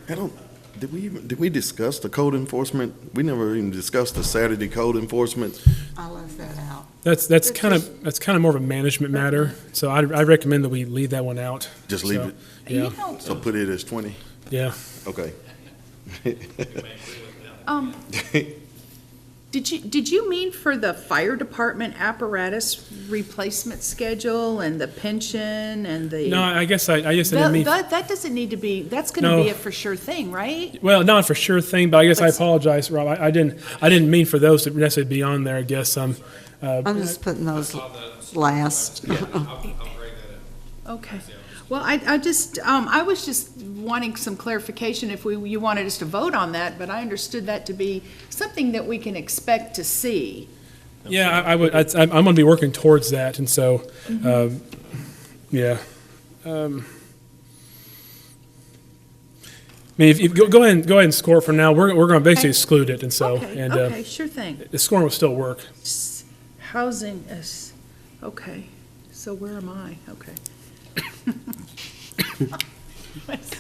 I don't, did we discuss the code enforcement? We never even discussed the Saturday code enforcement. I left that out. That's kind of more of a management matter. So I recommend that we leave that one out. Just leave So, it, Yeah, so put it as 20, yeah. okay. Did you mean for the fire department apparatus replacement schedule and the pension and the? No, I guess I didn't mean. That doesn't need to be, that's gonna No. be a for sure thing, right? Well, not for sure thing, but I guess I But- apologize, Rob. I didn't mean for those to necessarily be on there, I guess. I'm just putting those last. I'll break that up. Okay. Well, I just, I was just wanting some clarification if you wanted us to vote on that, but I understood that to be something that we can expect to see. Yeah, I would, I'm going to be working towards that, and so, yeah. I mean, if you go ahead and score for now. We're going to basically Okay. exclude it, and so, Okay, and okay, sure thing. the scoring will still work. Housing is, okay, so where am I? Okay.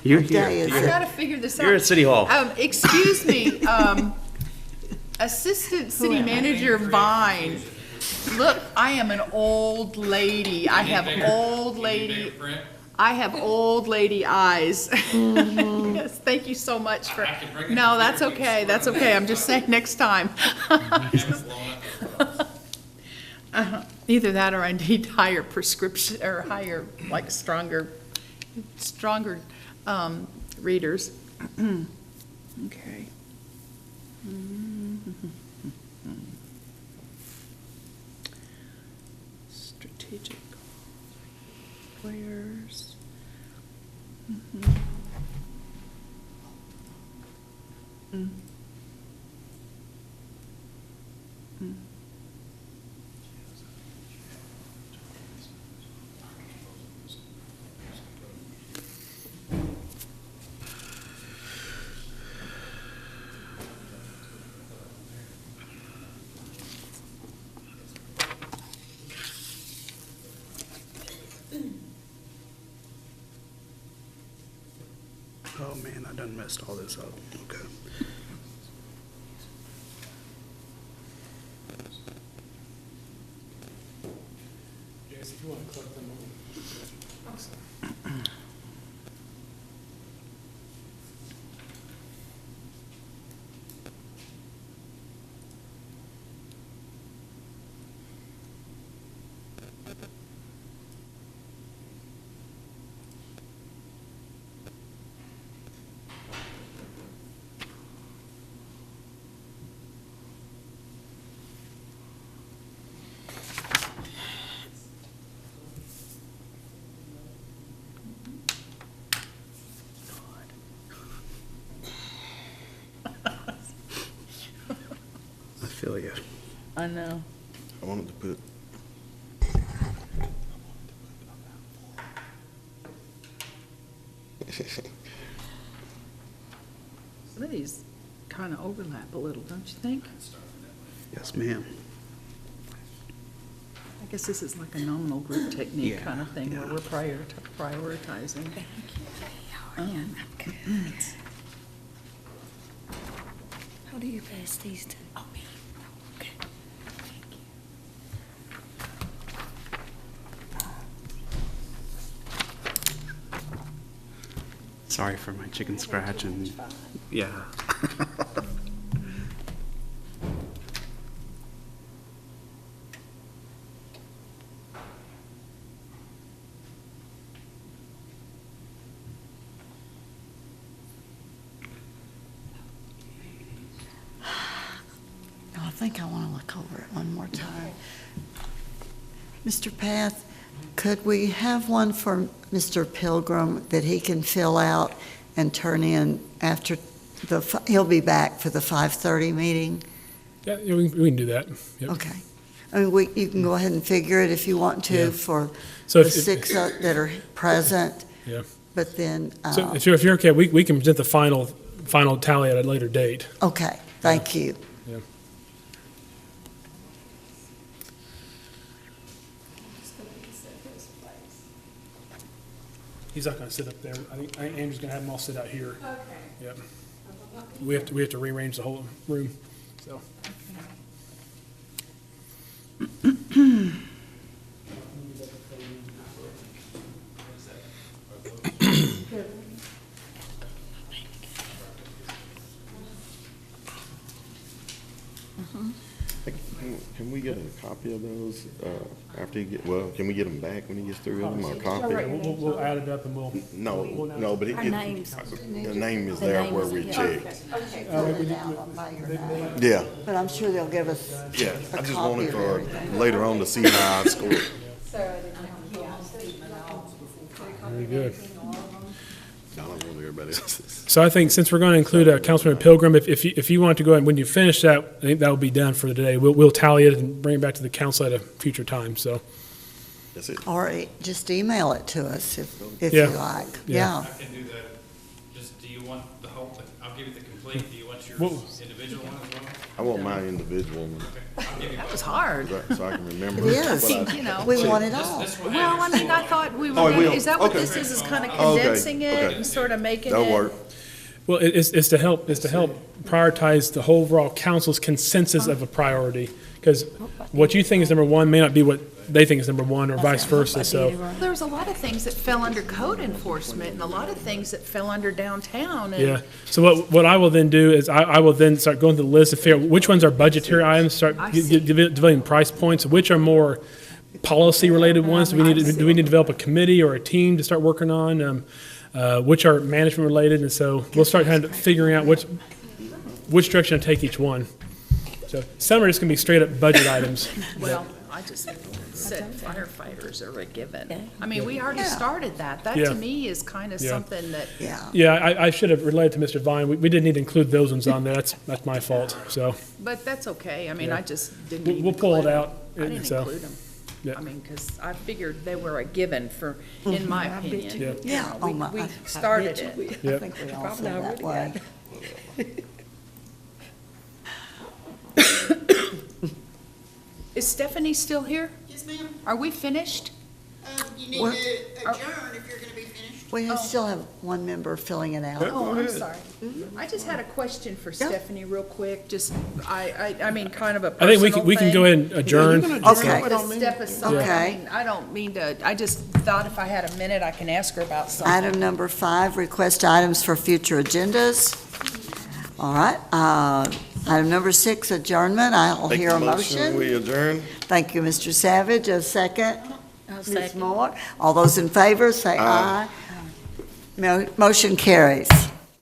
You're What day here. is I it? gotta figure this out. You're at City Hall. Excuse me, Assistant City Manager Vine. Look, I am an old lady. I have old lady, I have old lady eyes. Yes, thank you so much for, no, that's okay, that's okay. I'm just saying next time. Either that or I need higher prescription, or higher, like stronger readers. Okay. Strategic players. Oh, man, I done messed all this up. Okay. If you want to click them I feel you. I know. I wanted to put, Some of these kind of overlap a little, don't you think? Yes, ma'am. I guess this is like a nominal group technique Yeah, kind of thing where we're prioritizing. How do you pass these to? Oh, me. Okay. Sorry for my chicken scratch and, yeah. I think I want to look over it one more time. Mr. Path, could we have one for Mr. Pilgrim that he can fill out and turn in after he'll be back for the 5:30 meeting? Yeah, we can do that. Yep. Okay. I mean, you can go ahead and figure it if you want to Yeah. for So the if- six that are present. Yeah. But then, So if you're okay, we can present the final tally at a later date. okay, thank you. Yeah. He's not gonna sit up there. I think Andrew's gonna have them all sit out here. Okay. Yep. We have to rearrange the whole room, so. Can we get a copy of those, after you get, well, can we get them back when he gets through with them, or a copy? Yeah, we'll add it up and we'll. No, but Our names. the name is The there name where is- we yeah. checked. Okay, fill it out by your name. Yeah, But I'm sure they'll give us yeah, a I just copy wanted of for everything. later on to see how I scored. Very good. I don't want everybody else's. So I think since we're going to include Councilman Pilgrim, if you want to go ahead, when you finish that, I think that will be done for today. We'll tally it and bring it back to the council at a future time, so. That's it. Or just email it to us if Yeah. you like. Yeah. Yeah. I can do that. Just, do you want the whole, I'll give you the complete, do you want your Well- individual one as well? I want my individual one, That was hard. so I can remember. It is. what I- You know. We want it all. Well, I mean, I thought we were, Oh, it gonna- will. is that what Okay. this is kind of Okay, condensing it okay. and sort of making it? That'll work. Well, it's to help prioritize the whole overall council's consensus of a priority. Because what you think is number one may not be what they think is number one, or vice versa, so. There's a lot of things that fell under code enforcement and a lot of things that fell under downtown. And Yeah, so what I will then do is I will then start going through the list and figure out which ones are budgetary items, start I see. developing price points, which are more policy-related ones. Do we need to develop a committee or a team to start working on? Which are management-related, and so we'll start kind of figuring out which direction to take each one. So some are just gonna be straight-up budget items. Well, I just said firefighters are a given. I mean, we already started that. That Yeah. to me is kind of Yeah. something that, Yeah. Yeah, I should have related to Mr. Vine. We didn't need to include those ones on there. That's my fault, so. but that's okay. I mean, Yeah. I just didn't We'll even pull it include out, them. I didn't so, include them. yeah. I mean, because I figured they were a given for, in my opinion. Yeah. You Yeah. know, Oh, my- We I started bet you it. I Yep. think we all Probably feel that already way. Is Stephanie still here? Yes, ma'am. Are we finished? You need What? to adjourn if you're gonna be finished. We still have one member filling it out. Oh, I'm sorry. I just had a question for Stephanie real quick, just, I mean, kind of a I think personal we can go thing. ahead and adjourn. Okay. To step aside. Okay. I mean, I don't mean to, I just thought if I had a minute, I can ask her about something. Item number 5, request items for future agendas. All right, item number 6, adjournment. I'll Make hear the a motion. We adjourn. Thank you, Mr. Savage. A second? I'll Ms. second. Moore? All those in favor, say aye. Motion carries.